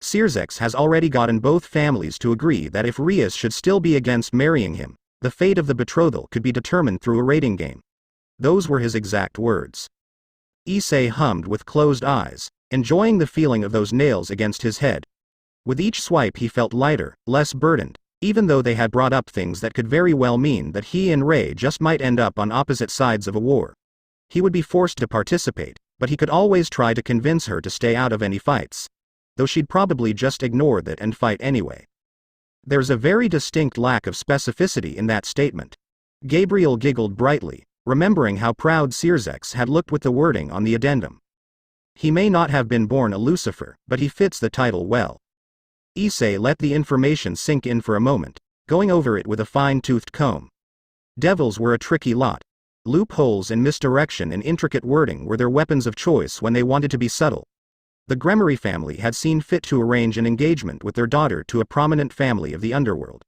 Sirzex has already gotten both families to agree that if Rias should still be against marrying him, the fate of the betrothal could be determined through a rating game. Those were his exact words. Issei hummed with closed eyes, enjoying the feeling of those nails against his head. With each swipe he felt lighter, less burdened, even though they had brought up things that could very well mean that he and Ray just might end up on opposite sides of a war. He would be forced to participate, but he could always try to convince her to stay out of any fights. Though she'd probably just ignore that and fight anyway. There's a very distinct lack of specificity in that statement. Gabriel giggled brightly, remembering how proud Sirzex had looked with the wording on the addendum. He may not have been born a Lucifer, but he fits the title well. Issei let the information sink in for a moment, going over it with a fine-toothed comb. Devils were a tricky lot. Loopholes and misdirection and intricate wording were their weapons of choice when they wanted to be subtle. The Gremory family had seen fit to arrange an engagement with their daughter to a prominent family of the underworld.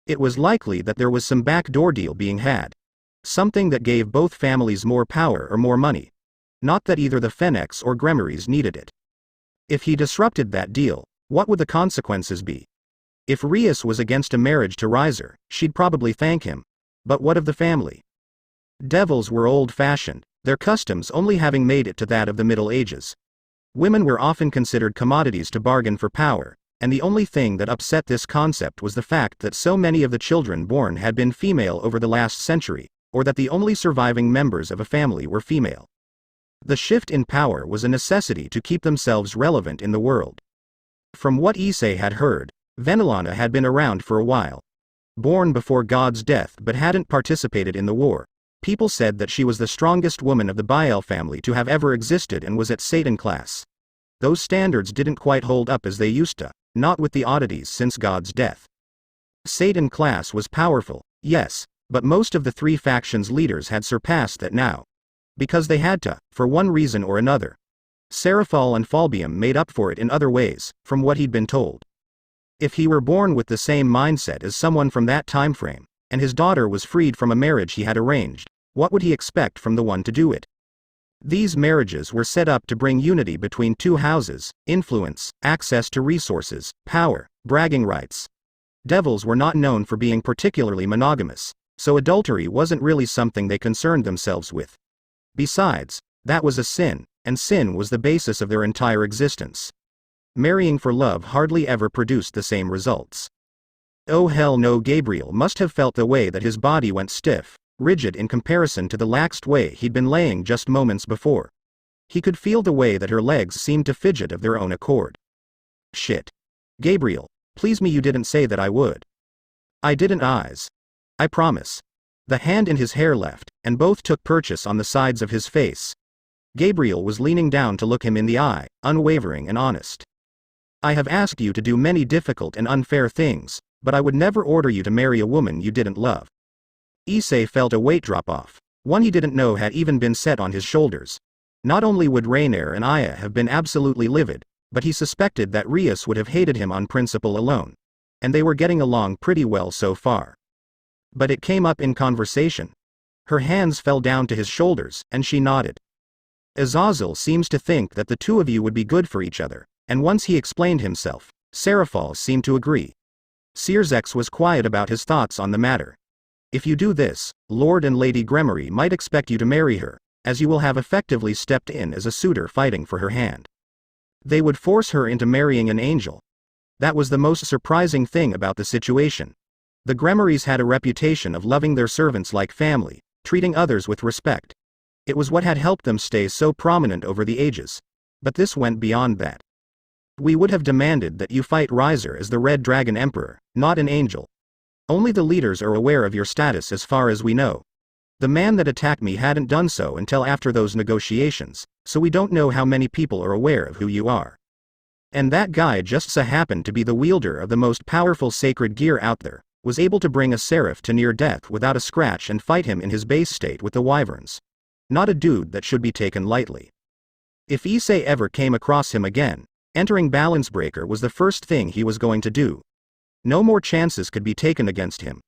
It was likely that there was some backdoor deal being had. Something that gave both families more power or more money. Not that either the Fennecs or Gremorys needed it. If he disrupted that deal, what would the consequences be? If Rias was against a marriage to Reiser, she'd probably thank him. But what of the family? Devils were old-fashioned, their customs only having made it to that of the Middle Ages. Women were often considered commodities to bargain for power, and the only thing that upset this concept was the fact that so many of the children born had been female over the last century, or that the only surviving members of a family were female. The shift in power was a necessity to keep themselves relevant in the world. From what Issei had heard, Venelana had been around for a while. Born before God's death but hadn't participated in the war. People said that she was the strongest woman of the Bael family to have ever existed and was at Satan class. Those standards didn't quite hold up as they used to, not with the oddities since God's death. Satan class was powerful, yes, but most of the three factions' leaders had surpassed that now. Because they had to, for one reason or another. Seraphal and Falbium made up for it in other ways, from what he'd been told. If he were born with the same mindset as someone from that time frame, and his daughter was freed from a marriage he had arranged, what would he expect from the one to do it? These marriages were set up to bring unity between two houses, influence, access to resources, power, bragging rights. Devils were not known for being particularly monogamous, so adultery wasn't really something they concerned themselves with. Besides, that was a sin, and sin was the basis of their entire existence. Marrying for love hardly ever produced the same results. Oh hell no, Gabriel must have felt the way that his body went stiff, rigid in comparison to the laxed way he'd been laying just moments before. He could feel the way that her legs seemed to fidget of their own accord. Shit. Gabriel, please me you didn't say that I would. I didn't eyes. I promise. The hand in his hair left, and both took purchase on the sides of his face. Gabriel was leaning down to look him in the eye, unwavering and honest. I have asked you to do many difficult and unfair things, but I would never order you to marry a woman you didn't love. Issei felt a weight drop off, one he didn't know had even been set on his shoulders. Not only would Rainier and Aya have been absolutely livid, but he suspected that Rias would have hated him on principle alone. And they were getting along pretty well so far. But it came up in conversation. Her hands fell down to his shoulders, and she nodded. Azazel seems to think that the two of you would be good for each other, and once he explained himself, Seraphal seemed to agree. Searzex was quiet about his thoughts on the matter. If you do this, Lord and Lady Gremory might expect you to marry her, as you will have effectively stepped in as a suitor fighting for her hand. They would force her into marrying an angel. That was the most surprising thing about the situation. The Gremorys had a reputation of loving their servants like family, treating others with respect. It was what had helped them stay so prominent over the ages. But this went beyond that. We would have demanded that you fight Riser as the Red Dragon Emperor, not an angel. Only the leaders are aware of your status as far as we know. The man that attacked me hadn't done so until after those negotiations, so we don't know how many people are aware of who you are. And that guy just so happened to be the wielder of the most powerful sacred gear out there, was able to bring a seraph to near death without a scratch and fight him in his base state with the wyverns. Not a dude that should be taken lightly. If Issei ever came across him again, entering Balance Breaker was the first thing he was going to do. No more chances could be taken against him.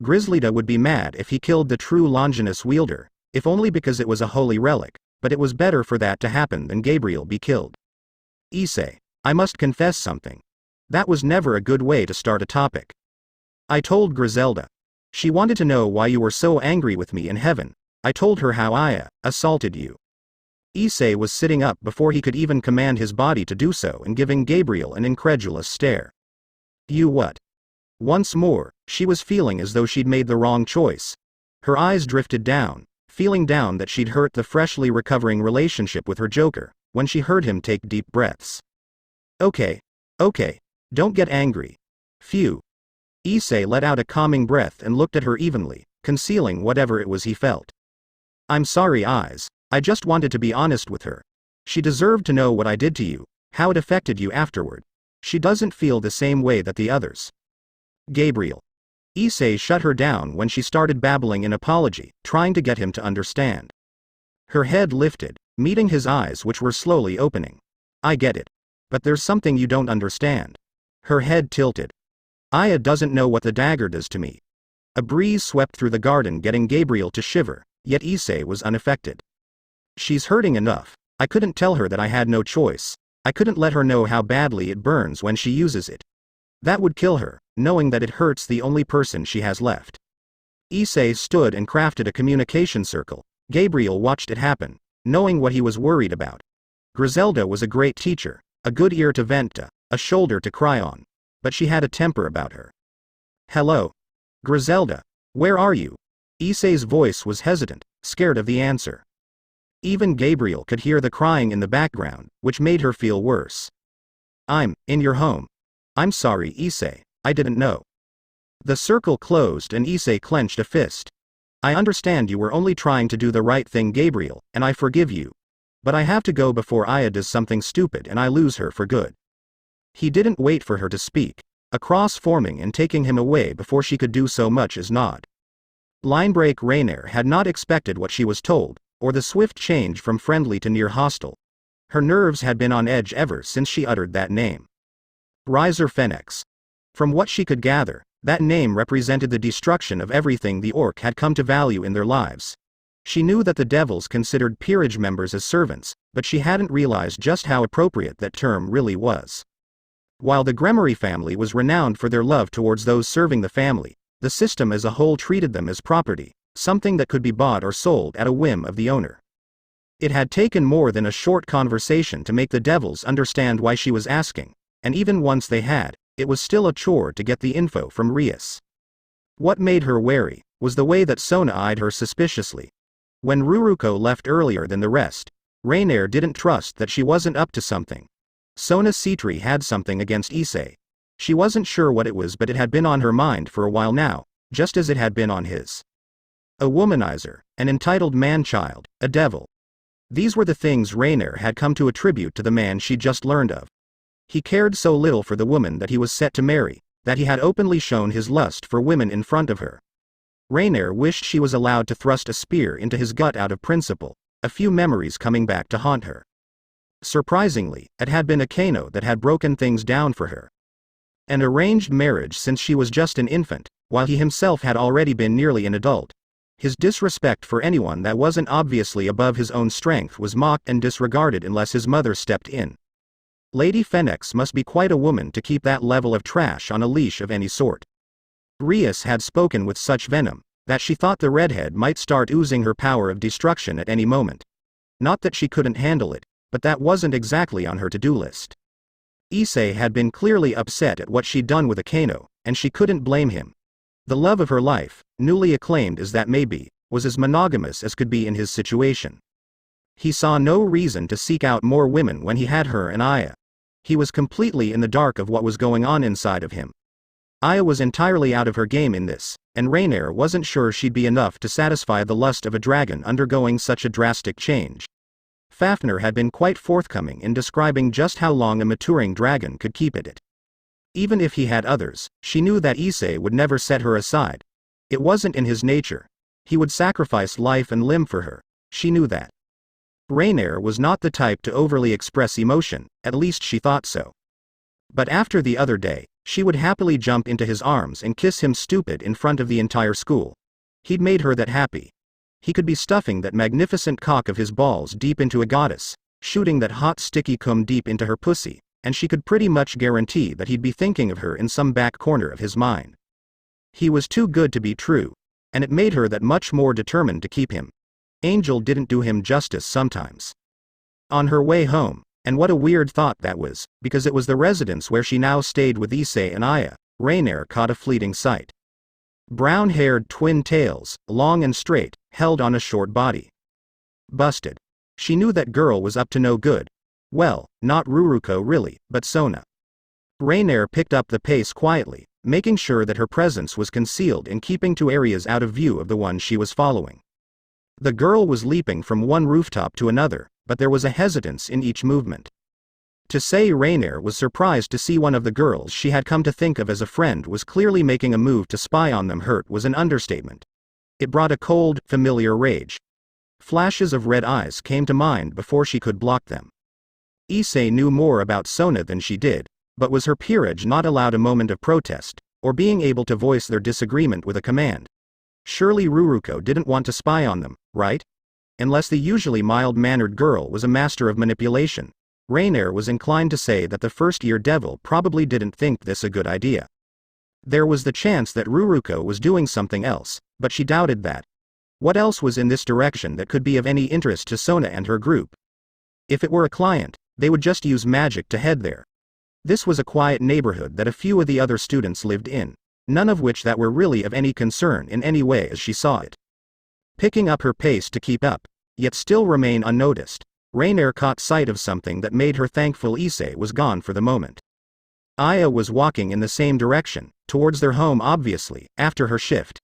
Grizzlyda would be mad if he killed the true Longinus wielder, if only because it was a holy relic, but it was better for that to happen than Gabriel be killed. Issei, I must confess something. That was never a good way to start a topic. I told Griselda. She wanted to know why you were so angry with me in heaven. I told her how I assaulted you. Issei was sitting up before he could even command his body to do so and giving Gabriel an incredulous stare. You what? Once more, she was feeling as though she'd made the wrong choice. Her eyes drifted down, feeling down that she'd hurt the freshly recovering relationship with her Joker, when she heard him take deep breaths. Okay. Don't get angry. Phew. Issei let out a calming breath and looked at her evenly, concealing whatever it was he felt. I'm sorry, Eyes. I just wanted to be honest with her. She deserved to know what I did to you, how it affected you afterward. She doesn't feel the same way that the others. Gabriel. Issei shut her down when she started babbling in apology, trying to get him to understand. Her head lifted, meeting his eyes which were slowly opening. I get it. But there's something you don't understand. Her head tilted. Aya doesn't know what the dagger does to me. A breeze swept through the garden getting Gabriel to shiver, yet Issei was unaffected. She's hurting enough. I couldn't tell her that I had no choice. I couldn't let her know how badly it burns when she uses it. That would kill her, knowing that it hurts the only person she has left. Issei stood and crafted a communication circle. Gabriel watched it happen, knowing what he was worried about. Griselda was a great teacher, a good ear to vent to, a shoulder to cry on. But she had a temper about her. Hello? Griselda, where are you? Issei's voice was hesitant, scared of the answer. Even Gabriel could hear the crying in the background, which made her feel worse. I'm in your home. I'm sorry, Issei, I didn't know. The circle closed and Issei clenched a fist. I understand you were only trying to do the right thing, Gabriel, and I forgive you. But I have to go before Aya does something stupid and I lose her for good. He didn't wait for her to speak, a cross forming and taking him away before she could do so much as nod. Linebreak Rainier had not expected what she was told, or the swift change from friendly to near hostile. Her nerves had been on edge ever since she uttered that name. Riser Fenix. From what she could gather, that name represented the destruction of everything the Orc had come to value in their lives. She knew that the Devils considered peerage members as servants, but she hadn't realized just how appropriate that term really was. While the Gremory family was renowned for their love towards those serving the family, the system as a whole treated them as property, something that could be bought or sold at a whim of the owner. It had taken more than a short conversation to make the Devils understand why she was asking, and even once they had, it was still a chore to get the info from Rias. What made her wary was the way that Sona eyed her suspiciously. When Ruruko left earlier than the rest, Rainier didn't trust that she wasn't up to something. Sona Citri had something against Issei. She wasn't sure what it was, but it had been on her mind for a while now, just as it had been on his. A womanizer, an entitled man-child, a devil. These were the things Rainier had come to attribute to the man she'd just learned of. He cared so little for the woman that he was set to marry, that he had openly shown his lust for women in front of her. Rainier wished she was allowed to thrust a spear into his gut out of principle, a few memories coming back to haunt her. Surprisingly, it had been Akeno that had broken things down for her. An arranged marriage since she was just an infant, while he himself had already been nearly an adult. His disrespect for anyone that wasn't obviously above his own strength was mocked and disregarded unless his mother stepped in. Lady Phoenix must be quite a woman to keep that level of trash on a leash of any sort. Rias had spoken with such venom that she thought the redhead might start oozing her power of destruction at any moment. Not that she couldn't handle it, but that wasn't exactly on her to-do list. Issei had been clearly upset at what she'd done with Akeno, and she couldn't blame him. The love of her life, newly acclaimed as that may be, was as monogamous as could be in his situation. He saw no reason to seek out more women when he had her and Aya. He was completely in the dark of what was going on inside of him. Aya was entirely out of her game in this, and Rainier wasn't sure she'd be enough to satisfy the lust of a dragon undergoing such a drastic change. Fafnir had been quite forthcoming in describing just how long a maturing dragon could keep at it. Even if he had others, she knew that Issei would never set her aside. It wasn't in his nature. He would sacrifice life and limb for her. She knew that. Rainier was not the type to overly express emotion, at least she thought so. But after the other day, she would happily jump into his arms and kiss him stupid in front of the entire school. He'd made her that happy. He could be stuffing that magnificent cock of his balls deep into a goddess, shooting that hot sticky cum deep into her pussy, and she could pretty much guarantee that he'd be thinking of her in some back corner of his mind. He was too good to be true, and it made her that much more determined to keep him. Angel didn't do him justice sometimes. On her way home, and what a weird thought that was, because it was the residence where she now stayed with Issei and Aya, Rainier caught a fleeting sight. Brown-haired twin tails, long and straight, held on a short body. Busted. She knew that girl was up to no good. Well, not Ruruko really, but Sona. Rainier picked up the pace quietly, making sure that her presence was concealed and keeping to areas out of view of the one she was following. The girl was leaping from one rooftop to another, but there was a hesitance in each movement. To say Rainier was surprised to see one of the girls she had come to think of as a friend was clearly making a move to spy on them hurt was an understatement. It brought a cold, familiar rage. Flashes of red eyes came to mind before she could block them. Issei knew more about Sona than she did, but was her peerage not allowed a moment of protest, or being able to voice their disagreement with a command? Surely Ruruko didn't want to spy on them, right? Unless the usually mild-mannered girl was a master of manipulation. Rainier was inclined to say that the first-year devil probably didn't think this a good idea. There was the chance that Ruruko was doing something else, but she doubted that. What else was in this direction that could be of any interest to Sona and her group? If it were a client, they would just use magic to head there. This was a quiet neighborhood that a few of the other students lived in, none of which that were really of any concern in any way as she saw it. Picking up her pace to keep up, yet still remain unnoticed, Rainier caught sight of something that made her thankful Issei was gone for the moment. Aya was walking in the same direction, towards their home obviously, after her shift.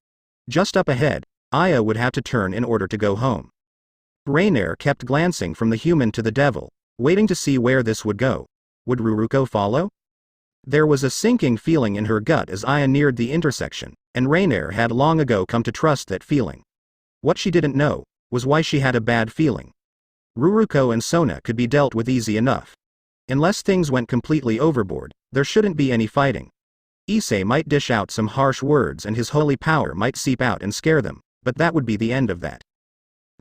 Just up ahead, Aya would have to turn in order to go home. Rainier kept glancing from the human to the devil, waiting to see where this would go. Would Ruruko follow? There was a sinking feeling in her gut as Aya neared the intersection, and Rainier had long ago come to trust that feeling. What she didn't know was why she had a bad feeling. Ruruko and Sona could be dealt with easy enough. Unless things went completely overboard, there shouldn't be any fighting. Issei might dish out some harsh words and his holy power might seep out and scare them, but that would be the end of that.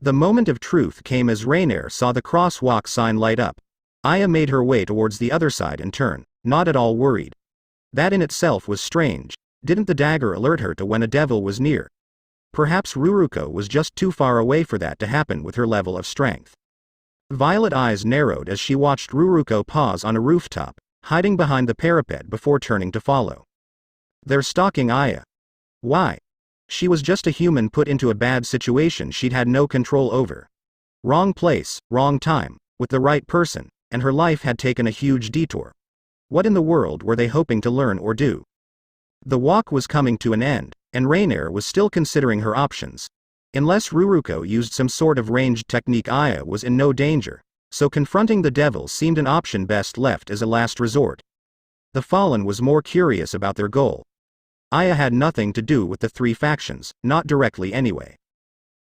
The moment of truth came as Rainier saw the crosswalk sign light up. Aya made her way towards the other side and turned, not at all worried. That in itself was strange. Didn't the dagger alert her to when a devil was near? Perhaps Ruruko was just too far away for that to happen with her level of strength. Violet eyes narrowed as she watched Ruruko pause on a rooftop, hiding behind the parapet before turning to follow. They're stalking Aya. Why? She was just a human put into a bad situation she'd had no control over. Wrong place, wrong time, with the right person, and her life had taken a huge detour. What in the world were they hoping to learn or do? The walk was coming to an end, and Rainier was still considering her options. Unless Ruruko used some sort of ranged technique, Aya was in no danger, so confronting the devil seemed an option best left as a last resort. The Fallen was more curious about their goal. Aya had nothing to do with the three factions, not directly anyway.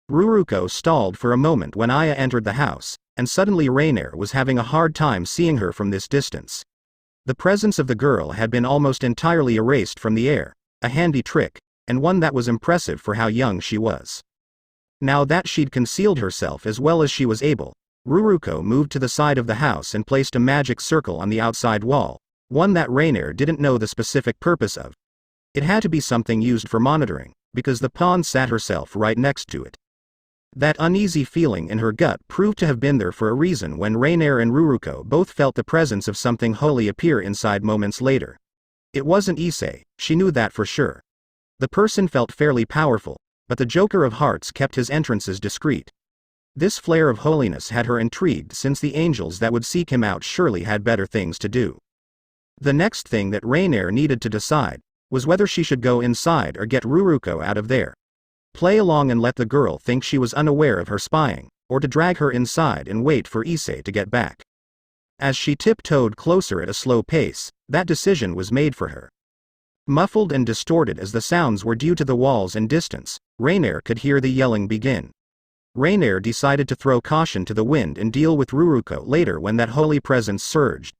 Ruruko stalled for a moment when Aya entered the house, and suddenly Rainier was having a hard time seeing her from this distance. The presence of the girl had been almost entirely erased from the air, a handy trick, and one that was impressive for how young she was. Now that she'd concealed herself as well as she was able, Ruruko moved to the side of the house and placed a magic circle on the outside wall, one that Rainier didn't know the specific purpose of. It had to be something used for monitoring, because the pawn sat herself right next to it. That uneasy feeling in her gut proved to have been there for a reason when Rainier and Ruruko both felt the presence of something holy appear inside moments later. It wasn't Issei, she knew that for sure. The person felt fairly powerful, but the Joker of Hearts kept his entrances discreet. This flare of holiness had her intrigued since the angels that would seek him out surely had better things to do. The next thing that Rainier needed to decide was whether she should go inside or get Ruruko out of there. Play along and let the girl think she was unaware of her spying, or to drag her inside and wait for Issei to get back. As she tiptoed closer at a slow pace, that decision was made for her. Muffled and distorted as the sounds were due to the walls and distance, Rainier could hear the yelling begin. Rainier decided to throw caution to the wind and deal with Ruruko later when that holy presence surged.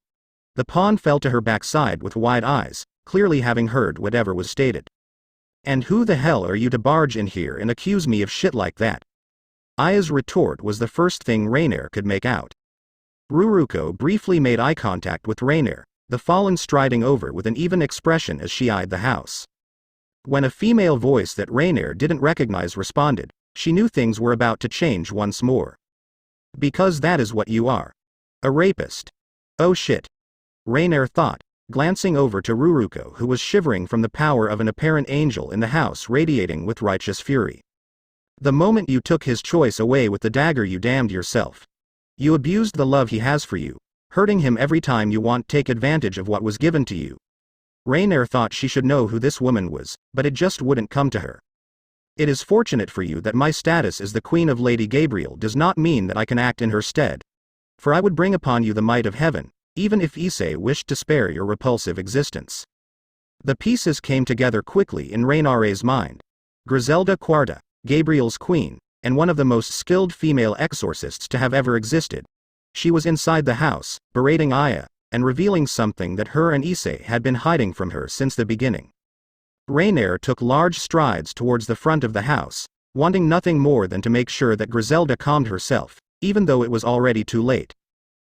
The pawn fell to her backside with wide eyes, clearly having heard whatever was stated. And who the hell are you to barge in here and accuse me of shit like that? Aya's retort was the first thing Rainier could make out. Ruruko briefly made eye contact with Rainier, the fallen striding over with an even expression as she eyed the house. When a female voice that Rainier didn't recognize responded, she knew things were about to change once more. Because that is what you are. A rapist. Oh shit. Rainier thought, glancing over to Ruruko who was shivering from the power of an apparent angel in the house radiating with righteous fury. The moment you took his choice away with the dagger you damned yourself. You abused the love he has for you, hurting him every time you want to take advantage of what was given to you. Rainier thought she should know who this woman was, but it just wouldn't come to her. It is fortunate for you that my status as the Queen of Lady Gabriel does not mean that I can act in her stead. For I would bring upon you the might of heaven, even if Issei wished to spare your repulsive existence. The pieces came together quickly in Rainier's mind. Griselda Quarta, Gabriel's queen, and one of the most skilled female exorcists to have ever existed. She was inside the house, berating Aya, and revealing something that her and Issei had been hiding from her since the beginning. Rainier took large strides towards the front of the house, wanting nothing more than to make sure that Griselda calmed herself, even though it was already too late.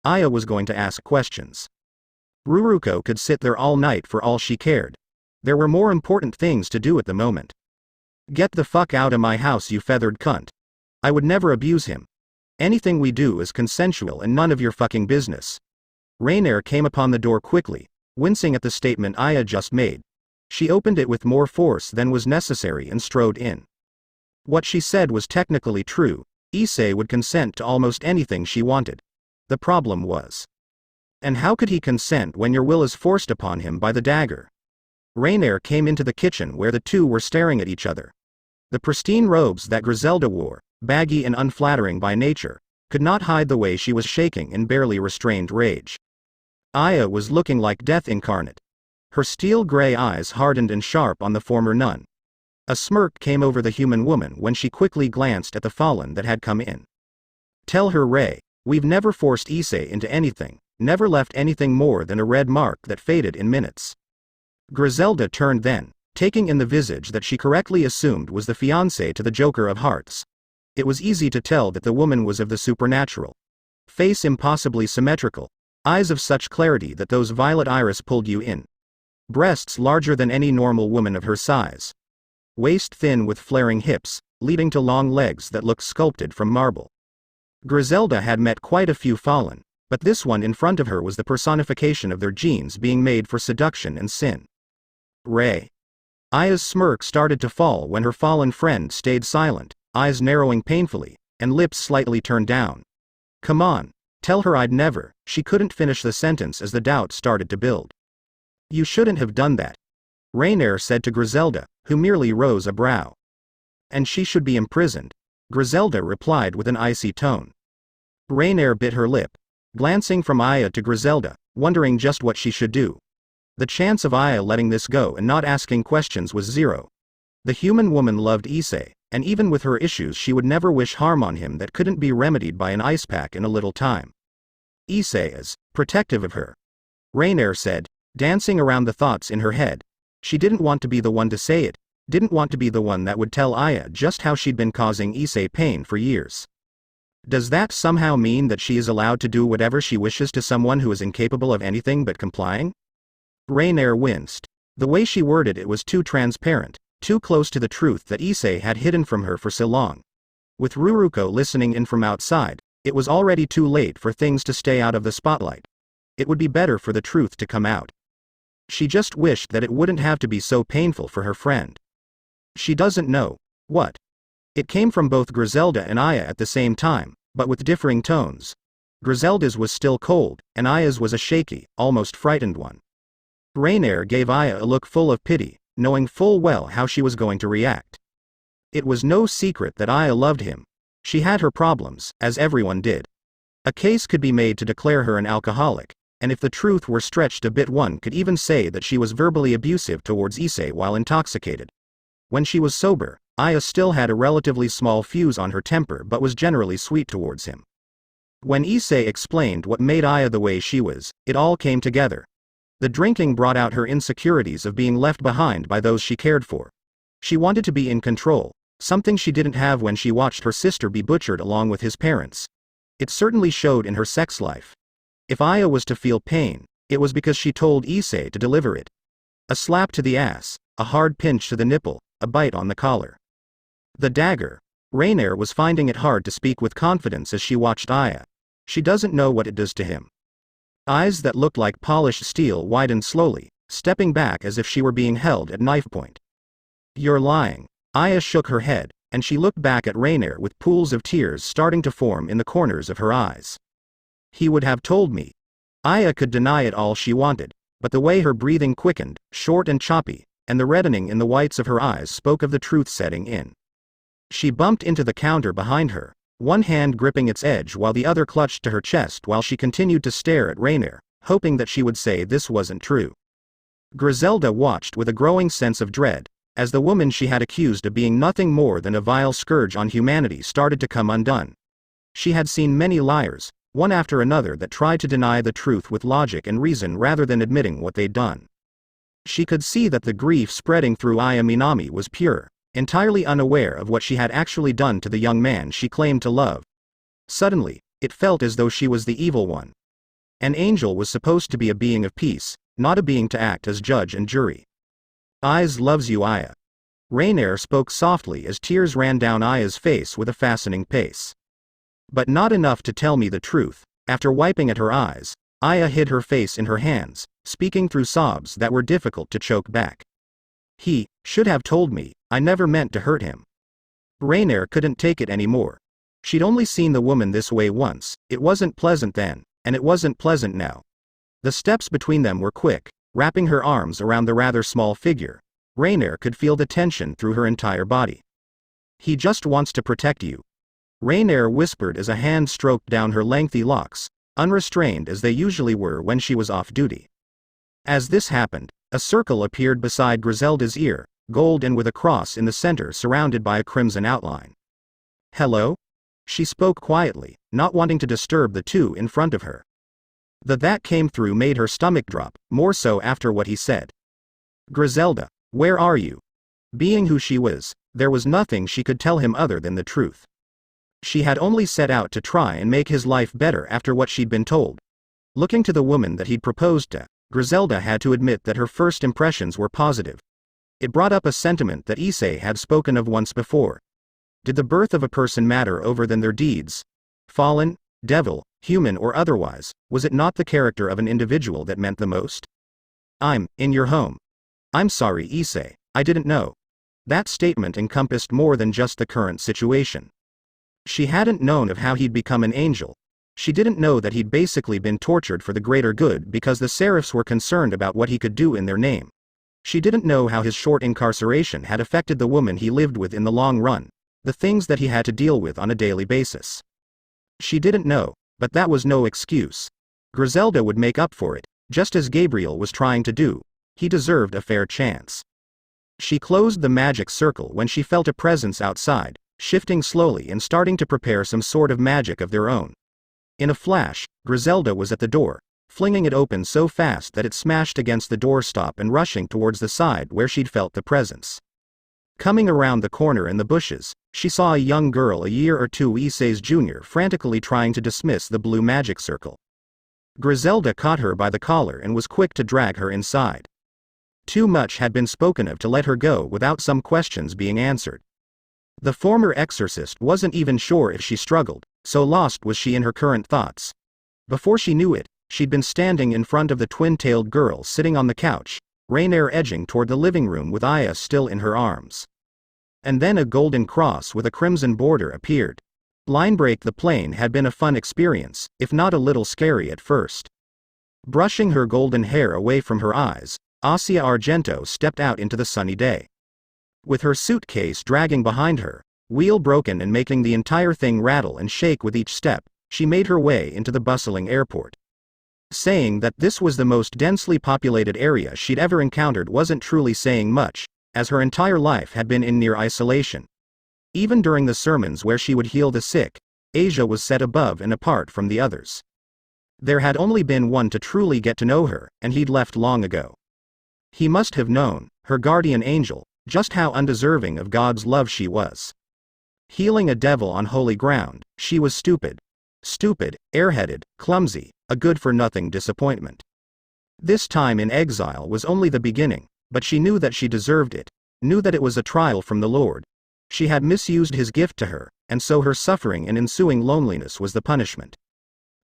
Aya was going to ask questions. Ruruko could sit there all night for all she cared. There were more important things to do at the moment. Get the fuck out of my house, you feathered cunt. I would never abuse him. Anything we do is consensual and none of your fucking business. Rainier came upon the door quickly, wincing at the statement Aya just made. She opened it with more force than was necessary and strode in. What she said was technically true. Issei would consent to almost anything she wanted. The problem was. And how could he consent when your will is forced upon him by the dagger? Rainier came into the kitchen where the two were staring at each other. The pristine robes that Griselda wore, baggy and unflattering by nature, could not hide the way she was shaking in barely restrained rage. Aya was looking like death incarnate. Her steel-gray eyes hardened and sharp on the former nun. A smirk came over the human woman when she quickly glanced at the fallen that had come in. Tell her, Ray, we've never forced Issei into anything, never left anything more than a red mark that faded in minutes. Griselda turned then, taking in the visage that she correctly assumed was the fiancé to the Joker of Hearts. It was easy to tell that the woman was of the supernatural. Face impossibly symmetrical, eyes of such clarity that those violet iris pulled you in. Breasts larger than any normal woman of her size. Waist thin with flaring hips, leading to long legs that looked sculpted from marble. Griselda had met quite a few fallen, but this one in front of her was the personification of their genes being made for seduction and sin. Ray. Aya's smirk started to fall when her fallen friend stayed silent, eyes narrowing painfully, and lips slightly turned down. Come on, tell her I'd never. She couldn't finish the sentence as the doubt started to build. You shouldn't have done that, Rainier said to Griselda, who merely rose a brow. And she should be imprisoned, Griselda replied with an icy tone. Rainier bit her lip, glancing from Aya to Griselda, wondering just what she should do. The chance of Aya letting this go and not asking questions was zero. The human woman loved Issei, and even with her issues she would never wish harm on him that couldn't be remedied by an ice pack in a little time. Issei is protective of her, Rainier said, dancing around the thoughts in her head. She didn't want to be the one to say it, didn't want to be the one that would tell Aya just how she'd been causing Issei pain for years. Does that somehow mean that she is allowed to do whatever she wishes to someone who is incapable of anything but complying? Rainier winced. The way she worded it was too transparent, too close to the truth that Issei had hidden from her for so long. With Ruruko listening in from outside, it was already too late for things to stay out of the spotlight. It would be better for the truth to come out. She just wished that it wouldn't have to be so painful for her friend. She doesn't know what. It came from both Griselda and Aya at the same time, but with differing tones. Griselda's was still cold, and Aya's was a shaky, almost frightened one. Rainier gave Aya a look full of pity, knowing full well how she was going to react. It was no secret that Aya loved him. She had her problems, as everyone did. A case could be made to declare her an alcoholic, and if the truth were stretched a bit one could even say that she was verbally abusive towards Issei while intoxicated. When she was sober, Aya still had a relatively small fuse on her temper but was generally sweet towards him. When Issei explained what made Aya the way she was, it all came together. The drinking brought out her insecurities of being left behind by those she cared for. She wanted to be in control, something she didn't have when she watched her sister be butchered along with his parents. It certainly showed in her sex life. If Aya was to feel pain, it was because she told Issei to deliver it. A slap to the ass, a hard pinch to the nipple, a bite on the collar. The dagger. Rainier was finding it hard to speak with confidence as she watched Aya. She doesn't know what it does to him. Eyes that looked like polished steel widened slowly, stepping back as if she were being held at knife point. You're lying. Aya shook her head, and she looked back at Rainier with pools of tears starting to form in the corners of her eyes. He would have told me. Aya could deny it all she wanted, but the way her breathing quickened, short and choppy, and the reddening in the whites of her eyes spoke of the truth setting in. She bumped into the counter behind her, one hand gripping its edge while the other clutched to her chest while she continued to stare at Rainier, hoping that she would say this wasn't true. Griselda watched with a growing sense of dread, as the woman she had accused of being nothing more than a vile scourge on humanity started to come undone. She had seen many liars, one after another that tried to deny the truth with logic and reason rather than admitting what they'd done. She could see that the grief spreading through Aya Minami was pure, entirely unaware of what she had actually done to the young man she claimed to love. Suddenly, it felt as though she was the evil one. An angel was supposed to be a being of peace, not a being to act as judge and jury. Ayaz loves you, Aya. Rainier spoke softly as tears ran down Aya's face with a fascinating pace. But not enough to tell me the truth. After wiping at her eyes, Aya hid her face in her hands, speaking through sobs that were difficult to choke back. He should have told me. I never meant to hurt him. Rainier couldn't take it anymore. She'd only seen the woman this way once. It wasn't pleasant then, and it wasn't pleasant now. The steps between them were quick, wrapping her arms around the rather small figure. Rainier could feel the tension through her entire body. He just wants to protect you. Rainier whispered as a hand stroked down her lengthy locks, unrestrained as they usually were when she was off duty. As this happened, a circle appeared beside Griselda's ear, gold and with a cross in the center surrounded by a crimson outline. Hello? She spoke quietly, not wanting to disturb the two in front of her. That came through made her stomach drop, more so after what he said. Griselda, where are you? Being who she was, there was nothing she could tell him other than the truth. She had only set out to try and make his life better after what she'd been told. Looking to the woman that he'd proposed to, Griselda had to admit that her first impressions were positive. It brought up a sentiment that Issei had spoken of once before. Did the birth of a person matter over than their deeds? Fallen, devil, human or otherwise, was it not the character of an individual that meant the most? I'm in your home. I'm sorry, Issei, I didn't know. That statement encompassed more than just the current situation. She hadn't known of how he'd become an angel. She didn't know that he'd basically been tortured for the greater good because the Seraphs were concerned about what he could do in their name. She didn't know how his short incarceration had affected the woman he lived with in the long run, the things that he had to deal with on a daily basis. She didn't know, but that was no excuse. Griselda would make up for it, just as Gabriel was trying to do. He deserved a fair chance. She closed the magic circle when she felt a presence outside, shifting slowly and starting to prepare some sort of magic of their own. In a flash, Griselda was at the door, flinging it open so fast that it smashed against the doorstop and rushing towards the side where she'd felt the presence. Coming around the corner in the bushes, she saw a young girl a year or two Issei's junior frantically trying to dismiss the blue magic circle. Griselda caught her by the collar and was quick to drag her inside. Too much had been spoken of to let her go without some questions being answered. The former exorcist wasn't even sure if she struggled, so lost was she in her current thoughts. Before she knew it, she'd been standing in front of the twin-tailed girl sitting on the couch, Rainier edging toward the living room with Aya still in her arms. And then a golden cross with a crimson border appeared. Linebreak the plane had been a fun experience, if not a little scary at first. Brushing her golden hair away from her eyes, Asia Argento stepped out into the sunny day. With her suitcase dragging behind her, wheel broken and making the entire thing rattle and shake with each step, she made her way into the bustling airport. Saying that this was the most densely populated area she'd ever encountered wasn't truly saying much, as her entire life had been in near isolation. Even during the sermons where she would heal the sick, Asia was set above and apart from the others. There had only been one to truly get to know her, and he'd left long ago. He must have known, her guardian angel, just how undeserving of God's love she was. Healing a devil on holy ground, she was stupid. Stupid, airheaded, clumsy, a good-for-nothing disappointment. This time in exile was only the beginning, but she knew that she deserved it, knew that it was a trial from the Lord. She had misused his gift to her, and so her suffering and ensuing loneliness was the punishment.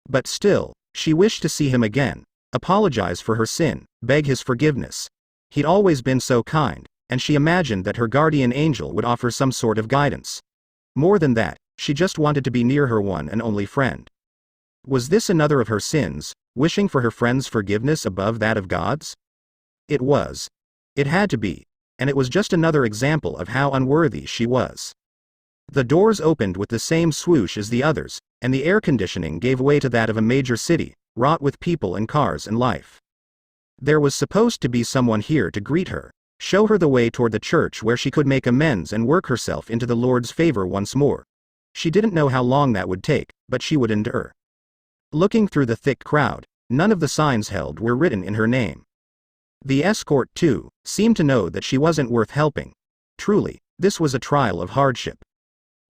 But still, she wished to see him again, apologize for her sin, beg his forgiveness. He'd always been so kind, and she imagined that her guardian angel would offer some sort of guidance. More than that, she just wanted to be near her one and only friend. Was this another of her sins, wishing for her friend's forgiveness above that of God's? It was. It had to be, and it was just another example of how unworthy she was. The doors opened with the same swoosh as the others, and the air conditioning gave way to that of a major city, wrought with people and cars and life. There was supposed to be someone here to greet her, show her the way toward the church where she could make amends and work herself into the Lord's favor once more. She didn't know how long that would take, but she would endure. Looking through the thick crowd, none of the signs held were written in her name. The escort, too, seemed to know that she wasn't worth helping. Truly, this was a trial of hardship.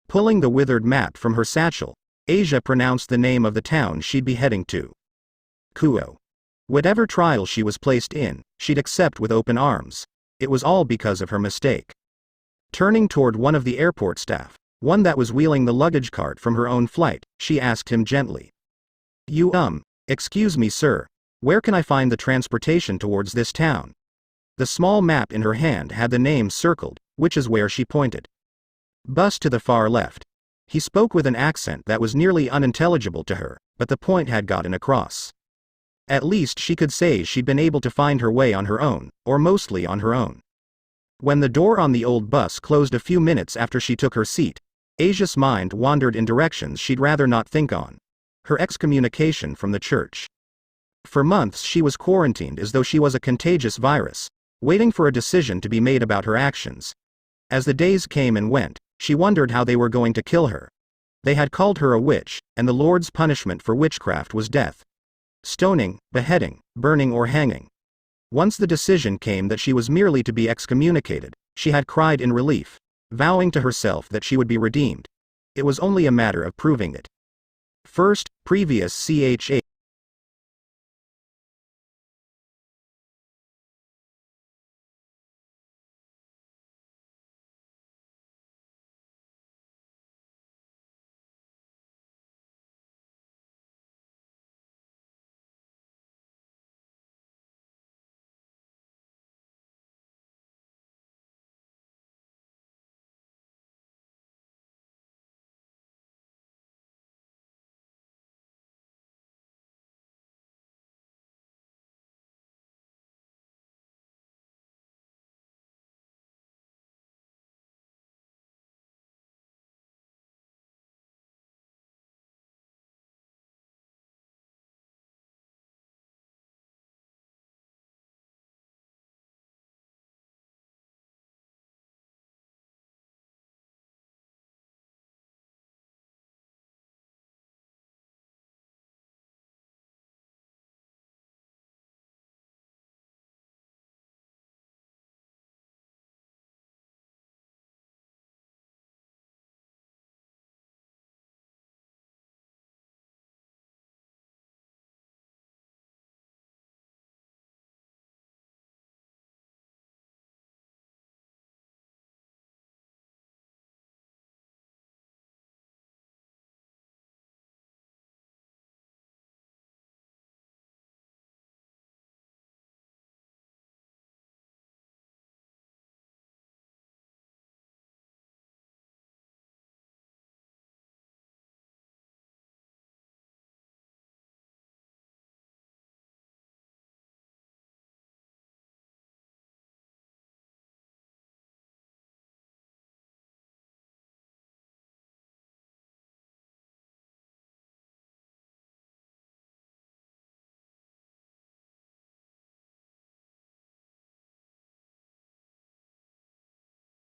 Pulling the withered map from her satchel, Asia pronounced the name of the town she'd be heading to. Kuo. Whatever trial she was placed in, she'd accept with open arms. It was all because of her mistake. Turning toward one of the airport staff, one that was wheeling the luggage cart from her own flight, she asked him gently. Excuse me sir, where can I find the transportation towards this town? The small map in her hand had the name circled, which is where she pointed. Bus to the far left. He spoke with an accent that was nearly unintelligible to her, but the point had gotten across. At least she could say she'd been able to find her way on her own, or mostly on her own. When the door on the old bus closed a few minutes after she took her seat, Asia's mind wandered in directions she'd rather not think on. Her excommunication from the church. For months she was quarantined as though she was a contagious virus, waiting for a decision to be made about her actions. As the days came and went, she wondered how they were going to kill her. They had called her a witch, and the Lord's punishment for witchcraft was death. Stoning, beheading, burning or hanging. Once the decision came that she was merely to be excommunicated, she had cried in relief, vowing to herself that she would be redeemed. It was only a matter of proving it. First, previous CHA